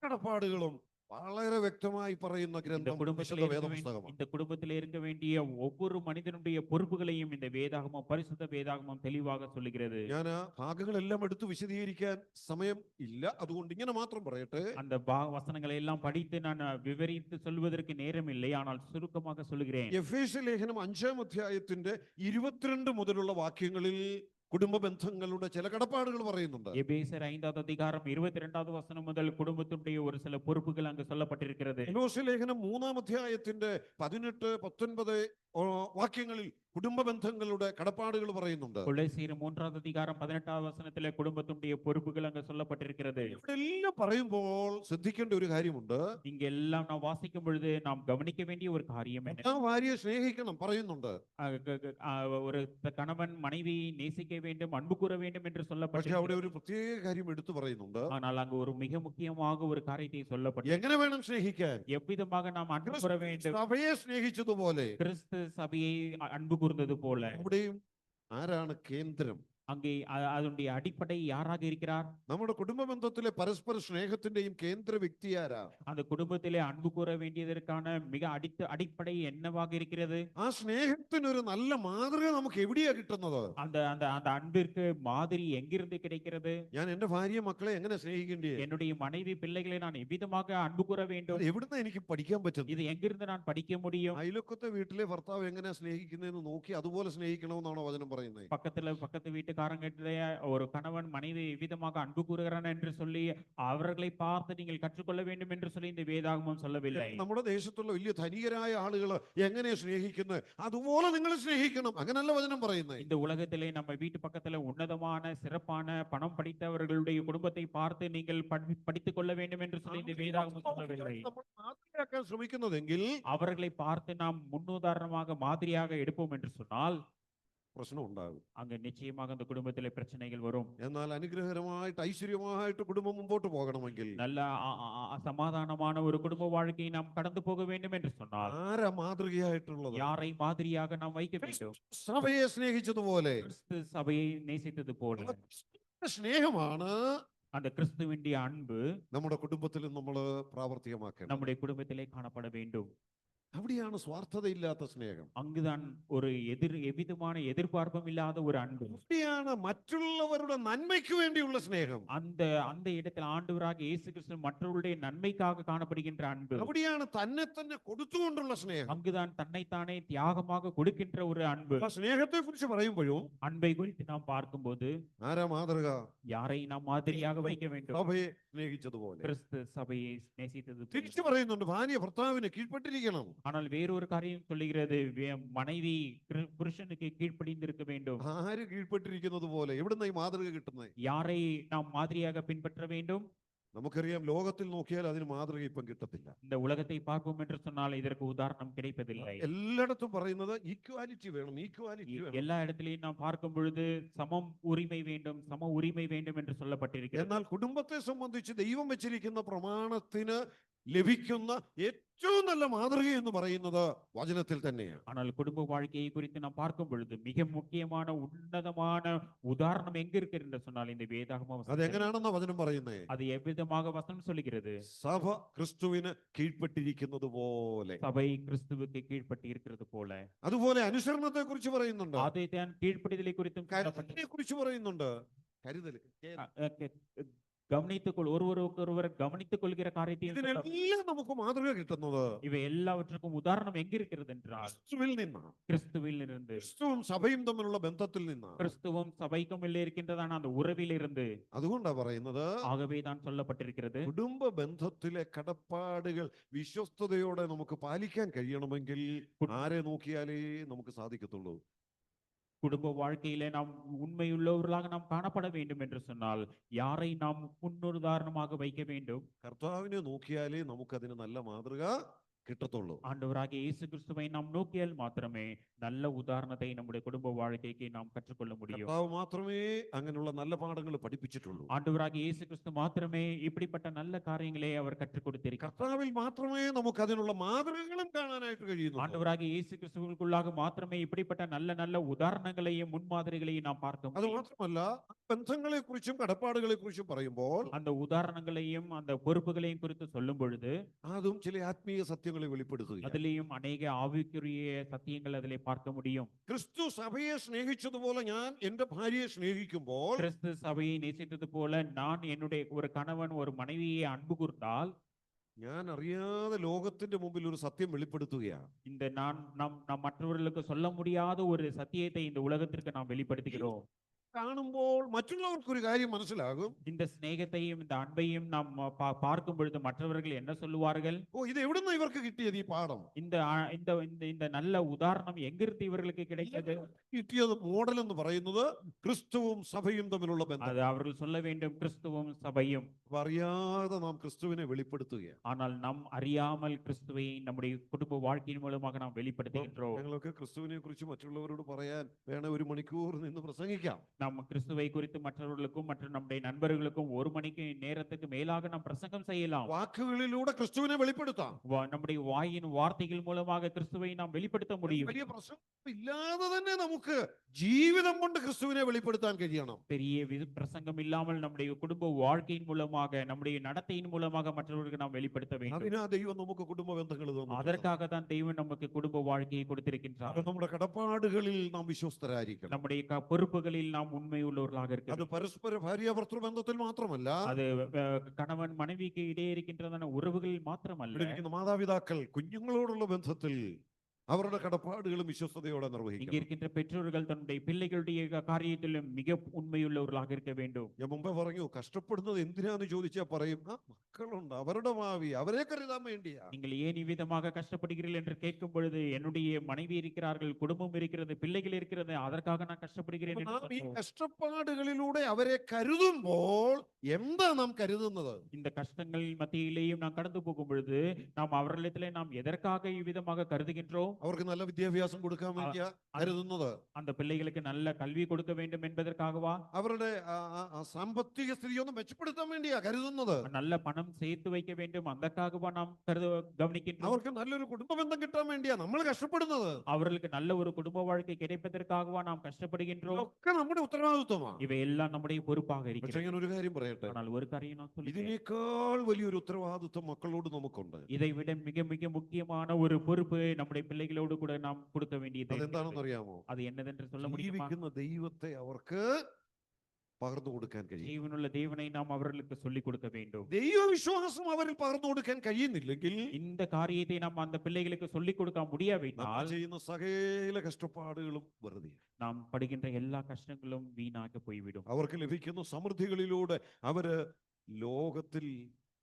കടപ്പാടുകളും വളരെ വ്യക്തമായി പറയുന്ന இந்த ഗ്രന്ഥം குடும்பத்திலே വിശുദ്ധ இருக்க വേദപുസ്തകമാണ്. இந்த குடும்பத்திலே இருக்க வேண்டிய ஒவ்வொரு மனிதனுடைய பொறுப்புகளையும் இந்த வேதாகமம், பரிசுத்த வேதாகமம் தெளிவாக சொல்லுகிறது. ഞാൻ ആ ഭാഗങ്ങളെല്ലാം എടുത്ത് വിശദീകരിക്കാൻ സമയം ഇല്ല, അതുകൊണ്ട് ഇങ്ങനെ മാത്രം പറയട്ടെ. அந்த வசனங்களை எல்லாம் படித்து நான் விவரித்து சொல்வதற்கு நேரம் இல்லை, ஆனால் சுருக்கமாக சொல்லுகிறேன். എഫേസ്യ ലേഖനം 5-ാം അധ്യായത്തിന്റെ 22 മുതലുള്ള വാക്യങ്ങളിൽ കുടുംബ ബന്ധങ്ങളുടെ ചില കടപ്പാടുകൾ പറയുന്നുണ്ട്. எபேசியர் 5வது அதிகாரம் 22வது வசனம் முதல் குடும்பத்துடைய ஒரு சில பொறுப்புகள் அங்கு சொல்லப்பட்டிருக்கிறது. കൊലോസ്യ ലേഖനം 3-ാം അധ്യായത്തിന്റെ 18, 19 വാക്യങ്ങളിൽ കുടുംബ ബന്ധങ്ങളുടെ കടപ്പാടുകൾ പറയുന്നുണ്ട്. கொலோசியர் 3வது அதிகாரம் 18வது வசனத்திலே குடும்பத்துடைய பொறுப்புகள் அங்கு சொல்லப்பட்டிருக்கிறது. ഇവിടെ എല്ലാം പറയുമ്പോൾ ശ്രദ്ധിക്കേണ്ട ഒരു കാര്യമുണ്ട്. இங்க எல்லாம் நாம் வாசிக்கும் பொழுது நாம் கவனிக்க வேண்டிய ஒரு காரியம் என்ன? ആ ഭാര്യയെ സ്നേഹിക്കണം പറയുന്നുണ്ട്. ஒரு கணவன் மனைவியை நேசிக்க வேண்டும், அன்பு கூற வேண்டும் என்று പക്ഷെ അവിടെ சொல்லப்பட்டிருக்கிறது. ഒരു പ്രത്യേക കാര്യം എടുത്തു പറയുന്നുണ്ട്. ஆனால் அங்கு ஒரு மிக முக்கியமாக ஒரு காரியத்தை சொல்லப்பட்டு, എങ്ങനെ വേണം സ്നേഹിക്കാൻ? எவ்விதமாக நாம் அன்பு கூற வேண்டும். സഭയെ സ്നേഹിച്ചതുപോലെ கிறிஸ்து சபையை அன்பு கூர்ந்தது போல അവിടെയും ആരാണ് കേന്ദ്രം? அங்கே அதனுடைய அடிப்படை யாராக இருக்கிறார்? നമ്മുടെ കുടുംബ ബന്ധത്തിലെ പരസ്പര സ്നേഹത്തിന്റെയും കേന്ദ്ര വ്യക്തി ആരാ? அந்த குடும்பத்திலே அன்பு கூற வேண்டியதற்கான மிக அடிப்படை என்னவாக இருக்கிறது? ആ സ്നേഹത്തിനൊരു നല്ല മാതൃക നമുക്ക് എവിടെയാ കിട്ടുന്നത്? அந்த அந்த அந்த அன்பிற்கு மாதிரி எங்கிருந்து கிடைக்கிறது? ഞാൻ എന്റെ ഭാര്യ മക്കളെ എങ്ങനെ സ്നേഹിക്കേണ്ടേ? என்னுடைய மனைவி பிள்ளைகளை நான் எவ்விதமாக அன்பு கூற வேண்டும்? അത് എവിടുന്ന എനിക്ക് പഠിക്കാൻ പറ്റും? இது எங்கிருந்து நான் படிக்க முடியும்? അയൽവക്കത്തെ വീട്ടിലെ ഭർത്താവ് എങ്ങനെ സ്നേഹിക്കുന്നതെന്ന് നോക്കി അതുപോലെ സ്നേഹിക്കണമെന്നാണോ വചനം പറയുന്നത്? பக்கத்து வீட்டுக்காரங்க ஒரு கணவன் மனைவி எவ்விதமாக அன்பு கூறுகிறான் என்று சொல்லி அவர்களை பார்த்து நீங்கள் கற்றுக்கொள்ள வேண்டும் என்று சொல்லி இந்த வேதாகமம் சொல்லவில்லை. നമ്മുടെ ദേശത്തുള്ള വലിയ ധനികരായ ആളുകൾ എങ്ങനെ സ്നേഹിക്കുന്നത് അതുപോലെ നിങ്ങൾ സ്നേഹിക്കണം, അങ്ങനല്ല വചനം പറയുന്നത്. இந்த உலகத்திலே நம்ம வீட்டு பக்கத்துல உன்னதமான சிறப்பான பணம் படித்தவர்களுடைய குடும்பத்தை பார்த்து நீங்கள் படித்துக் கொள்ள வேண்டும் என்று சொல்லி இந்த வேதாகமம் சொல்லவில்லை. നമ്മൾ മാതൃകയാക്കാൻ ശ്രമിക്കുന്നതെങ്കിൽ அவர்களை பார்த்து நாம் முன்னுதாரணமாக மாதிரியாக எடுப்போம் என்று சொன்னால் പ്രശ്നം ഉണ്ടാകും. அங்க நிச்சயமாக அந்த குடும்பத்திலே பிரச்சனைகள் வரும். എന്നാൽ അനുഗ്രഹകരമായിട്ട് ഐശ്വര്യമായിട്ട് കുടുംബം മുമ്പോട്ട് പോകണമെങ്കിൽ நல்ல சமாதானமான ஒரு குடும்ப வாழ்க்கையை நாம் கடந்து போக வேண்டும் என்று சொன்னால் ആരാ മാതൃകയായിട്ടുള്ളത്? யாரை மாதிரியாக நாம் வைக்க வேண்டும்? സഭയെ സ്നേഹിച്ചതുപോലെ கிறிஸ்து சபையை நேசித்தது போல സ്നേഹമാണ് அந்த கிறிஸ்துவினுடைய அன்பு നമ്മുടെ കുടുംബത്തിൽ നമ്മൾ പ്രാവർത്തികമാക്കണം. நம்முடைய குடும்பத்திலே காணப்பட வேண்டும். അവിടെയാണ് സ്വാർത്ഥതയില്ലാത്ത സ്നേഹം. அங்குதான் ஒரு எவ்விதமான எதிர்பார்ப்பும் இல்லாத ஒரு அன்பு. അവിടെയാണ് മറ്റുള്ളവരുടെ നന്മയ്ക്ക് വേണ്ടിയുള്ള സ്നേഹം. அந்த இடத்தில் ആண்டവராக இயேசு கிறிஸ்து மற்றவர்களுடைய நன்மைக்காக காணப்படுகின்ற அன்பு. അവിടെയാണ് തന്നെ തന്നെ കൊടുത്തുകൊണ്ടുള്ള സ്നേഹം. அங்குதான் தன்னைத்தானே தியாகமாக கொடுக்கின்ற ஒரு அன்பு. ആ സ്നേഹത്തെ കുറിച്ച് പറയുമ്പോഴും அன்பை குறித்து நாம் பார்க்கும்போது ആരാ മാതൃക? யாரை நாம் மாதிரியாக வைக்க வேண்டும்? സഭയെ സ്നേഹിച്ചതുപോലെ. கிறிஸ்து சபையை நேசித்தது போல. തിരിച്ചു പറയുന്നുണ്ട്, ഭാര്യ ഭർത്താവിന് കീഴ്പ്പെട്ടിരിക്കണം. ஆனால் வேறொரு காரியம் சொல்லுகிறது, மனைவி புருஷனுக்கு கீழ்ப்படிந்திருக்க வேண்டும். ആര് കീഴ്പ്പെട്ടിരിക്കുന്നത് പോലെ? എവിടുന്ന ഈ മാതൃക കിട്ടുന്നത്? யாரை நாம் மாதிரியாக பின்பற்ற வேண்டும்? നമുക്കറിയാം, ലോകത്തിൽ നോക്കിയാൽ അതിന് മാതൃക ഇപ്പം കിട്ടത്തില്ല. இந்த உலகத்தை பார்ப்போம் என்று சொன்னால் இதற்கு உதாரணம் கிடைப்பதில்லை. എല്ലായിടത്തും പറയുന്നത് ഈക്വാലിറ്റി വേണം, ഈക്വാലിറ്റി വേണം. எல்லா இடத்திலையும் நாம் பார்க்கும் பொழுது சம உரிமை வேண்டும் என்று சொல்லப்பட்டிருக்கிறது. എന്നാൽ കുടുംബത്തെ സംബന്ധിച്ച് ദൈവം വെച്ചിരിക്കുന്ന പ്രമാണത്തിന് ലഭിക്കുന്ന ഏറ്റവും നല്ല മാതൃക എന്ന് പറയുന്നത് വചനത്തിൽ തന്നെയാണ്. ஆனால் குடும்ப வாழ்க்கையை குறித்து நாம் பார்க்கும் பொழுது மிக முக்கியமான உன்னதமான உதாரணம் எங்க இருக்கு என்று சொன்னால் இந்த வேதாகம வசனம். അതെങ്ങനെയാണെന്ന വചനം പറയുന്നത്? அது எவ்விதமாக வசனம் சொல்லுகிறது? സഭ ക്രിസ്തുവിന് കീഴ്പ്പെട്ടിരിക്കുന്നത് പോലെ. சபை கிறிஸ்துவுக்கு கீழ்ப்பட்டு இருக்கிறது போல. അതുപോലെ അനുസരണത്തെ കുറിച്ച് പറയുന്നുണ്ട്, அதை தான் கீழ்ப்படிதலை குறித்தும் കരുതലിനെ കുറിച്ച് പറയുന്നുണ്ട്. കരുതൽ ஒருவர் கவனித்துக் கொள்கிற காரியத்தையும் ഇതിനെല്ലാം നമുക്ക് മാതൃക കിട്ടുന്നത് இவை எல்லாவற்றுக்கும் உதாரணம் எங்க இருக்கிறது என்றால் ക്രിസ്തുവിൽ നിന്നാണ്. கிறிஸ்துவில் இருந்து. ക്രിസ്തുവും സഭയും തമ്മിലുള്ള ബന്ധത്തിൽ നിന്നാണ്. கிறிஸ்துவும் சபைக்கும் உள்ளே இருக்கின்றதான அந்த உறவில் இருந்து. അതുകൊണ്ടാ പറയുന്നത്, ஆகவே தான் சொல்லப்பட்டிருக்கிறது, കുടുംബ ബന്ധത്തിലെ കടപ്പാടുകൾ വിശ്വസ്തയോടെ നമുക്ക് പാലിക്കാൻ കഴിയണമെങ്കിൽ ആരെ നോക്കിയാലേ നമുക്ക് സാധിക്കത്തുള്ളൂ? குடும்ப வாழ்க்கையிலே நாம் உண்மையுள்ளவர்களாக நாம் காணப்பட வேண்டும் என்று சொன்னால் யாரை நாம் முன்னுதாரணமாக வைக்க வேண்டும்? കർത്താവിനെ നോക്കിയാലേ നമുക്കതിന് നല്ല മാതൃക കിട്ടത്തുള്ളൂ. ஆண்டவராகிய இயேசு கிறிஸ்துவை நாம் நோக்கியால் மாத்திரமே நல்ல உதாரணத்தை நம்முடைய குடும்ப வாழ்க்கைக்கு நாம் கற்றுக்கொள்ள முடியும். കർത്താവ് മാത്രമേ അങ്ങനെയുള്ള നല്ല പാഠങ്ങൾ പഠിപ്പിച്ചിട്ടുള്ളൂ. ஆண்டவராகிய இயேசு கிறிஸ்து மாத்திரமே இப்படிப்பட்ட நல்ல காரியங்களை அவர் கற்றுக் கொடுத்திருக்கிறார். കർത്താവിൽ മാത്രമേ നമുക്ക് അതിനുള്ള മാതൃകകളും കാണാനായിട്ട് കഴിയുന്നു. ஆண்டவராகிய இயேசு கிறிஸ்துவுக்குள்ளாக மாத்திரமே இப்படிப்பட்ட நல்ல நல்ல உதாரணங்களையும் முன்மாதிரிகளையும் நாம் பார்க்க അത് முடியும். മാത്രമല്ല ബന്ധങ്ങളെ കുറിച്ചും കടപ്പാടുകളെ കുറിച്ചും പറയുമ്പോൾ அந்த உதாரணங்களையும் அந்த பொறுப்புகளையும் குறித்து சொல்லும் பொழுது അതും ചില ആത്മീയ സത്യങ്ങളെ വെളിപ്പെടുത്തുക. அதிலேயும் அநேக ஆவிக்குரிய சத்தியங்கள் அதிலே பார்க்க முடியும். ക്രിസ്തു സഭയെ സ്നേഹിച്ചതുപോലെ ഞാൻ എന്റെ ഭാര്യയെ സ്നേഹിക്കുമ്പോൾ கிறிஸ்து சபையை நேசித்தது போல நான் என்னுடைய ஒரு கணவன் ஒரு மனைவியை அன்பு கூர்ந்தால் ഞാൻ അറിയാതെ ലോകത്തിന്റെ മുമ്പിൽ ഒരു സത്യം വെളിപ്പെടുത്തുകയാണ്. இந்த நாம் மற்றவர்களுக்கு சொல்ல முடியாத ஒரு சத்தியத்தை இந்த உலகத்திற்கு நாம் வெளிப்படுத்துகிறோம். കാണുമ്പോൾ മറ്റുള്ളവർക്ക് ഒരു കാര്യം മനസ്സിലാകും. இந்த சிநேகத்தையும் இந்த அன்பையும் நாம் பார்க்கும் பொழுது மற்றவர்கள் என்ன சொல்லுவார்கள்? ഓ, ഇത് എവിടുന്ന ഇവർക്ക് കിട്ടിയത് ഈ പാഠം? இந்த இந்த இந்த இந்த நல்ல உதாரணம் எங்கிருந்து இவர்களுக்கு கிடைத்தது? കിട്ടിയത് മോഡൽ എന്ന് പറയുന്നത് ക്രിസ്തുവും സഭയും തമ്മിലുള്ള ബന്ധം. அது அவர்கள் சொல்ல வேண்டும் கிறிஸ்துவும் சபையும். അപ്പൊ അറിയാതെ നാം ക്രിസ്തുവിനെ വെളിപ്പെടുത്തുകയാണ്. ஆனால் நாம் அறியாமல் கிறிஸ்துவை நம்முடைய குடும்ப வாழ்க்கையின் மூலமாக நாம் வெளிப்படுத்துகின்றோம். ഞങ്ങളൊക്കെ ക്രിസ്തുവിനെ കുറിച്ച് മറ്റുള്ളവരോട് പറയാൻ വേണേ ഒരു മണിക്കൂർ നിന്ന് പ്രസംഗിക്കാം. நாம் கிறிஸ்துவை குறித்து மற்றவர்களுக்கும் மற்ற நம்முடைய நண்பர்களுக்கும் ஒரு மணிக்கு நேரத்துக்கு மேலாக நாம் பிரசங்கம் செய்யலாம். വാക്കുകളിലൂടെ ക്രിസ്തുവിനെ വെളിപ്പെടുത്താം. நம்முடைய வாயின் வார்த்தைகள் மூலமாக கிறிஸ்துவை நாம் வெளிப்படுத்த முடியும். വലിയ പ്രശ്നം ഇല്ലാതെ തന്നെ നമുക്ക് ജീവിതം കൊണ്ട് ക്രിസ്തുവിനെ വെളിപ്പെടുത്താൻ കഴിയണം. பெரிய பிரசங்கம் இல்லாமல் நம்முடைய குடும்ப வாழ்க்கையின் மூலமாக நம்முடைய நடத்தையின் மூலமாக மற்றவர்களுக்கு நாம் வெளிப்படுத்த வேண்டும். അതിനാ ദൈവം നമുക്ക് കുടുംബ ബന്ധങ്ങൾ തന്നു. அதற்காக தான் தெய்வம் நமக்கு குடும்ப வாழ்க்கையை கொடுத்திருக்கின்றார். നമ്മുടെ കടപ്പാടുകളിൽ നാം വിശ്വസ്തരായിരിക്കണം. நம்முடைய பொறுப்புகளில் நாம் உண்மை உள்ளவர்களாக இருக்க അത് வேண்டும். പരസ്പര ഭാര്യ ഭർത്തൃ ബന്ധത്തിൽ മാത്രമല്ല, அது கணவன் மனைவிக்கு இடையே இருக்கின்றதான உறவுகளில் மாத்திரமல்ல, ഇവിടെ ഇരിക്കുന്ന മാതാപിതാക്കൾ കുഞ്ഞുങ്ങളോടുള്ള ബന്ധത്തിൽ അവരുടെ കടപ്പാടുകളും വിശ്വസ്തയോടെ இங்க നിർവഹിക്കണം. இருக்கின்ற பெற்றோர்கள் தன்னுடைய பிள்ளைகளுடைய காரியத்திலும் மிக உண்மையுள்ளவர்களாக இருக்க வேண்டும். ഞാൻ മുമ്പേ പറഞ്ഞു, കഷ്ടപ്പെടുന്നത് എന്തിനാന്ന് ചോദിച്ചാൽ പറയും, ആ മക്കളുണ്ട്, അവരുടെ ഭാവി അവരെ കരുതാൻ വേണ്ടിയാ. நீங்கள் ஏன் இவ்விதமாக கஷ்டப்படுகிறீர்கள் என்று கேட்கும் பொழுது என்னுடைய மனைவி இருக்கிறார்கள், குடும்பம் இருக்கிறது, பிள்ளைகள் இருக்கிறது, அதற்காக நான் கஷ்டப்படுகிறேன் അപ്പൊ என்று നാം ഈ சொல்றோம். കഷ്ടപ്പാടുകളിലൂടെ അവരെ കരുതുമ്പോൾ എന്താ നാം കരുതുന്നത്? இந்த கஷ்டங்கள் மத்தியிலேயும் நாம் கடந்து போகும் பொழுது நாம் அவர்களிடத்திலே நாம் எதற்காக இவ்விதமாக கருதுகின்றோம்? അവർക്ക് നല്ല വിദ്യാഭ്യാസം കൊടുക്കാൻ വേണ്ടിയാ കരുതുന്നത്? அந்த பிள்ளைகளுக்கு நல்ல கல்வி கொடுக்க வேண்டும் என்பதற்காகவா? അവരുടെ സാമ്പത്തിക സ്ഥിതി ഒന്ന് മെച്ചപ്പെടുത്താൻ വേണ്ടിയാ കരുതുന്നത്? நல்ல பணம் சேர்த்து வைக்க வேண்டும் அதற்காகவா நாம் கவனிக்கின்றோம்? അവർക്ക് നല്ലൊരു കുടുംബ ബന്ധം കിട്ടാൻ വേണ്ടിയാ നമ്മൾ കഷ്ടപ്പെടുന്നത്? அவர்களுக்கு நல்ல ஒரு குடும்ப வாழ்க்கை கிடைப்பதற்காகவா நாம் கஷ்டப்படுகின்றோம்? ഇതൊക്കെ നമ്മുടെ ഉത്തരവാദിത്വമാണ്. இவையெல்லாம் நம்முடைய பொறுப்பாக പക്ഷെ இருக்கிறது. ഞാൻ ഒരു കാര്യം പറയട്ടെ, ஆனால் ஒரு காரியம் நான் சொல்கிறேன். ഇതിനേക്കാൾ വലിയൊരു ഉത്തരവാദിത്വം മക്കളോട് നമുക്കുണ്ട്. இதை விட மிக மிக முக்கியமான ஒரு பொறுப்பு நம்முடைய பிள்ளைகளோடு கூட நாம் கொடுக்க வேண்டியது അതെന്താണെന്ന് இருக்கிறது. അറിയാമോ? அது என்னதென்று சொல்ல முடியுமா? ജീവിക്കുന്ന ദൈവത്തെ അവർക്ക് പകർന്നു കൊടുക്കാൻ കഴിയും. ஜீவனுள்ள தேவனை நாம் அவர்களுக்கு சொல்லிக் கொடுக்க வேண்டும். ദൈവവിശ്വാസം അവരിൽ പകർന്നു കൊടുക്കാൻ കഴിയുന്നില്ലെങ്കിൽ இந்த காரியத்தை நாம் அந்த பிள்ளைகளுக்கு சொல்லிக் கொடுக்க നമ്മൾ முடியாவிட்டால் ചെയ്യുന്ന സകല കഷ്ടപ്പാടുകളും വെറുതെ. நாம் படுகின்ற எல்லா கஷ்டங்களும் வீணாக போய்விடும். അവർക്ക് ലഭിക്കുന്ന സമൃദ്ധികളിലൂടെ അവര് ലോകത്തിൽ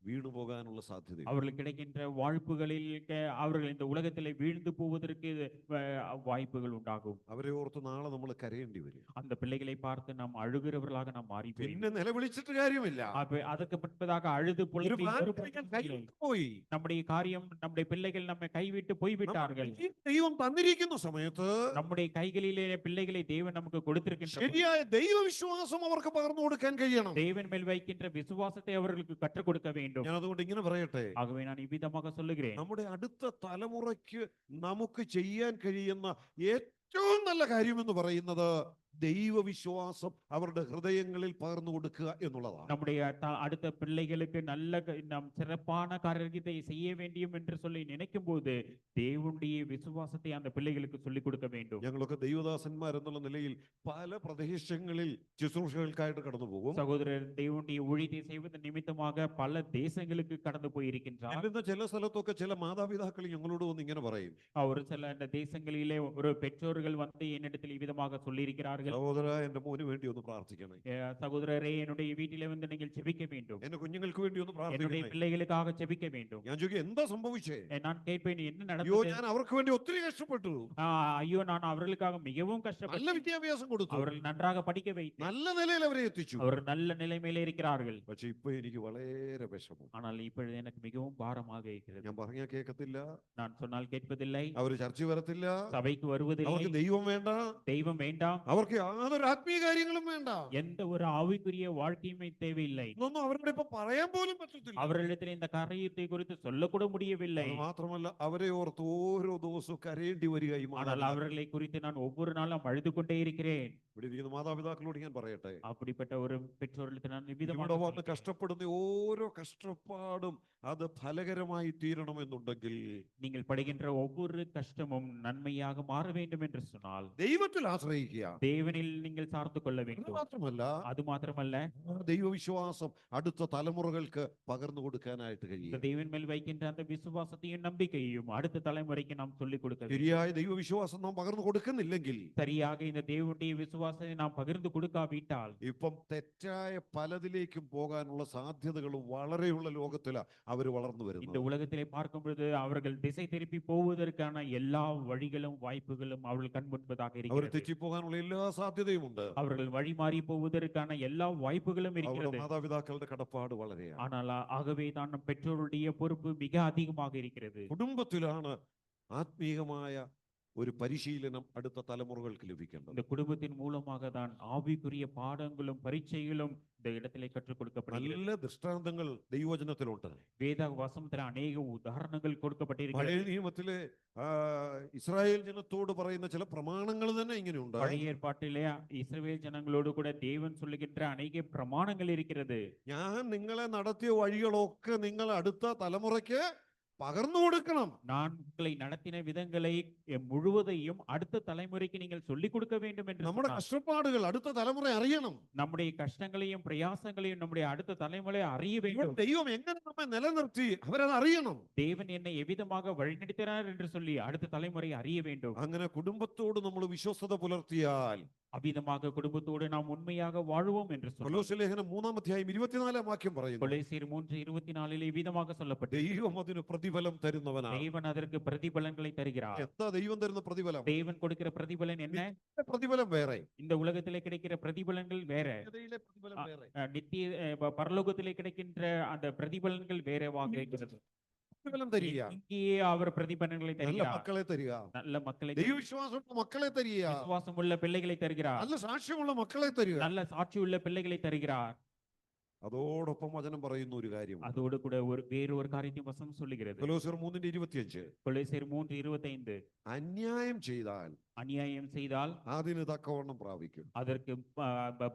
വീണു പോകാനുള്ള സാധ്യത. அவர்களுக்கு கிடைக்கின்ற வாழ்ப்புகளில் அவர்கள் இந்த உலகத்திலே வீழ்ந்து போவதற்கு வாய்ப்புகள் உண்டாகும். അവരെ ഓർത്ത് നാളെ നമ്മൾ കരയേണ്ടി വരും. அந்த பிள்ளைகளை பார்த்து நாம் அழுகிறவர்களாக நாம் மாறி പിന്നെ നിലവിളിച്ചിട്ട് കാര്യമില്ല. அதற்கு பின்பதாக அழுது ഒരു புலம்பி പ്ലാൻ மறுபடியும் കഴിക്കാൻ കഴിഞ്ഞു പോയി. நம்முடைய காரியம் நம்முடைய பிள்ளைகள் நம்மை கைவிட்டு போய்விட்டார்கள். ഈ ദൈവം തന്നിരിക്കുന്ന സമയത്ത് நம்முடைய கைகளிலே பிள்ளைகளை தேவன் நமக்கு கொடுத்திருக்கின்ற ശരിയായ ദൈവവിശ്വാസം അവർക്ക് പകർന്നു കൊടുക്കാൻ കഴിയണം. தேவன் மேல் வைக்கின்ற விசுவாசத்தை அவர்களுக்கு கற்றுக் கொடுக்க வேண்டும். ഞാൻ അതുകൊണ്ട് ഇങ്ങനെ പറയട്ടെ, ஆகவே நான் இவ்விதமாக சொல்லுகிறேன், നമ്മുടെ അടുത്ത തലമുറയ്ക്ക് നമുക്ക് ചെയ്യാൻ കഴിയുന്ന ഏറ്റവും നല്ല കാര്യം എന്ന് പറയുന്നത് ദൈവവിശ്വാസം അവരുടെ ഹൃദയങ്ങളിൽ പകർന്നു കൊടുക്കുക എന്നുള്ളതാണ്. நம்முடைய அடுத்த பிள்ளைகளுக்கு நல்ல நாம் சிறப்பான காரியத்தை செய்ய வேண்டும் என்று சொல்லி நினைக்கும் போது தேவனுடைய விசுவாசத்தை அந்த பிள்ளைகளுக்கு சொல்லிக் கொடுக்க வேண்டும். ഞങ്ങളൊക്കെ ദൈവദാസന്മാർ എന്നുള്ള നിലയിൽ പല പ്രദേശങ്ങളിൽ ശുശ്രൂഷകൾക്കായിട്ട് കടന്നു പോകും. சகோதரர் தேவனுடைய ஊழியத்தை செய்வது நிமித்தமாக பல தேசங்களுக்கு கடந்து போயிருக்கின்றார். ചെല്ലുന്ന ചില സ്ഥലത്തൊക്കെ ചില മാതാപിതാക്കൾ ഞങ്ങളോട് വന്ന് ഇങ്ങനെ പറയും, ஒரு சில இந்த தேசங்களிலே ஒரு பெற்றோர்கள் வந்து என்னிடத்தில் இவ்விதமாக சொல்லியிருக்கிறார்கள், இருக்கிறார்கள். സഹോദര, എന്റെ മോന് വേണ്ടി ഒന്ന് പ്രാർത്ഥിക്കണേ. சகோதரரே, என்னுடைய வீட்டிலே வந்து நீங்கள் ஜெபிக்க வேண்டும். എന്റെ കുഞ്ഞുങ്ങൾക്ക് വേണ്ടി ഒന്ന് என்னுடைய പ്രാർത്ഥിക്കണേ. பிள்ளைகளுக்காக ஜெபிக்க வேண்டும். ഞാൻ ചോദിക്കും, എന്താ സംഭവിച്ചേ? நான் கேட்பேன், என்ன അയ്യോ, நடந்தது? ഞാൻ അവർക്ക് വേണ്ടി ഒത്തിരി കഷ്ടപ്പെട്ടു. ஐயோ, நான் அவர்களுக்காக மிகவும் നല്ല கஷ்டப்பட்டேன். വിദ്യാഭ്യാസം കൊടുത്തു, அவர்கள் நன்றாக படிக்க வைத்தேன். നല്ല നിലയിൽ അവരെ എത്തിച്ചു. அவர் நல்ல நிலைமையிலே இருக்கிறார்கள். പക്ഷെ ഇപ്പൊ എനിക്ക് വളരെ വിഷമം. ஆனால் இப்பொழுது எனக்கு மிகவும் பாரமாக இருக்கிறது. ഞാൻ പറഞ്ഞാൽ കേൾക്കത്തില്ല, நான் சொன்னால் கேட்பதில்லை, അവര് ചർച്ച വരത്തില്ല, சபைக்கு வருவதில்லை, അവർക്ക് ദൈവം വേണ്ട, தெய்வம் வேண்டாம், അവർക്ക് യാതൊരു ആത്മീയ കാര്യങ്ങളും വേണ്ട. எந்த ஒரு ஆவிக்குரிய வாழ்க்கையுமே தேவையில்லை. ഇതൊന്നും അവരുടെ ഇപ്പൊ പറയാൻ പോലും പറ്റത്തില്ല. அவர்களிடத்தில் இந்த காரியத்தை குறித்து சொல்லக்கூட முடியவில்லை. അത് മാത്രമല്ല, അവരെ ഓർത്ത് ഓരോ ദിവസവും കരയേണ്ടി വരിക ഈ ஆனால் മാതാപിതാക്കൾ. அவர்களை குறித்து நான் ஒவ்வொரு நாளும் அழுது கொண்டே இருக்கிறேன். ഇവിടെ ഇരിക്കുന്ന മാതാപിതാക്കളോട് ഞാൻ പറയട്ടെ, அப்படிப்பட்ட ஒரு பெற்றோர்களுக்கு நான் ഇവിടെ நிமிதமாக വന്ന് കഷ്ടപ്പെടുന്ന ഓരോ കഷ്ടപ്പാടും അത് ഫലകരമായി തീരണമെന്നുണ്ടെങ്കിൽ நீங்கள் படுகின்ற ஒவ்வொரு கஷ்டமும் நன்மையாக மாற வேண்டும் என்று சொன்னால் ദൈവത്തിൽ ആശ്രയിക്കുക. தேவனில் நீங்கள் சார்ந்து கொள்ள അത് வேண்டும். മാത്രമല്ല, அது மாத்திரமல்ல, ആ ദൈവവിശ്വാസം അടുത്ത തലമുറകൾക്ക് പകർന്നു കൊടുക്കാനായിട്ട് இந்த കഴിയും. தேவன் மேல் வைக்கின்ற அந்த விசுவாசத்தையும் நம்பிக்கையும் அடுத்த தலைமுறைக்கு நாம் சொல்லிக் கொடுக்க வேண்டும். ശരിയായ ദൈവവിശ്വാസം നാം പകർന്നു കൊടുക്കുന്നില്ലെങ്കിൽ சரியாக இந்த தேவனுடைய விசுவாசத்தை நாம் பகிர்ந்து கொடுக்காவிட்டால் ഇപ്പം തെറ്റായ പലതിലേക്കും പോകാനുള്ള സാധ്യതകൾ വളരെയുള്ള ലോകത്തിലാണ് അവർ വളർന്നു இந்த വരുന്നത്. உலகத்திலே பார்க்கும் பொழுது அவர்கள் திசை திருப்பி போவதற்கான எல்லா வழிகளும் வாய்ப்புகளும் அவர்கள் கண் முன்பதாக അവർ இருக்கிறது. തെറ്റിപ്പോകാനുള്ള എല്ലാ സാധ്യതയുമുണ്ട്. அவர்கள் வழி மாறி போவதற்கான எல்லா வாய்ப்புகளும் അവരുടെ இருக்கிறது. മാതാപിതാക്കളുടെ കടപ്പാട് വളരെയാണ്. ஆனால் ஆகவே தான் நம் பெற்றோருடைய பொறுப்பு மிக அதிகமாக இருக்கிறது. കുടുംബത്തിലാണ് ആത്മീയമായ ഒരു പരിശീലനം അടുത്ത തലമുറകൾക്ക് ലഭിക്കേണ്ടത്. இந்த குடும்பத்தின் மூலமாக தான் ஆவிக்குரிய பாடங்களும் பரீட்சைகளும் இந்த இடத்திலே கற்றுக் கொடுக்கப்படுகிறது. നല്ല ദൃഷ്ടാന്തങ്ങൾ ദൈവവചനത്തിലുണ്ട്. வேத வசனத்தில் அநேக உதாரணங்கள் கொடுக்கப்பட்டிருக்கிறது. പഴയ നിയമത്തിലെ ഇസ്രായേൽ ജനത്തോട് പറയുന്ന ചില പ്രമാണങ്ങൾ തന്നെ ഇങ്ങനെയുണ്ട്. பழைய ஏற்பாட்டிலே இஸ்ரவேல் ஜனங்களோடு கூட தேவன் சொல்லுகின்ற அநேக பிரமாணங்கள் இருக்கிறது. ഞാൻ നിങ്ങളെ നടത്തിയ വഴികളൊക്കെ നിങ്ങൾ അടുത്ത തലമുറയ്ക്ക് പകർന്നു കൊടുക്കണം. நான் உங்களை நடத்தின விதங்களை முழுவதையும் அடுத்த தலைமுறைக்கு நீங்கள் சொல்லிக் கொடுக்க வேண்டும் என்று നമ്മുടെ சொன்னார். കഷ്ടപ്പാടുകൾ അടുത്ത തലമുറ അറിയണം. நம்முடைய கஷ்டங்களையும் பிரயாசங்களையும் நம்முடைய அடுத்த தலைமுறை அறிய ഇവിടെ வேண்டும். ദൈവം എങ്ങനെ നമ്മെ നിലനിർത്തി അവരത് അറിയണം. தேவன் என்னை எவ்விதமாக வழிநடத்தினார் என்று சொல்லி அடுத்த தலைமுறை அறிய வேண்டும். അങ്ങനെ കുടുംബത്തോട് നമ്മൾ വിശ്വസ്തത പുലർത്തിയാൽ, அவ்விதமாக குடும்பத்தோடு நாம் உண்மையாக வாழ்வோம் என்று சொன்னார். കൊലോസ്യ ലേഖനം 3:24 പറയുന്നു, கொலோசியர் 3:24 இவ்விதமாக சொல்லப்பட்டது. ദൈവം അതിന് പ്രതിഫലം തരുന്നവനാണ്. தேவன் அதற்கு பிரதிபலன்களை தருகிறார். എന്താ ദൈവം തരുന്ന പ്രതിഫലം? தேவன் கொடுக்கிற பிரதிபலன் என்ன? പ്രതിഫലം വേറെ, இந்த உலகத்திலே கிடைக்கிற பிரதிபலன்கள் வேற, നിത്യതയിലെ പ്രതിഫലം വേറെ. நித்திய பரலோகத்திலே கிடைக்கின்ற அந்த பிரதிபலன்கள் வேறவாக இருக்கிறது. പ്രതിഫലം തരിക, இங்கேயே அவர் பிரதிபலன்களை നല്ല தருகிறார். മക്കളെ തരിക, நல்ல மக்களை ദൈവവിശ്വാസമുള്ള മക്കളെ തരിക, விசுவாசம் உள்ள பிள்ளைகளை தருகிறார். നല്ല സാക്ഷ്യമുള്ള മക്കളെ തരിക. நல்ல சாட்சி உள்ள பிள்ளைகளை தருகிறார். അതോടൊപ്പം വചനം പറയുന്ന ഒരു കാര്യം, அதோடு கூட வேறு ஒரு காரியத்தையும் வசனம் சொல்லுகிறது. കൊലോസ്യർ 3:25, கொலோசியர் 3:25 അന്യായം ചെയ്താൽ அநியாயம் செய்தால் അതിന് തക്കവണ്ണം പ്രാപിക്കും, அதற்கு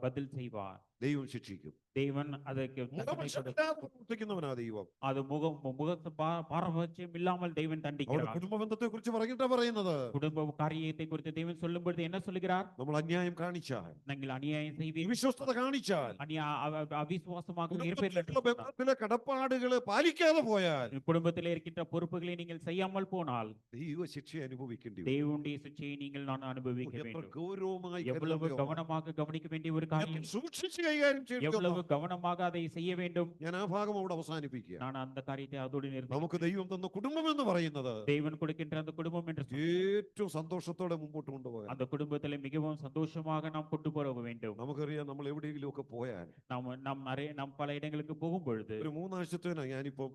பதில் செய்வார். ദൈവം ശിക്ഷിക്കും. தேவன் அதற்கு தண்டனை கொடுப்பார். മുഖപക്ഷമില്ലാതെ പ്രവർത്തിക്കുന്നവനാ ദൈവം. அது முகத்து பாரபட்சம் இல்லாமல் தேவன் അവിടെ தண்டிக்கிறார். കുടുംബ ബന്ധത്തെ കുറിച്ച് പറഞ്ഞിട്ടാ പറയുന്നത്, குடும்ப காரியத்தை குறித்து தேவன் சொல்லும் பொழுது என்ன சொல்லுகிறார்? നമ്മൾ അന്യായം കാണിച്ചാൽ, நீங்கள் அநியாயம் செய்வீர்கள், വിശ്വസ്തത കാണിച്ചാൽ, அவிசுவாசமாக കുടുംബത്തിലുള്ള இருப்பீர்கள், ബന്ധത്തിലെ കടപ്പാടുകൾ പാലിക്കാതെ പോയാൽ குடும்பத்தில் இருக்கின்ற பொறுப்புகளை நீங்கள் செய்யாமல் போனால் ദൈവ ശിക്ഷ അനുഭവിക്കേണ്ടി വരും. தேவனுடைய சிக்ஷையை நீங்கள் நான் அனுபவிக்க എത്ര வேண்டும். ഗൗരവമായി எவ்வளவு കരുതേണ്ടതാണ്. கவனமாக கவனிக்க வேண்டிய ஒரு காரியம், സൂക്ഷിച്ച് കൈകാര്യം ചെയ്യണം. எவ்வளவு கவனமாக அதை செய்ய வேண்டும். ഞാൻ ആ ഭാഗം അവിടെ അവസാനിപ്പിക്കുക. நான் அந்த காரியத்தை அதோடு நிறுத்தி, നമുക്ക് ദൈവം തന്ന കുടുംബം എന്ന് പറയുന്നത് தேவன் கொடுக்கின்ற அந்த குடும்பம் என்று சொன்னால், ഏറ്റവും സന്തോഷത്തോടെ മുമ്പോട്ട് കൊണ്ടുപോകാൻ. அந்த குடும்பத்திலே மிகவும் சந்தோஷமாக நாம் கொண்டு போக வேண்டும். നമുക്കറിയാം, നമ്മൾ എവിടെയെങ്കിലും ഒക്കെ പോയാൽ, நாம் பல இடங்களுக்கு போகும் பொழுது, ഒരു 3 ആഴ്ചത്തേനാ ഞാനിപ്പോ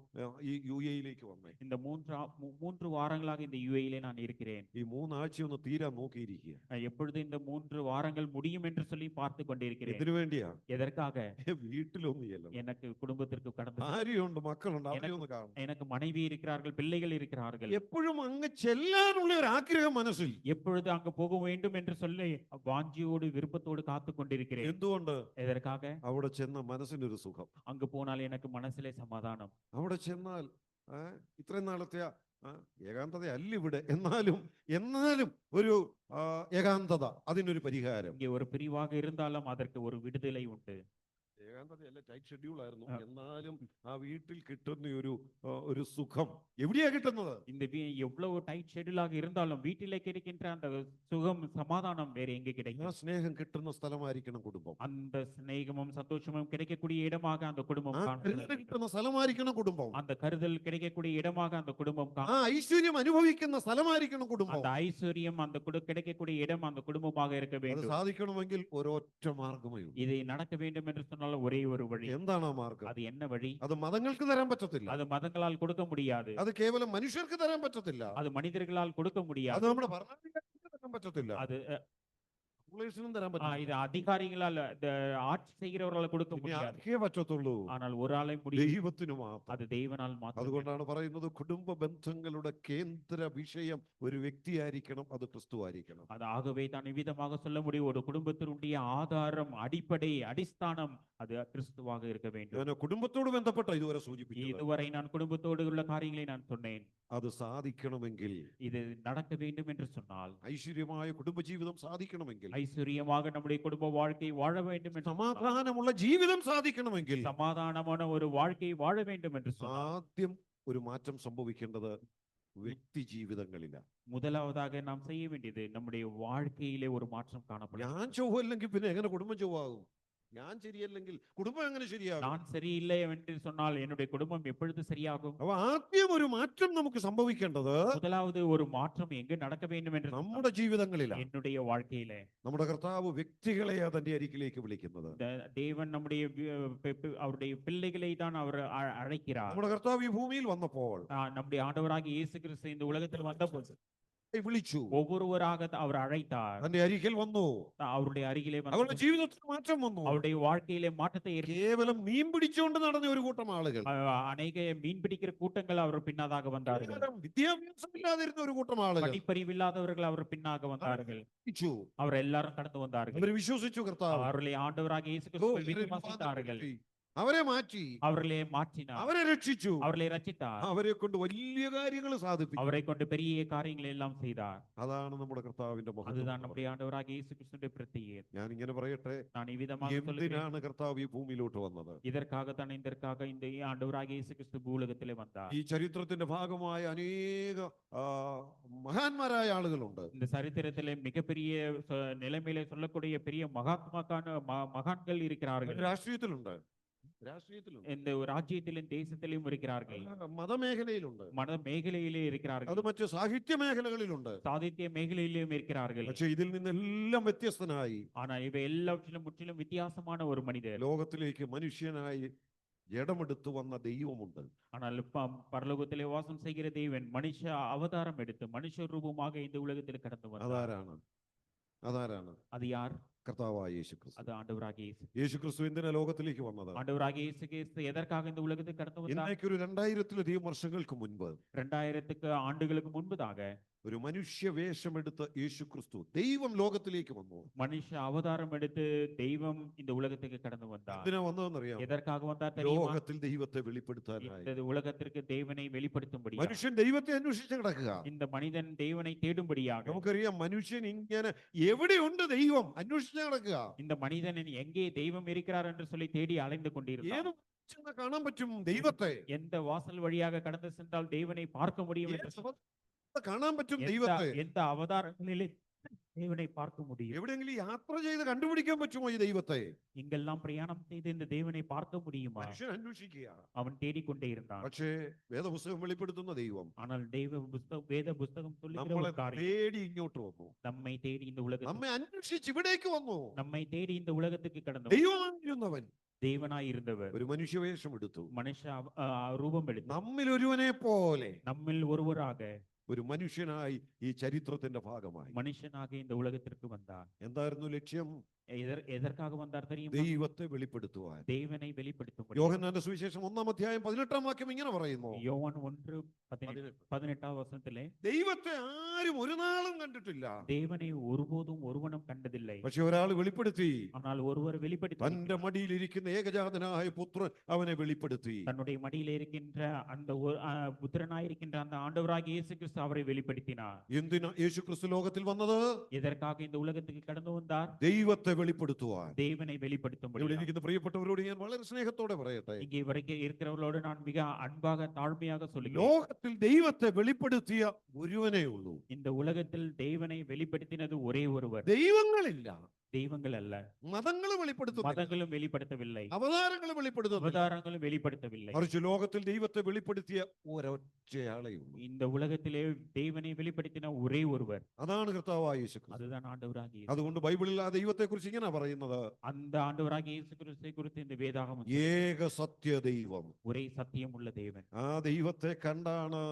ഈ UAE-ലേക്ക് വന്നേ. இந்த 3 வாரங்களாக இந்த யுஏஇலே நான் இருக்கிறேன். ഈ 3 ആഴ്ചയൊന്ന് തീരാൻ നോക്കിയിരിക്കുക. எப்பொழுது இந்த 3 வாரங்கள் முடியும் என்று சொல்லி பார்த்து கொண்டிருக்கிறேன். ഇതിനു വേണ്ടിയാ? எதற்காக? വീട്ടിലൊന്നും ചെല്ലണം. எனக்கு குடும்பத்திற்கு கடந்து ഭാര്യയുണ്ട്, മക്കളുണ്ട്, അവരെ ഒന്ന് കാണണം. எனக்கு மனைவி இருக்கிறார்கள், பிள்ளைகள் இருக்கிறார்கள். എപ്പോഴും അങ്ങ് ചെല്ലാനുള്ള ഒരു ആഗ്രഹം മനസ്സിൽ. எப்பொழுது அங்கு போக வேண்டும் என்று சொல்லி வாஞ்சியோடு விருப்பத்தோடு காத்து கொண்டிருக்கிறேன். എന്തുകൊണ്ട്? எதற்காக? അവിടെ ചെന്ന മനസ്സിനൊരു സുഖം. அங்கு போனால் எனக்கு மனசிலே சமாதானம். അവിടെ ചെന്നാൽ ഇത്രയും നാളത്തെ ഏകാന്തത അല്ല ഇവിടെ, എന്നാലും ഒരു ഏകാന്തത, അതിനൊരു പരിഹാരം. இங்கே ஒரு பிரிவாக இருந்தாலும் அதற்கு ஒரு விடுதலை உண்டு. ഏകാന്തതയല്ല, ടൈറ്റ് ഷെഡ്യൂൾ ആയിരുന്നു. ആ. എന്നാലും ആ വീട്ടിൽ കിട്ടുന്ന ഒരു സുഖം എവിടെയാ കിട്ടുന്നത്? இந்த எவ்வளவு டைட் ஷெட்யூலாக இருந்தாலும் வீட்டிலே கிடைக்கின்ற அந்த சுகம் சமாதானம் வேற எங்கே ആ கிடைக்கும்? സ്നേഹം കിട്ടുന്ന സ്ഥലമായിരിക്കണം കുടുംബം. அந்த சிநேகமும் சந்தோஷமும் கிடைக்கக்கூடிய இடமாக அந்த குடும்பம் ആ காணப்பட കരുതൽ வேண்டும். കിട്ടുന്ന സ്ഥലമായിരിക്കണം കുടുംബം. அந்த கருதல் கிடைக்கக்கூடிய இடமாக அந்த குடும்பம் ആ ഐശ്വര്യം അനുഭവിക്കുന്ന സ്ഥലമായിരിക്കണം കുടുംബം. அந்த ஐஸ்வர்யம் அந்த கிடைக்கக்கூடிய இடம் அந்த குடும்பமாக இருக்க അത് வேண்டும். സാധിക്കണമെങ്കിൽ ഒരൊറ്റ മാർഗമേ ഉള്ളൂ. இதை நடக்க வேண்டும் என்று சொன்னால் ஒரே ஒரு வழி. എന്താണ് ആ മാർഗം? அது என்ன வழി? അത് മതങ്ങൾക്ക് തരാൻ പറ്റത്തില്ല, அது மதங்களால் கொடுக்க முடியாது. അത് കേവലം മനുഷ്യർക്ക് തരാൻ പറ്റത്തില്ല, அது மனிதர்களால் கொடுக்க അത് முடியாது. നമ്മുടെ ഭരണാധികാരികൾക്ക് തരാൻ പറ്റത്തില്ല, அது പോലീസിനും തരാൻ இது പറ്റില്ല. அதிகாரிகளால் ஆட்சி செய்கிறவர்களால் கொடுக்க ഇനി முடியாது. ആർക്കേ പറ്റത്തുള്ളൂ? ஆனால் ஒரு ஆளை முடியும். ദൈവത്തിന് മാത്രം. அது தேவனால் மாத்திரம். അതുകൊണ്ടാണ് പറയുന്നത് കുടുംബ ബന്ധങ്ങളുടെ കേന്ദ്ര വിഷയം ഒരു വ്യക്തിയായിരിക്കണം, അത് ക്രിസ്തു ആയിരിക്കണം. அது ஆகவே தான் இவ்விதமாக சொல்ல முடியும், ஒரு குடும்பத்தினுடைய ஆதாரம் அடிப்படை அடிஸ்தானம் அது கிறிஸ்துவாக இருக்க வேண்டும். ഞാൻ കുടുംബത്തോട് ബന്ധപ്പെട്ട ഇതുവരെ സൂചിപ്പിച്ചത്. இதுவரை நான் குடும்பத்தோடு உள்ள காரியங்களை நான் சொன்னேன். അത് സാധിക്കണമെങ്കിൽ, இது நடக்க வேண்டும் என்று சொன்னால், ഐശ്വര്യമായ കുടുംബജീവിതം സാധിക്കണമെങ്കിൽ, ஐஸ்வர்யமாக நம்முடைய குடும்ப வாழ்க்கை வாழ வேண்டும் என்று சொன்னால், സമാധാനമുള്ള ജീവിതം സാധിക്കണമെങ്കിൽ, சமாதானமான ஒரு வாழ்க்கை வாழ வேண்டும் என்று சொன்னால், ആദ്യം ഒരു മാറ്റം സംഭവിക്കേണ്ടത് വ്യക്തി ജീവിതങ്ങളില്ല. முதலாவதாக நாம் செய்ய வேண்டியது நம்முடைய வாழ்க்கையிலே ஒரு மாற்றம் காணப்படும். ഞാൻ ചൊവ്വല്ലെങ്കിൽ പിന്നെ എങ്ങനെ കുടുംബം ചൊവ്വാകും? ഞാൻ ശരിയല്ലെങ്കിൽ കുടുംബം എങ്ങനെ ശരിയാകും? நான் சரியில்லை என்று சொன்னால் என்னுடைய குடும்பம் எப்பொழுது சரியாகும்? അപ്പൊ ആദ്യം ഒരു മാറ്റം നമുക്ക് സംഭവിക്കേണ്ടത് முதலாவது ஒரு மாற்றம் எங்கு நடக்க வேண்டும் என்று சொன்னால், നമ്മുടെ ജീവിതങ്ങളിലാണ്. என்னுடைய வாழ்க்கையிலே നമ്മുടെ കർത്താവ് വ്യക്തികളെയാ തന്റെ അരികിലേക്ക് വിളിക്കുന്നത്. தேவன் நம்முடைய அவருடைய பிள்ளைகளை தான் அவர் அழைக்கிறார். നമ്മുടെ കർത്താവ് ഈ ഭൂമിയിൽ വന്നപ്പോൾ நம்முடைய ஆண்டவராகிய இயேசு கிறிஸ்து இந்த உலகத்தில் வந்தபோது വിളിച്ചു, ஒவ்வொருவராக அவர் அழைத்தார். തന്റെ അരികിൽ വന്നു, அவருடைய அருகிலே അവരുടെ வந்து ജീവിതത്തിൽ മാറ്റം വന്നു. அவருடைய வாழ்க்கையிலே மாற்றத்தை കേവലം മീൻ പിടിച്ചുകൊണ്ട് നടന്ന ഒരു കൂട്ടം ആളുകൾ, அநேக மீன் பிடிக்கிற கூட்டங்கள் அவர் பின்னதாக வந்தார்கள். കേവലം വിദ്യാഭ്യാസമില്ലാതിരുന്ന ഒരു കൂട്ടം ആളുകൾ படிப்பறிவில்லாதவர்கள் அவர் பின்னாக வந்தார்கள். വിളിച്ചു. அவர் எல்லாரும் கடந்து வந்தார்கள். അവര് വിശ്വസിച്ചു കർത്താവ്. அவர்களை ஆண்டவராக இயேசு கிறிஸ்துவை விசுவாசித்தார்கள். അവരെ മാറ്റി, அவர்களை மாற்றினார். അവരെ രക്ഷിച്ചു, அவர்களை ரட்சித்தார். അവരെ കൊണ്ട് വലിയ കാര്യങ്ങൾ സാധിപ്പിച്ചു. அவரை கொண்டு பெரிய காரியங்களை எல்லாம் செய்தார். അതാണ് നമ്മുടെ കർത്താവിന്റെ அதுதான் മഹത്വം. நம்முடைய ஆண்டவராக இயேசு கிறிஸ்துவின் பிரத்யேகம். ഞാൻ ഇങ്ങനെ പറയട്ടെ, நான் இவ்விதமாக சொல்லுகிறேன். എന്തിനാണ് കർത്താവ് ഈ ഭൂമിയിലോട്ട് വന്നത്? இதற்காக இந்த ஆண்டவராக இயேசு கிறிஸ்து பூலகத்திலே வந்தார். ഈ ചരിത്രത്തിന്റെ ഭാഗമായ അനേക മഹാന്മാരായ ആളുകളുണ്ട്. இந்த சரித்திரத்திலே மிகப்பெரிய நிலைமையிலே சொல்லக்கூடிய பெரிய மகான்கள் இருக்கிறார்கள். രാഷ്ട്രീയത്തിലുണ്ട്, രാഷ്ട്രീയത്തിലുണ്ട്, இந்த ராஜ்யத்திலும் தேசத்திலும் இருக்கிறார்கள். മതമേഖലയിലുണ്ട്, மத மேഖലയിலே അത് இருக்கிறார்கள். മറ്റ് സാഹിത്യ മേഖലകളിലുണ്ട്. சாதித்ய மேഖലയിலும் இருக்கிறார்கள். പക്ഷെ ഇതിൽ നിന്നെല്ലാം വ്യത്യസ്തനായി ஆனால் இவை எல்லாவற்றிலும் முற்றிலும் வித்தியாசமான ஒரு மனிதர். ലോകത്തിലേക്ക് മനുഷ്യനായി ജഡമെടുത്തു വന്ന ദൈവമുണ്ട്. ஆனால் பரலோகத்திலே வாசம் செய்கிற தேவன் மனுஷ அவதாரம் எடுத்து மனுஷ ரூபமாக இந்த உலகத்தில் கடந்து வந்தார். അതാരാണ്? அது யார்? കർത്താവായ യേശുക്രിസ്തു. அது ஆண்டவராகிய இயேசு. യേശുക്രിസ്തു എന്തിനാ ലോകത്തിലേക്ക് വന്നത്? ஆண்டவராகிய இயேசு கிறிஸ்து எதற்காக இந்த உலகத்துக்கு கடந்து வந்தார்? ഇന്നേക്ക് ഒരു 2000-ലധികം വർഷങ്ങൾക്ക് മുൻപ് 2000 ஆண்டுகளுக்கு முன்பதாக ഒരു മനുഷ്യ വേഷമെടുത്ത യേശുക്രിസ്തു ദൈവം ലോകത്തിലേക്ക് വന്നു. மனுஷ அவதாரம் எடுத்து தெய்வம் இந்த உலகத்துக்கு கடந்து வந்தார். എന്തിനാ വന്നതെന്നറിയാം? எதற்காக வந்தார் தெரியுமா? ലോകത്തിൽ ദൈവത്തെ വെളിപ്പെടുത്താനായി. இந்த உலகத்திற்கு தேவனை வெளிப்படுத்தும்படி മനുഷ്യൻ ദൈവത്തെ അന്വേഷിച്ച് കിടക്കുക. இந்த மனிதன் தேவனை தேடும்படியாக നമുക്കറിയാം, മനുഷ്യൻ ഇങ്ങനെ എവിടെയുണ്ട് ദൈവം അന്വേഷിച്ച് കിടക്കുക. இந்த மனிதன் எங்கே தெய்வம் இருக்கிறார் என்று சொல்லி தேடி அலைந்து கொண்டிருந்தான். ഏത് ചെന്ന് കാണാൻ പറ്റും ദൈവത്തെ? எந்த வாசல் வழியாக கடந்து சென்றால் தேவனை பார்க்க முடியும் என்று കാണാൻ പറ്റും ദൈവത്തെ? எந்த அவதாரங்களிலே தேவனை பார்க்க முடியும்? എവിടെയെങ്കിലും യാത്ര ചെയ്ത് കണ്ടുപിടിക്കാൻ പറ്റുമോ ഈ ദൈവത്തെ? இங்கெல்லாம் பிரயாணம் செய்து இந்த தேவனை பார்க்க முடியுமா? മനുഷ്യൻ അന്വേഷിക്കുക. அவன் தேடிக்கொண்டே இருந்தான். പക്ഷേ വേദപുസ്തകം വെളിപ്പെടുത്തുന്ന ദൈവം ஆனால் வேத புஸ்தகம் சொல்லுகிற നമ്മളെ ஒரு காரியம், തേടി ഇങ്ങോട്ട് വന്നു, நம்மை தேடி இந்த உலகத்துக்கு നമ്മെ അന്വേഷിച്ച് ഇവിടേക്ക് വന്നു. நம்மை தேடி இந்த உலகத்துக்கு கடந்து ദൈവമായിരുന്നവൻ தேவனாய் இருந்தவர் ഒരു മനുഷ്യവേഷം എടുത്തു. மனுஷ ரூபம் எடுத்து നമ്മിൽ ഒരുവനെ പോലെ நம்மில் ஒருவராக ഒരു മനുഷ്യനായി ഈ ചരിത്രത്തിന്റെ ഭാഗമായി. மனுஷனாக இந்த உலகத்திற்கு வந்தார். എന്തായിരുന്നു ലക്ഷ്യം? எதற்காக வந்தார் தெரியுமா? ദൈവത്തെ വെളിപ്പെടുത്തുവാൻ. தேவனை வெளிப்படுத்தும். യോഹന്നാന്റെ സുവിശേഷം 1-ാം അധ്യായം 18-ാം വാക്യം ഇങ്ങനെ പറയുന്നു, யோவான் 1:18 வசனத்திலே ദൈവത്തെ ആരും ഒരു നാളും കണ്ടിട്ടില്ല, தேவனை ஒருபோதும் ஒருவனும் கண்டதில்லை. പക്ഷെ ഒരാൾ വെളിപ്പെടുത്തി, ஆனால் ஒருவர் வெளிப்படுத்தி തന്റെ മടിയിലിരിക്കുന്ന ഏകജാതനായ പുത്രൻ അവനെ വെളിപ്പെടുത്തി. தன்னுடைய மடியில் இருக்கின்ற அந்த புத்திரனாயிருக்கின்ற அந்த ஆண்டவராகிய இயேசு கிறிஸ்து அவரை வெளிப்படுத்தினார். എന്തിനാ യേശുക്രിസ്തു ലോകത്തിൽ വന്നത്? எதற்காக இந்த உலகத்துக்கு கடந்து வந்தார்? ദൈവത്തെ വെളിപ്പെടുത്തുവാൻ. தேவனை ഇവിടെ வெளிப்படுத்தும்படியாக. ഇരിക്കുന്ന പ്രിയപ്പെട്ടവരോട് ഞാൻ വളരെ സ്നേഹത്തോടെ പറയട്ടെ, இங்கே வரைக்கும் இருக்கிறவர்களோடு நான் மிக அன்பாக தாழ்மையாக சொல்லுகிறேன், ലോകത്തിൽ ദൈവത്തെ വെളിപ്പെടുത്തിയ ഒരുവനേ ഉള്ളൂ. இந்த உலகத்தில் தேவனை வெளிப்படுத்தினது ஒரே ஒருவர். ദൈവങ്ങളില്ല, தெய்வங்கள் அல்ல, മതങ്ങൾ വെളിപ്പെടുത്തുന്നു, மதங்களும் வெளிப்படுத்தவில்லை, അവതാരങ്ങൾ വെളിപ്പെടുത്തുന്നു. அவதாரங்களும் வெளிப்படுத்தவில்லை. മറിച്ച് ലോകത്തിൽ ദൈവത്തെ വെളിപ്പെടുത്തിയ ഒരൊറ്റയാളേ ഉള്ളൂ. இந்த உலகத்திலே தேவனை வெளிப்படுத்தின ஒரே ஒருவர், അതാണ് കർത്താവായ യേശു ക്രിസ്തു. அதுதான் ஆண்டவராகிய இயேசு. അതുകൊണ്ട് ബൈബിളിൽ ആ ദൈവത്തെ കുറിച്ച് ഇങ്ങനെ പറയുന്നത്, அந்த ஆண்டவராகிய இயேசு கிறிஸ்துவை குறித்து இந்த வேதாகமம் ഏക സത്യ ദൈവം. ஒரே சத்தியமுள்ள தேவன். ആ ദൈവത്തെ കണ്ടാണ്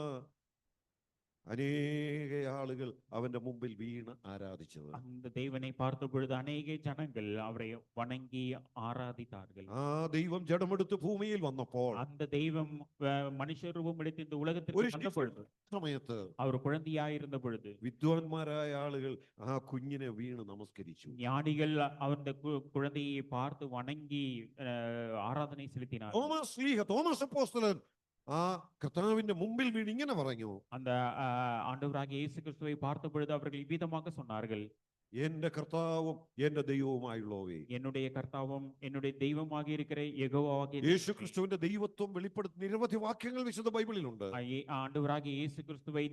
അനേക ആളുകൾ അവന്റെ മുമ്പിൽ വീണ് ആരാധിച്ചത്. அந்த தேவனை பார்த்த பொழுது அநேக ஜனங்கள் அவரை வணங்கி ஆராதித்தார்கள். ആ ദൈവം ജഡമെടുത്ത് ഭൂമിയിൽ വന്നപ്പോൾ அந்த தெய்வம் மனுஷ ரூபம் எடுத்து இந்த ഒരു உலகத்திற்கு வந்த பொழுது, സമയത്ത് அவர் குழந்தையாயிருந்த பொழுது, വിദ്വാൻമാരായ ആളുകൾ ആ കുഞ്ഞിനെ വീണ് നമസ്കരിച്ചു. ஞானிகள் அந்த குழந்தையை பார்த்து வணங்கி ஆராதனை செலுத்தினார். തോമസ് അപ്പോസ്തലൻ ആ കർത്താവിന്റെ മുമ്പിൽ വീണ് ഇങ്ങനെ പറഞ്ഞു, அந்த ஆண்டவராகிய இயேசு கிறிஸ்துவை பார்த்த பொழுது அவர்கள் இவ்விதமாக சொன்னார்கள், എന്റെ കർത്താവും എന്റെ ദൈവവുമായുള്ളവേ. என்னுடைய கர்த்தாவும் என்னுடைய தெய்வமாக இருக்கிற யெகோவாகிய യേശു ക്രിസ്തുവിന്റെ ദൈവത്വം വെളിപ്പെടുത്തുന്ന നിരവധി വാക്യങ്ങൾ വിശുദ്ധ ബൈബിളിലുണ്ട്. ஆண்டவராகிய இயேசு கிறிஸ்துவை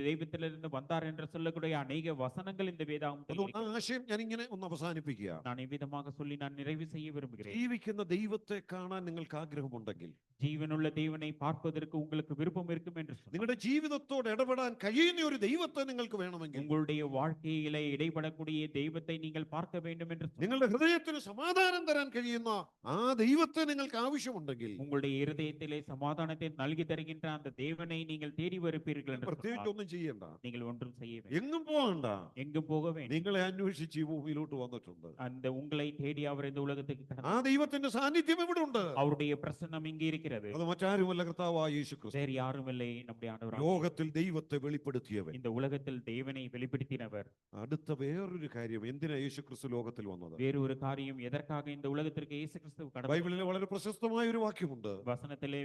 தெய்வத்திலிருந்து வந்தார் என்று சொல்லக்கூடிய அநேக வசனங்கள் இந்த வேதாகமத்தில் അതുകൊണ്ട് ആ இருக்கிறது. ആശയം ഞാൻ ഇങ്ങനെ ഒന്ന് അവസാനിപ്പിക്കുക. நான் இவ்விதமாக சொல்லி நான் நிறைவு செய்ய விரும்புகிறேன். ജീവിക്കുന്ന ദൈവത്തെ കാണാൻ നിങ്ങൾക്ക് ആഗ്രഹമുണ്ടെങ്കിൽ, ஜீவனுள்ள தேவனை பார்ப்பதற்கு உங்களுக்கு விருப்பம் இருக்கும் என்று சொன்னார். നിങ്ങളുടെ ജീവിതത്തോട് ഇടപെടാൻ കഴിയുന്ന ഒരു ദൈവത്തെ നിങ്ങൾക്ക് വേണമെങ്കിൽ, உங்களுடைய வாழ்க்கையிலே இடைப்படக்கூடிய தெய்வத்தை நீங்கள் பார்க்க வேண்டும் என்று சொன்னார். നിങ്ങളുടെ ഹൃദയത്തിന് സമാധാനം തരാൻ കഴിയുന്ന ആ ദൈവത്തെ നിങ്ങൾക്ക് ആവശ്യമുണ്ടെങ്കിൽ, உங்களுடைய இருதயத்திலே சமாதானத்தை நல்கி தருகின்ற அந்த தேவனை நீங்கள் தேடி வருப்பீர்கள் என்று പ്രത്യേകിച്ച് சொன்னார். ഒന്നും ചെയ്യണ്ട, நீங்கள் ஒன்றும் செய்ய வேண்டும், എങ്ങും പോകണ്ട. எங்கும் போக வேண்டும். നിങ്ങളെ അന്വേഷിച്ച് ഈ ഭൂമിയിലോട്ട് വന്നിട്ടുണ്ട്. அந்த உங்களை தேடி அவர் இந்த உலகத்துக்கு ആ கடந்தார். ദൈവത്തിന്റെ സാന്നിധ്യം ഇവിടെ ഉണ്ട്. அவருடைய பிரசன்னம் இங்கே இருக்கிறது. അത് മറ്റാരുമല്ല, കർത്താവായ യേശു ക്രിസ്തു. வேறு யாரும் இல்லை, நம்முடைய ஆண்டவர். ലോകത്തിൽ ദൈവത്തെ വെളിപ്പെടുത്തിയവൻ. இந்த உலகத்தில் தேவனை வெளிப்படுத்தினவர். അടുത്ത വേറൊരു കാര്യം, എന്തിനാ യേശു ക്രിസ്തു ലോകത്തിൽ വന്നത്? வேறு ஒரு காரியம், எதற்காக இந்த உலகத்திற்கு இயேசு கிறிஸ்து கடந்து ബൈബിളിലെ വളരെ പ്രശസ്തമായ ഒരു വാക്യമുണ്ട്. வசனத்திலே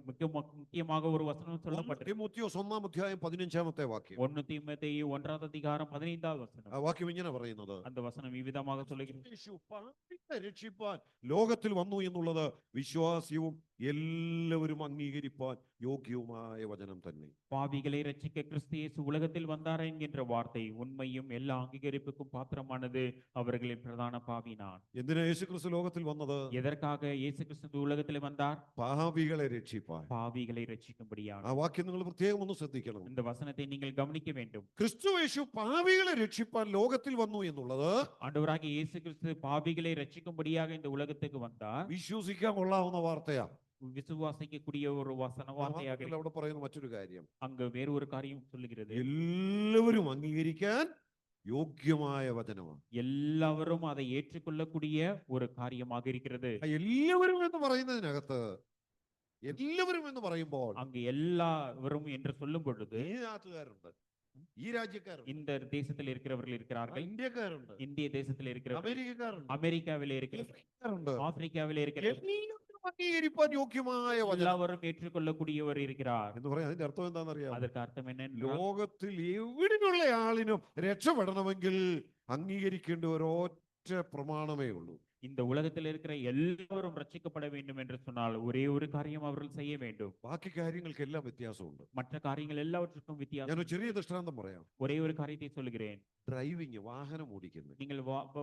முக்கியமாக ஒரு வசனம் சொல்லப்பட்டது. തിമോത്തിയോസ് 1-ാം അധ്യായം 15-ാമത്തെ വാക്യം. 1 தீமோத்தேயு 1 அதிகாரம் 15வது வசனம். ആ വാക്യം ഇങ്ങനെ പറയുന്നത്, அந்த வசனம் இவ்விதமாக சொல்லுகிறது, യേശു പാപികളെ രക്ഷിപ്പാൻ ലോകത്തിൽ വന്നു എന്നുള്ളത് വിശ്വാസ്യവും എല്ലാവരും അംഗീകരിപ്പാൻ യോഗ്യവുമായ വചനം തന്നെ. பாவிகளை ரட்சிக்க கிறிஸ்து இயேசு உலகத்தில் வந்தார் என்கின்ற வார்த்தை உண்மையும் எல்லா அங்கீகரிப்புக்கும் பாத்திரமானது. அவர்களின் பிரதான பாவி நான். എന്തിനാ യേശു ക്രിസ്തു ലോകത്തിൽ വന്നത്? எதற்காக இயேசு கிறிஸ்து இந்த உலகத்தில் வந்தார்? പാപികളെ രക്ഷിപ്പാൻ. பாவிகளை ரட்சிக்கும்படியாக. ആ വാക്യം നിങ്ങൾ പ്രത്യേകം ഒന്ന് ശ്രദ്ധിക്കണം. இந்த வசனத்தை நீங்கள் கவனிக்க வேண்டும். ക്രിസ്തു യേശു പാപികളെ രക്ഷിപ്പാൻ ലോകത്തിൽ വന്നു എന്നുള്ളത് ஆண்டவராகிய இயேசு கிறிஸ்து பாவிகளை ரட்சிக்கும்படியாக இந்த உலகத்துக்கு வந்தார். വിശ്വസിക്കാൻ കൊള്ളാവുന്ന വാർത്തയാ. விசுவாசிக்கக்கூடிய ஒரு வார்த்தையாக വാക്യത്തിൽ അവിടെ പറയുന്ന മറ്റൊരു കാര്യം, அங்க வேறு ஒரு காரியம் சொல்லுகிறது. എല്ലാവരും അംഗീകരിക്കാൻ യോഗ്യമായ വചനമാണ്. எல்லாவரும் அதை ஏற்றுக்கொள்ளக்கூடிய ஒரு காரியமாக இருக்கிறது. എല്ലാവരും എന്ന് പറയുന്നതിനകത്ത്, എല്ലാവരും എന്ന് പറയുമ്പോൾ அங்கு எல்லாவரும் என்று சொல்லும் பொழுது ഈ നാട്ടുകാരുണ്ട്, ഈ രാജ്യക്കാരുണ്ട്, இந்த தேசத்தில் இருக்கிறவர்கள் இருக்கிறார்கள், ഇന്ത്യക്കാരുണ്ട്, இந்திய தேசத்தில் இருக்கிறவர்கள், അമേരിക്കക്കാരുണ്ട്, அமெரிக்காவிலே இருக்கிறவர்கள், ആഫ്രിക്കക്കാരുണ്ട്. ஆப்பிரிக்காவிலே இருக்கிறவர்கள், എല്ലാവരും അംഗീകരിക്കാൻ യോഗ്യമായ വചനം எல்லாவரும் ஏற்றுக்கொள்ளக்கூடியவர் இருக்கிறார். എന്ന് പറയാം. അതിന്റെ അർത്ഥം എന്താണെന്നറിയാം? அதற்கு அர்த்தம் என்ன? ലോകത്തിൽ എവിടെയുള്ള ആളിനും രക്ഷപ്പെടണമെങ്കിൽ അംഗീകരിക്കേണ്ട ഒരൊറ്റ പ്രമാണമേ ഉള്ളൂ. இந்த உலகத்தில் இருக்கிற எல்லாரும் ரட்சிக்கப்பட வேண்டும் என்று சொன்னால் ஒரே ஒரு காரியம் அவர்கள் செய்ய வேண்டும். ബാക്കി കാര്യങ്ങൾക്കെല്ലാം വ്യത്യാസമുണ്ട്. மற்ற காரியங்கள் எல்லாவற்றுக்கும் வித்தியாசம். ഞാനൊരു ചെറിയ ദൃഷ്ടാന്തം പറയാം. ஒரே ஒரு காரியத்தை சொல்கிறேன். ഡ്രൈവിംഗ്, വാഹനം ഓടിക്കുന്നത്. நீங்கள்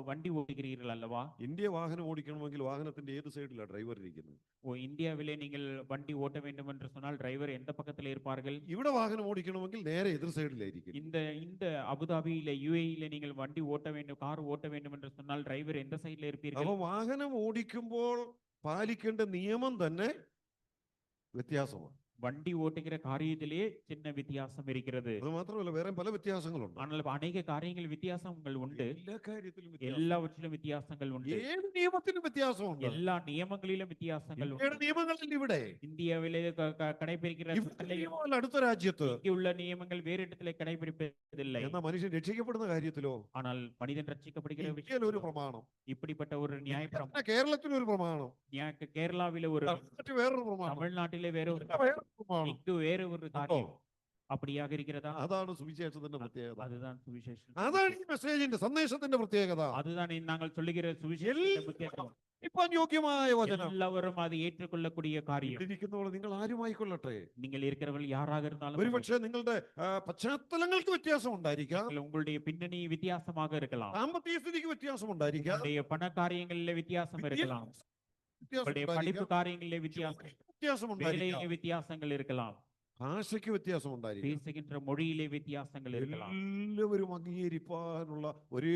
வண்டி ஓடுகிறீர்கள் அல்லவா? ഇന്ത്യ വാഹനം ഓടിക്കണമെങ്കിൽ വാഹനത്തിന്റെ ഏത് സൈഡിലാണ് ഡ്രൈവർ ഇരിക്കുന്നത്? இந்தியாவிலே நீங்கள் வண்டி ஓட்ட வேண்டும் என்று சொன்னால் டிரைவர் எந்த பக்கத்தில் இருப்பார்கள்? ഇവിടെ വാഹനം ഓടിക്കണമെങ്കിൽ നേരെ എതിർ സൈഡിലായിരിക്കും. இந்த அபுதாபியில யுஏஇல நீங்கள் வண்டி ஓட்ட வேண்டும், கார் ஓட்ட வேண்டும் என்று சொன்னால் டிரைவர் எந்த சைடுல இருப்பீர்கள்? അപ്പൊ വാഹനം ഓടിക്കുമ്പോൾ പാലിക്കേണ്ട നിയമം തന്നെ വ്യത്യാസമാണ്. வண்டி ஓட்டுகிற காரியத்திலே சின்ன வித்தியாசம் இருக்கிறது. അത് മാത്രമല്ല, വേറെ പല വ്യത്യാസങ്ങളുണ്ട്. ஆனால் அநேக காரியங்கள் வித்தியாசங்கள் உண்டு. എല്ലാ കാര്യത്തിലും எல்லாவற்றிலும் வித்தியாசங்கள் உண்டு. ഏത് നിയമത്തിലും വ്യത്യാസമുണ്ട്. எல்லா നിയമங்களிலும் வித்தியாசங்கள் ഇന്ത്യയുടെ உண்டு. നിയമങ്ങളിൽ ഇവിടെ, இந்தியாவிலே கடைபிடிக்கிற ഇവിടുത്തെ നിയമമല്ല അടുത്ത രാജ്യത്ത്. உள்ள நியமங்கள் வேறு இடத்திலே கடைபிடிப்பதில்லை. എന്നാൽ മനുഷ്യൻ രക്ഷിക്കപ്പെടുന്ന കാര്യത്തിലോ ஆனால் மனிதன் ரட்சிக்கப்படுகிற ഇന്ത്യയിൽ ഒരു விஷயம் പ്രമാണം, இப்படிப்பட்ட ஒரு நியாயப்பிரமாணம். കേരളത്തിൽ ഒരു പ്രമാണം, கேரளாவில ஒரு, മറ്റു വേറൊരു പ്രമാണം, தமிழ்நாட்டிலே வேற ஒரு, വേറൊരു പ്രമാണം. இங்கு வேற ஒரு காரியம். அப்படியாக இருக்கிறதா? അതാണ് സുവിശേഷത്തിന്റെ പ്രത്യേകത. அதுதான் சுவிசேஷம். അതാണ് ഈ മെസ്സേജിന്റെ സന്ദേശത്തിന്റെ പ്രത്യേകത. அதுதான் நாங்கள் சொல்லுகிற சுவிசேஷத்தின் முக்கியத்துவம். ഇപ്പം യോഗ്യമായ വചനം. எல்லாரும் அதை ஏற்றுக்கொள்ளக்கூடிய காரியம். ഇരിക്കുന്നവൾ നിങ്ങൾ ആരുമായിക്കൊള്ളട്ടെ, நீங்கள் இருக்கிறவர்கள் யாராக இருந்தாலும் ഒരുപക്ഷെ നിങ്ങളുടെ പശ്ചാത്തലങ്ങൾക്ക് വ്യത്യാസം ഉണ്ടായിരിക്കാം, உங்களுடைய பின்னணி வித்தியாசமாக இருக்கலாம், സാമ്പത്തിക സ്ഥിതിക്ക് വ്യത്യാസം ഉണ്ടായിരിക്കാം, உங்களுடைய பண காரியங்களிலே வித்தியாசம் இருக்கலாம், വ്യത്യാസം உங்களுடைய படிப்பு ഉണ്ടായിരിക്കാം, காரியங்களிலே வித்தியாசம், വ്യത്യാസം ഉണ്ടായിരിക്കാം, வேலையிலே வித்தியாசங்கள் இருக்கலாம், ഭാഷയ്ക്ക് വ്യത്യാസം ഉണ്ടായിരിക്കും. பேசுகின்ற மொழியிலே வித்தியாசங்கள் இருக்கலாம். എല്ലാവരും അംഗീകരിപ്പാനുള്ള ഒരേ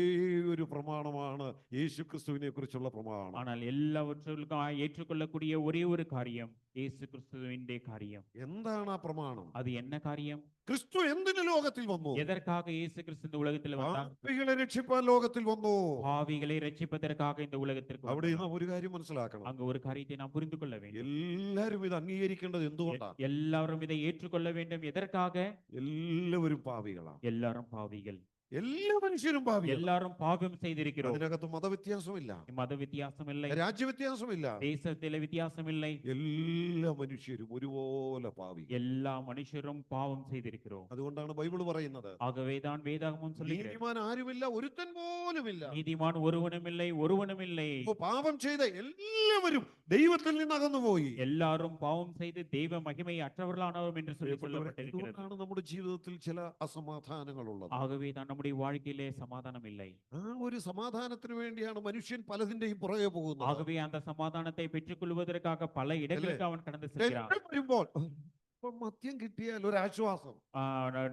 ഒരു പ്രമാണമാണ് യേശുക്രിസ്തുവിനെ കുറിച്ചുള്ള പ്രമാണം. ஆனால் எல்லாவற்றிற்கும் ஏற்றுக்கொள்ளக்கூடிய ஒரே ஒரு காரியம் இயேசு கிறிஸ்துவின் காரியம். എന്താണ് ആ പ്രമാണം? அது என்ன കാര്യം? ക്രിസ്തു എന്തിന് ലോകത്തിൽ വന്നു? எதற்காக இயேசு கிறிஸ்து இந்த உலகத்தில் வந்தார்? പാപികളെ രക്ഷിപ്പാൻ ലോകത്തിൽ വന്നു. பாவிகளை ரட்சிப்பதற்காக இந்த உலகத்திற்கு അവിടെ வந்தார். നാം ഒരു കാര്യം മനസ്സിലാക്കണം. அங்க ஒரு காரியத்தை நாம் புரிந்து கொள்ள வேண்டும். എല്ലാവരും ഇത് അംഗീകരിക്കേണ്ടത് എന്തുകൊണ്ടാണ്? எல்லாரும் இதை ஏற்றுக்கொள்ள வேண்டும். எதற்காக? എല്ലാവരും പാപികളാണ്. எல்லாரும் பாவிகள். എല്ലാ മനുഷ്യരും പാപികൾ. எல்லாரும் பாவம் செய்திருக்கிறோம். അതിനകത്ത് മതവ്യത്യാസമില്ല, மத வித்தியாசம் இல்லை, രാജ്യവ്യത്യാസമില്ല, தேசத்தில வித்தியாசம் இல்லை, എല്ലാ മനുഷ്യരും ഒരുപോലെ പാപികൾ. எல்லா மனுஷரும் பாவம் செய்திருக்கிறோம். അതുകൊണ്ടാണ് ബൈബിൾ പറയുന്നത്, ஆகவேதான் வேதாகமம் சொல்லுகிறது, നീതിമാൻ ആരുമില്ല, ഒരുത്തൻ പോലുമില്ല. நீதிமான் ஒருவனும் இல்லை, ஒருவனும் இல்லை. ഇപ്പോ പാപം ചെയ്ത എല്ലാവരും ദൈവത്തിൽ നിന്ന് അകന്നുപോയി. எல்லாரும் பாவம் செய்து தெய்வ மகிமை அற்றவர்களானவரும் என்று சொல்லி சொல்லப்பட்டிருக்கிறது. അതുകൊണ്ടാണ് നമ്മുടെ ജീവിതത്തിൽ ചില അസമാധാനങ്ങൾ ഉള്ളത്. ஆகவேதான் நம்முடைய வாழ்க்கையிலே சமாதானம் இல்லை. ആ ഒരു സമാധാനത്തിന് വേണ്ടിയാണ് മനുഷ്യൻ പലതിന്റെയും പുറകെ പോകുന്നത്. ஆகவே அந்த சமாதானத்தை பெற்றுக்கொள்வதற்காக பல இடங்களுக்கு அவன் கடந்து செல்கிறான். ടെൻഷൻ വരുമ്പോൾ ഇപ്പൊ മദ്യം കിട്ടിയാൽ ഒരു ആശ്വാസം,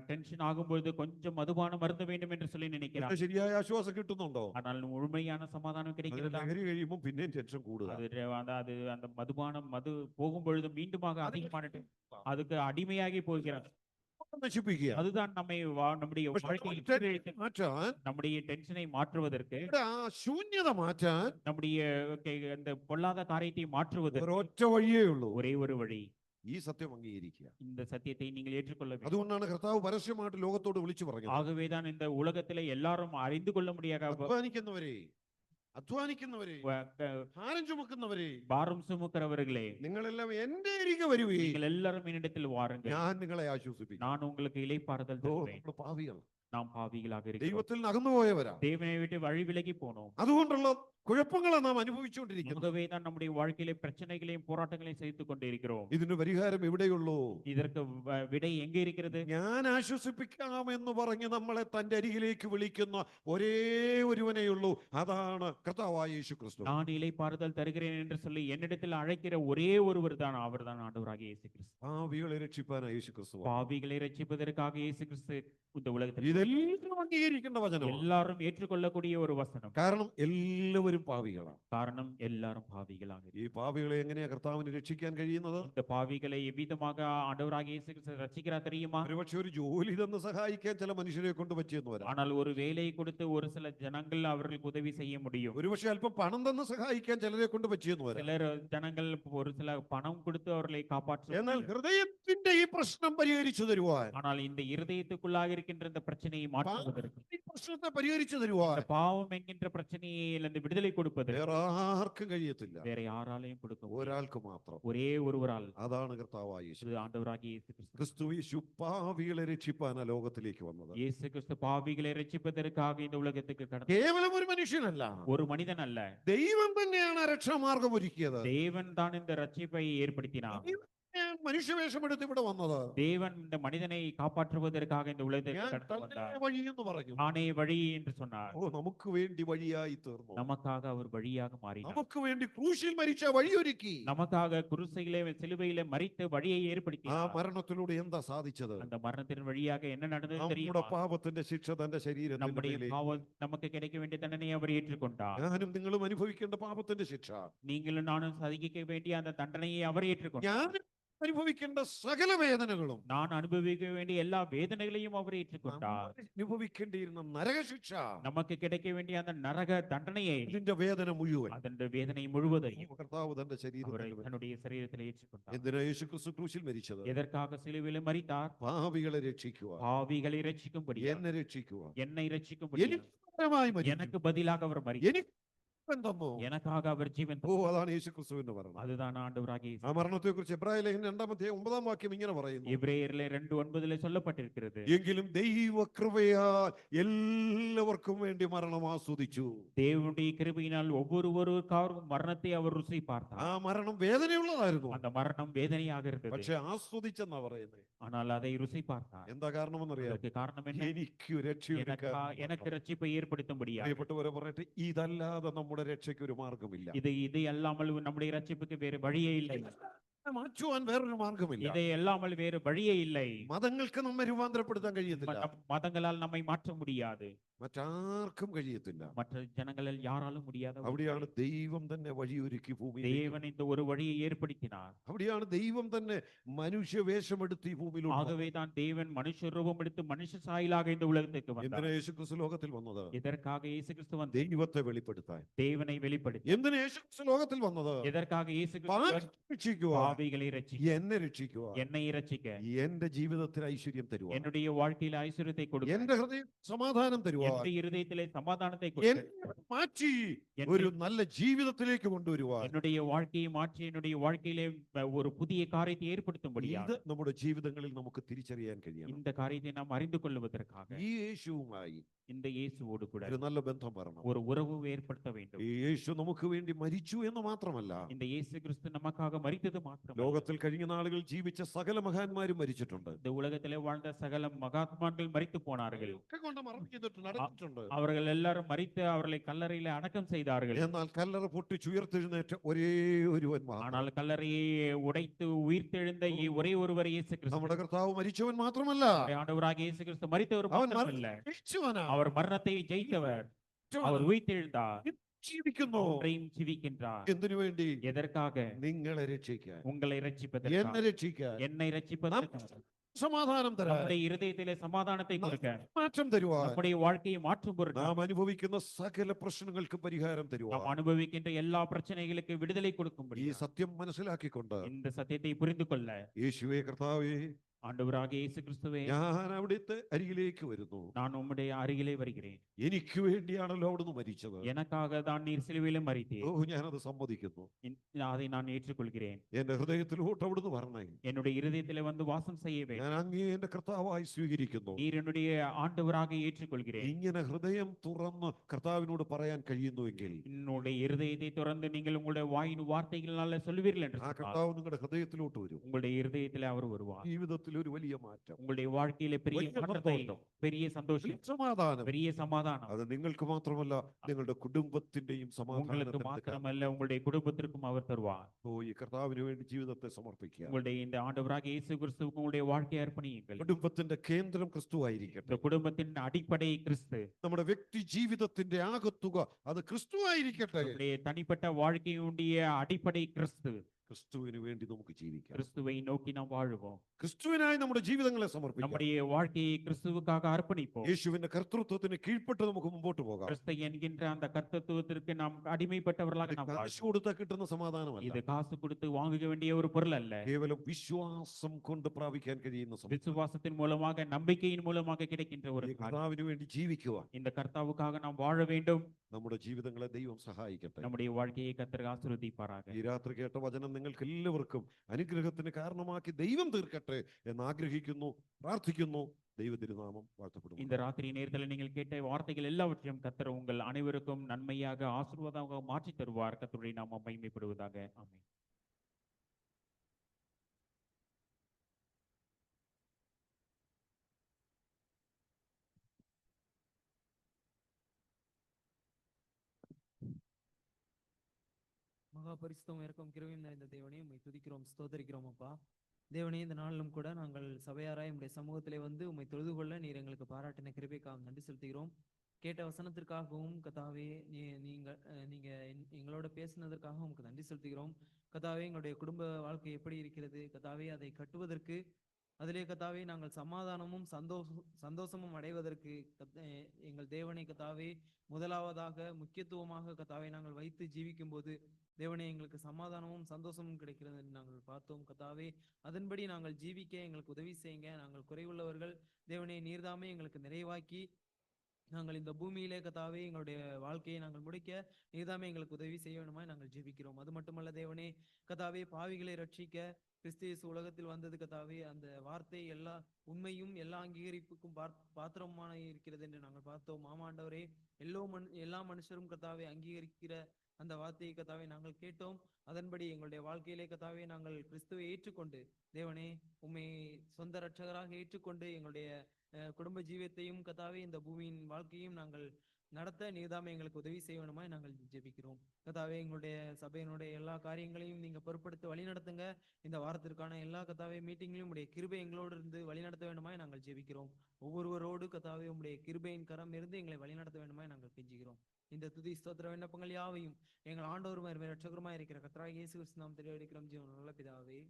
டென்ஷன் ஆகும்பொழுது கொஞ்சம் மதுபானம் மருந்த வேண்டும் என்று சொல்லி நினைக்கிறான். ശരിയായ ആശ്വാസം കിട്ടുന്നുണ്ടോ? ஆனால் முழுமையான சமாதானம் അതിന് கிடைக்கிறதா? ലഹരി കഴിയുമ്പോൾ പിന്നെയും ടെൻഷൻ കൂടുതൽ. அந்த മധുപാനം மது போகும் பொழுது மீண்டுமாக அதிகமான அதுக்கு அடிமையாகி போகிறான். നശിപ്പിക്കുക. அதுதான் நம்மை நம்முடைய வாழ்க்கையில் മാറ്റാൻ, நம்முடைய டென்ஷனை மாற்றுவதற்கு, ആ ശൂന്യത മാറ്റാൻ நம்முடைய அந்த பொல்லாத காரியத்தை மாற்றுவதற்கு ഒരൊറ്റ വഴിയേ ഉള്ളൂ. ஒரே ஒரு வழி. ഈ സത്യം അംഗീകരിക്കുക. இந்த சத்தியத்தை நீங்கள் ஏற்றுக்கொள்ள வேண்டும். അതുകൊണ്ടാണ് കർത്താവ് പരസ്യമായിട്ട് ലോകത്തോട് വിളിച്ചു പറഞ്ഞത്, ஆகவேதான் இந்த உலகத்திலே எல்லாரும் அறிந்து கொள்ள முடியாத അധ്വാനിക്കുന്നവരെ, ഭാരം ചുമക്കുന്നവരെ, பாரம் சுமக்கிறவர்களே, നിങ്ങളെല്ലാം എന്റെ അരികെ വരുവേ, நீங்கள் எல்லாரும் என்னிடத்தில் வாருங்கள், ഞാൻ നിങ്ങളെ ആശ്വസിപ്പിക്കും. நான் உங்களுக்கு இளைப்பாறுதல் தருவேன். നമ്മൾ പാപികൾ, நாம் பாவிகளாக இருக்கிறோம். ദൈവത്തിൽ നിന്ന് അകന്നുപോയവരാ. தேவனை விட்டு வழி விலகி போனோம். അതുകൊണ്ടുള്ള കുഴപ്പങ്ങളെ നാം അനുഭവിച്ചുകൊണ്ടിരിക്കുന്നു. ஆகவேதான் நம்முடைய வாழ்க்கையிலே பிரச்சனைகளையும் போராட்டங்களையும் சகித்துக் கொண்டிருக்கிறோம். ഇതിന് പരിഹാരം എവിടെയുള്ളൂ? இதற்கு விடை எங்கே இருக்கிறது? ഞാൻ ആശ്വസിപ്പിക്കാമെന്ന് പറഞ്ഞ് നമ്മളെ തന്റെ അരികിലേക്ക് വിളിക്കുന്ന ഒരേ ഒരുവനെയുള്ളൂ, അതാണ് കർത്താവായ യേശു ക്രിസ്തു. நான் இளைப்பாறுதல் தருகிறேன் என்று சொல்லி என்னிடத்தில் அழைக்கிற ஒரே ஒருவர் தான், அவர்தான் ஆண்டவராகிய இயேசு கிறிஸ்து. പാപികളെ രക്ഷിപ്പാനായ യേശു ക്രിസ്തു. பாவிகளை ரட்சிப்பதற்காக இயேசு கிறிஸ்து இந்த உலகத்தில் ഇതെല്ലാം അംഗീകരിക്കേണ്ട വചനം, எல்லாரும் ஏற்றுக்கொள்ளக்கூடிய ஒரு வசனம். കാരണം എല്ലാവരും പാപികളാണ്. காரணம் எல்லாரும் பாவிகளாக ഈ പാപികളെ എങ്ങനെയാ കർത്താവിന് രക്ഷിക്കാൻ കഴിയുന്നത്? இந்த பாவிகளை எவ்விதமாக ஆண்டவராகிய இயேசு கிறிஸ்து ரட்சிக்கிறார் தெரியுமா? ഒരുപക്ഷെ ഒരു ജോലി തന്ന് സഹായിക്കാൻ ചില മനുഷ്യരെ കൊണ്ട് പറ്റിയെന്ന് വരാം. ஆனால் ஒரு வேலையை கொடுத்து ஒரு சில ஜனங்கள் அவர்களுக்கு உதவி செய்ய முடியும். ഒരുപക്ഷെ അല്പം പണം തന്ന് സഹായിക്കാൻ ചിലരെ കൊണ്ട് പറ്റിയെന്ന് വരാം. சிலர் ஜனங்கள் ஒரு சில பணம் கொடுத்து அவர்களை காப்பாற்ற എന്നാൽ ഹൃദയത്തിന്റെ ഈ പ്രശ്നം പരിഹരിച്ചു തരുവാൻ, ஆனால் இந்த இருதயத்துக்குள்ளாக இருக்கின்ற இந்த பிரச்சனையை மாற்றுவதற்கு, ഈ പ്രശ്നത്തെ പരിഹരിച്ചു തരുവാൻ இந்த பாவம் என்கின்ற பிரச்சனையிலிருந்து விடுதலை கொடுப்பது വേറെ ആർക്കും കഴിയത്തില്ല, வேற யாராலையும் கொடுக்க முடியாது. ഒരാൾക്ക് മാത്രം. ஒரே ஒருவரால். അതാണ് കർത്താവായ യേശു. இது ஆண்டவராகிய இயேசு கிறிஸ்து. ക്രിസ്തു യേശു പാപികളെ രക്ഷിപ്പാനാ ലോകത്തിലേക്ക് വന്നത്. இயேசு கிறிஸ்து பாவிகளை ரட்சிப்பதற்காக இந்த உலகத்துக்கு கடந்து, കേവലം ഒരു മനുഷ്യനല്ല, ஒரு மனிதன் அல்ல, ദൈവം തന്നെയാണ് രക്ഷാമാർഗം ഒരുക്കിയത്. தேவன் தான் இந்த ரட்சிப்பை ஏற்படுத்தினார். മനുഷ്യവേഷമെടുത്ത് ഇവിടെ വന്നത്. தேவன் இந்த மனிதனை காப்பாற்றுவதற்காக இந்த உலகத்துக்கு ഞാൻ கடந்து തന്നെ வந்தார். വഴി എന്ന് പറഞ്ഞു. நானே வழி என்று சொன்னார். നമുക്ക് വേണ്ടി വഴിയായി തീർന്നു. நமக்காக அவர் வழியாக மாறினார். നമുക്ക് വേണ്ടി ക്രൂശിൽ മരിച്ച വഴിയൊരുക്കി. நமக்காக குருசையிலே சிலுவையிலே மரித்து வழியை ആ ஏற்படுத்தினார். മരണത്തിലൂടെ എന്താ സാധിച്ചത്? அந்த மரணத்தின் வழியாக என்ன நடந்தது നമ്മുടെ தெரியுமா? പാപത്തിന്റെ ശിക്ഷ തന്റെ ശരീരത്തിൽ நம்முடைய பாவம் நமக்கு கிடைக்க வேண்டிய தண்டனையை அவர் ஏற்றுக்கொண்டார். ഞാനും നിങ്ങളും അനുഭവിക്കേണ്ട പാപത്തിന്റെ ശിക്ഷ, நீங்களும் நானும் சகிக்க வேண்டிய அந்த தண்டனையை அவர் ஏற்றுக்கொண்டார். ഞാൻ അനുഭവിക്കേണ്ട സകല വേദനകളും, நான் அனுபவிக்க வேண்டிய எல்லா வேதனைகளையும் அவர் ஏற்றுக்கொண்டார். നമ്മൾ അനുഭവിക്കേണ്ടിയിരുന്ന നരകശിക്ഷ, நமக்கு கிடைக்க வேண்டிய அந்த நரக தண்டனையை, ഇതിന്റെ വേദന മുഴുവൻ அதன் വേദனை മുഴുവதையும் കർത്താവ് തന്റെ அவர் ശരീരത്തിൽ தன்னுடைய சரீரத்தில் ஏற்றுக்கொண்டார். എന്തിനാ യേശു ക്രിസ്തു ക്രൂശിൽ മരിച്ചത്? எதற்காக சிலுவையில் மரித்தார்? പാപികളെ രക്ഷിക്കുക, பாவிகளை ரட்சிக்கும்படி, എന്നെ രക്ഷിക്കുക, என்னை ரட்சிக்கும்படி, എനിക്ക് പകരമായി മരിച്ചു. எனக்கு பதிலாக அவர் மரித்தார். എനിക്ക് ജീവൻ തന്നു. எனக்காக அவர் ஜீவன் ഓ, അതാണ് യേശു ക്രിസ്തുവിന്റെ മരണം. அதுதான் ஆண்டவராகிய இயேசு. ആ മരണത്തെ കുറിച്ച് എബ്രായ ലേഖനം 2-9 വാക്യം ഇങ്ങനെ പറയുന്നു: எபிரேயர்ல 2:9 சொல்லப்பட்டிருக்கிறது. എങ്കിലും ദൈവകൃപയാൽ എല്ലാവർക്കും വേണ്ടി മരണം ആസ്വദിച്ചു. தேவனுடைய கிருபையினால் ஒவ்வொருவருக்காகவும் மரணத்தை அவர் ருசி ആ பார்த்தார். മരണം വേദനയുള്ളതായിരുന്നു, அந்த மரணம் வேதனையாக இருந்தது. പക്ഷെ ആസ്വദിച്ചെന്നാ പറയുന്നത്. ஆனால் அதை ருசி பார்த்தார். എന്താ കാരണമെന്നറിയാം? அதற்கு காரணம் என்ன? എനിക്ക് രക്ഷയെടുക്കാൻ. எனக்கு ரட்சிப்பை ஏற்படுத்தும்படியாக. പ്രിയപ്പെട്ടവരെ പറയട്ടെ, ഇതല്ലാതെ നമ്മുടെ രക്ഷയ്ക്ക് ഒരു മാർഗമില്ല. இது அல்லாமல் நம்முடைய ரட்சிப்புக்கு வேறு வழியே இல்லை. മാറ്റുവാൻ വേറൊരു മാർഗമില്ല. இதை அல்லாமல் வேறு வழியே இல்லை. മതങ്ങൾക്ക് നമ്മെ രൂപാന്തരപ്പെടുത്താൻ കഴിയത്തില്ല. மதங்களால் நம்மை மாற்ற முடியாது. മറ്റാർക്കും കഴിയത്തില്ല. மற்ற ஜனங்களில் யாராலும் முடியாத. അവിടെയാണ് ദൈവം തന്നെ വഴിയൊരുക്കി ഭൂമിയിൽ. தேவன் இந்த ஒரு வழியை ஏற்படுத்தினார். അവിടെയാണ് ദൈവം തന്നെ മനുഷ്യ വേഷമെടുത്ത് ഈ ഭൂമിയിൽ. ஆகவே தான் தேவன் மனுஷ ரூபம் எடுத்து மனுஷ சாயலாக இந்த உலகத்துக்கு வந்தார். എന്തിനാ യേശുക്രിസ്തു ലോകത്തിൽ വന്നത്? எதற்காக இயேசு கிறிஸ்து வந்தார்? ദൈവത്തെ വെളിപ്പെടുത്താൻ. தேவனை வெளிப்படுத்த. എന്തിനാ യേശുക്രിസ്തു ലോകത്തിൽ വന്നത്? எதற்காக இயேசு கிறிஸ்து രക്ഷിക്കുക, பாவிகளை ரட்சிக்க, എന്നെ രക്ഷിക്കുക, என்னை ரட்சிக்க, എന്റെ ജീവിതത്തിൽ ഐശ്വര്യം തരുവാൻ, என்னுடைய வாழ்க்கையில் ஐஸ்வரியத்தை கொடுக்க, എന്റെ ഹൃദയം സമാധാനം തരുവാൻ, என்னுடைய இருதயத்திலே சமாதானத்தை கொடுக்க, എന്നെ മാറ്റി ഒരു നല്ല ജീവിതത്തിലേക്ക് കൊണ്ടുവരുവാൻ, என்னுடைய வாழ்க்கையை மாற்றி என்னுடைய வாழ்க்கையிலே ஒரு புதிய காரியத்தை ஏற்படுத்தும்படியாக ഇത് നമ്മുടെ ജീവിതങ്ങളിൽ നമുക്ക് തിരിച്ചറിയാൻ കഴിയണം. இந்த காரியத்தை நாம் அறிந்து கொள்வதற்காக ഈ യേശുവുമായി இந்த இயேசுவோடு கூட ഒരു നല്ല ബന്ധം വരണം. ஒரு உறவு ஏற்படுத்த வேண்டும். ഈ യേശു നമുക്ക് വേണ്ടി മരിച്ചു എന്ന് മാത്രമല്ല, இந்த இயேசு கிறிஸ்து நமக்காக மரித்தது மாத்திரம். ലോകത്തിൽ കഴിഞ്ഞ നാളുകൾ ജീവിച്ച സകല മഹാന്മാരും മരിച്ചിട്ടുണ്ട്. இந்த உலகத்திலே வாழ்ந்த சகல மகாத்மான்கள் மரித்து போனார்கள். ഒക്കെ കൊണ്ട് മറവ് ചെയ്തിട്ടുണ്ട്, അടക്കിയിട്ടുണ്ട്. அவர்கள் எல்லாரும் மரித்து அவர்களை கல்லறையில அடக்கம் செய்தார்கள். എന്നാൽ കല്ലറ പൊട്ടിച്ചുയർത്തെഴുന്നേറ്റ ഒരേ ഒരുവൻ മാത്രം. ஆனால் கல்லறையை உடைத்து உயிர்த்தெழுந்த ஒரே ஒருவர் இயேசு கிறிஸ்து. നമ്മുടെ കർത്താവ് മരിച്ചവൻ മാത്രമല്ല, ஆண்டவராகிய இயேசு கிறிஸ்து மரித்தவர் അവൻ മാത്രമല്ല, മരിച്ചവനാ. அவர் மரணத்தை ஜெயித்தவர். அவர் உயிர்த்தெழுந்தார், ജീവിക്കുന്നു. ஒன்றையும் ஜீவிக்கின்றார். എന്തിനു വേണ്ടി? எதற்காக? നിങ്ങളെ രക്ഷിക്കാൻ, உங்களை എന്നെ ரட்சிப்பதற்காக, രക്ഷിക്കാൻ, என்னை ரட்சிப்பதற்காக, സമാധാനം തരാൻ, நம்முடைய இருதயத்திலே சமாதானத்தை கொடுக்க, മാറ്റം തരുവാൻ, நம்முடைய வாழ்க்கையை மாற்றும் பொருட்டு, നാം അനുഭവിക്കുന്ന സകല പ്രശ്നങ്ങൾക്ക് പരിഹാരം തരുവാൻ, நாம் அனுபவிக்கின்ற எல்லா பிரச்சனைகளுக்கு விடுதலை கொடுக்கும்படி ഈ സത്യം മനസ്സിലാക്കിക്കൊണ്ട് இந்த സത്യத்தை புரிந்து கொள்ள, യേശുവേ കർത്താവേ, ஆண்டவராகிய இயேசு கிறிஸ்துவே, ഞാൻ അവിടുത്തെ അരികിലേക്ക് വരുന്നു. நான் உம்முடைய அருகிலே வருகிறேன். എനിക്ക് വേണ്ടിയാണല്ലോ അവിടുന്ന് മരിച്ചത്. எனக்காக தான் நீர் சிலுவையிலும் மரித்தீர். ഓ, ഞാനത് സമ്മതിക്കുന്നു. அதை நான் ஏற்றுக்கொள்கிறேன். എന്റെ ഹൃദയത്തിലോട്ട് അവിടുന്ന് വരണേ. என்னுடைய இருதயத்திலே வந்து வாசம் செய்ய வேண்டும். ഞാൻ അങ്ങേ എന്റെ കർത്താവായി സ്വീകരിക്കുന്നു. நீர் என்னுடைய ஆண்டவராக ஏற்றுக்கொள்கிறேன். ഇങ്ങനെ ഹൃദയം തുറന്ന് കർത്താവിനോട് പറയാൻ കഴിയുന്നുവെങ്കിൽ என்னுடைய இருதயத்தை திறந்து நீங்கள் உங்களுடைய வாயின் வார்த்தைகளால சொல்வீர்கள் என்று ആ சொன்னார். കർത്താവ് നിങ്ങളുടെ ഹൃദയത്തിലോട്ട് വരും. உங்களுடைய இருதயத்திலே அவர் வருவார். ജീവിതത്തിൽ ഒരു വലിയ മാറ്റം, உங்களுடைய வாழ்க்கையிலே பெரிய വലിയ மாற்றத்தை, സന്തോഷം, பெரிய சந்தோஷம், സമാധാനം. பெரிய சமாதானம் അത് നിങ്ങൾക്ക് മാത്രമല്ല, നിങ്ങളുടെ കുടുംബത്തിന്റെയും உங்களுக்கு സമാധാനത്തിന് மாத்திரமல்ல உங்களுடைய குடும்பத்திற்கும் அவர் தருவார். ഈ കർത്താവിന് വേണ്ടി ജീവിതത്തെ സമർപ്പിക്കുക. உங்களுடைய இந்த ஆண்டவராக இயேசு கிறிஸ்துவுக்கு உங்களுடைய வாழ்க்கையை அர்ப்பணியுங்கள். കുടുംബത്തിന്റെ കേന്ദ്രം ക്രിസ്തുവായിരിക്കട്ടെ. இந்த குடும்பத்தின் அடிப்படை கிறிஸ்து. നമ്മുടെ വ്യക്തി ജീവിതത്തിന്റെ ആകത്തുക അത് ക്രിസ്തുവായിരിക്കട്ടെ. நம்முடைய தனிப்பட்ட வாழ்க்கையுடைய அடிப்படை கிறிஸ்து. ക്രിസ്തുവിന് വേണ്ടി നമുക്ക് ജീവിക്കാം. கிறிஸ்துவை நோக்கி நாம் வாழுவோம். ക്രിസ്തുവിനായി നമ്മുടെ ജീവിതങ്ങളെ സമർപ്പിക്കാം. நம்முடைய வாழ்க்கையை கிறிஸ்துவுக்காக அர்ப்பணிப்போம். യേശുവിന്റെ കർത്തൃത്വത്തിന് കീഴ്പ്പെട്ട് നമുക്ക് മുമ്പോട്ട് പോകാം. கிறிஸ்து என்கின்ற அந்த கர்த்தத்துவத்திற்கு நாம் அடிமைப்பட்டவர்களாக நாம் കാശ് வாழ்வோம். കൊടുത്താൽ കിട്ടുന്ന സമാധാനമല്ല, இது காசு கொடுத்து வாங்க வேண்டிய ஒரு பொருள் அல்ல. കേവലം വിശ്വാസം കൊണ്ട് പ്രാപിക്കാൻ കഴിയുന്ന സമാധാനം. விசுவாசத்தின் மூலமாக, நம்பிக்கையின் மூலமாக கிடைக்கின்ற ஒரு ഈ காரியம். കർത്താവിന് വേണ്ടി ജീവിക്കുക. இந்த கர்த்தாவுக்காக நாம் வாழ வேண்டும். നമ്മുടെ ജീവിതങ്ങളെ ദൈവം സഹായിക്കട്ടെ. நம்முடைய வாழ்க்கையை கர்த்தர் ஆசீர்வதிப்பாராக. ഈ രാത്രി കേട്ട വചനം നിങ്ങൾക്ക് എല്ലാവർക്കും അനുഗ്രഹത്തിന് കാരണമാക്കി ദൈവം തീർക്കട്ടെ എന്ന് ആഗ്രഹിക്കുന്നു, പ്രാർത്ഥിക്കുന്നു. ദൈവ തിരുനാമം വാഴ്ത്തപ്പെടും. இந்த ராத்திரி நேரத்தில் நீங்கள் கேட்ட வார்த்தைகள் எல்லாவற்றையும் கர்த்தர் உங்கள் அனைவருக்கும் நன்மையாக ஆசீர்வாதமாக மாற்றி தருவார். கர்த்தருடைய நாமம் மகிமைப்படுவதாக. ஆமென். மகா பரிசுத்தம் இறக்கம் கிருபையும் நிறைந்த தேவனே, உம்மை துதிக்கிறோம், ஸ்தோத்தரிக்கிறோம் அப்பா. தேவனே, இந்த நாளிலும் கூட நாங்கள் சபையாராய் உம்முடைய சமூகத்திலே வந்து உம்மை தொழுது கொள்ள நீர் எங்களுக்கு பாராட்டின கிருபைக்காக நன்றி செலுத்துகிறோம். கேட்ட வசனத்திற்காகவும் கத்தாவே, நீங்க எங்களோட பேசினதற்காக உங்களுக்கு நன்றி செலுத்துகிறோம். கத்தாவே, எங்களுடைய குடும்ப வாழ்க்கை எப்படி இருக்கிறது கத்தாவே, அதை கட்டுவதற்கு அதிலே கத்தாவே நாங்கள் சமாதானமும் சந்தோஷமும் அடைவதற்கு எங்கள் தேவனை கத்தாவே முதலாவதாக முக்கியத்துவமாக கத்தாவே நாங்கள் வைத்து ஜீவிக்கும் போது தேவனே, எங்களுக்கு சமாதானமும் சந்தோஷமும் கிடைக்கிறது என்று நாங்கள் பார்த்தோம் கத்தாவே. அதன்படி நாங்கள் ஜீவிக்க எங்களுக்கு உதவி செய்யுங்க. நாங்கள் குறைவுள்ளவர்கள் தேவனே, நீர்தாமே எங்களுக்கு நிறைவாக்கி நாங்கள் இந்த பூமியிலே கத்தாவே எங்களுடைய வாழ்க்கையை நாங்கள் முடிக்க நீதாமே எங்களுக்கு உதவி செய்ய வேண்டுமாய் நாங்கள் ஜெபிக்கிறோம். அது மட்டுமல்ல தேவனே, கத்தாவே பாவிகளை ரட்சிக்க கிறிஸ்து இயேசு உலகத்தில் வந்தது கத்தாவே, அந்த வார்த்தை எல்லா உண்மையும் எல்லா அங்கீகரிப்புக்கும் பாத்திரமான இருக்கிறது என்று நாங்கள் பார்த்தோம். ஆமாண்டவரே, எல்லா மனுஷரும் கத்தாவே அங்கீகரிக்கிற அந்த வார்த்தையை கத்தாவே நாங்கள் கேட்டோம். அதன்படி எங்களுடைய வாழ்க்கையிலே கத்தாவே நாங்கள் கிறிஸ்துவை ஏற்றுக்கொண்டு தேவனே உம்மை சொந்த இரட்சகராக ஏற்றுக்கொண்டு எங்களுடைய குடும்ப ஜீவியத்தையும் கத்தாவே இந்த பூமியின் வாழ்க்கையும் நாங்கள் நடத்த நீதாமே எங்களுக்கு உதவி செய்ய வேண்டுமாய் நாங்கள் ஜெபிக்கிறோம். கத்தாவே எங்களுடைய சபையினுடைய எல்லா காரியங்களையும் நீங்க பொறுப்படுத்தி வழி நடத்துங்க. இந்த வாரத்திற்கான எல்லா கத்தாவே மீட்டிங்லையும் உடைய கிருபை எங்களோடு இருந்து வழி நடத்த வேண்டுமாய் நாங்கள் ஜெபிக்கிறோம். ஒவ்வொருவரோடு கத்தாவே உடைய கிருபையின் கரம் இருந்து எங்களை வழி நடத்த வேண்டுமாய் நாங்கள் கெஞ்சுகிறோம். இந்த துதி ஸ்தோத்திர விண்ணப்பங்கள் யாவையும் எங்கள் ஆண்டவரும் இரட்சகருமாய் இருக்கிற கர்த்தராகிய இயேசு கிறிஸ்து நாமத்தில் எடுக்கிறோம் ஜீவனுள்ள பிதாவே.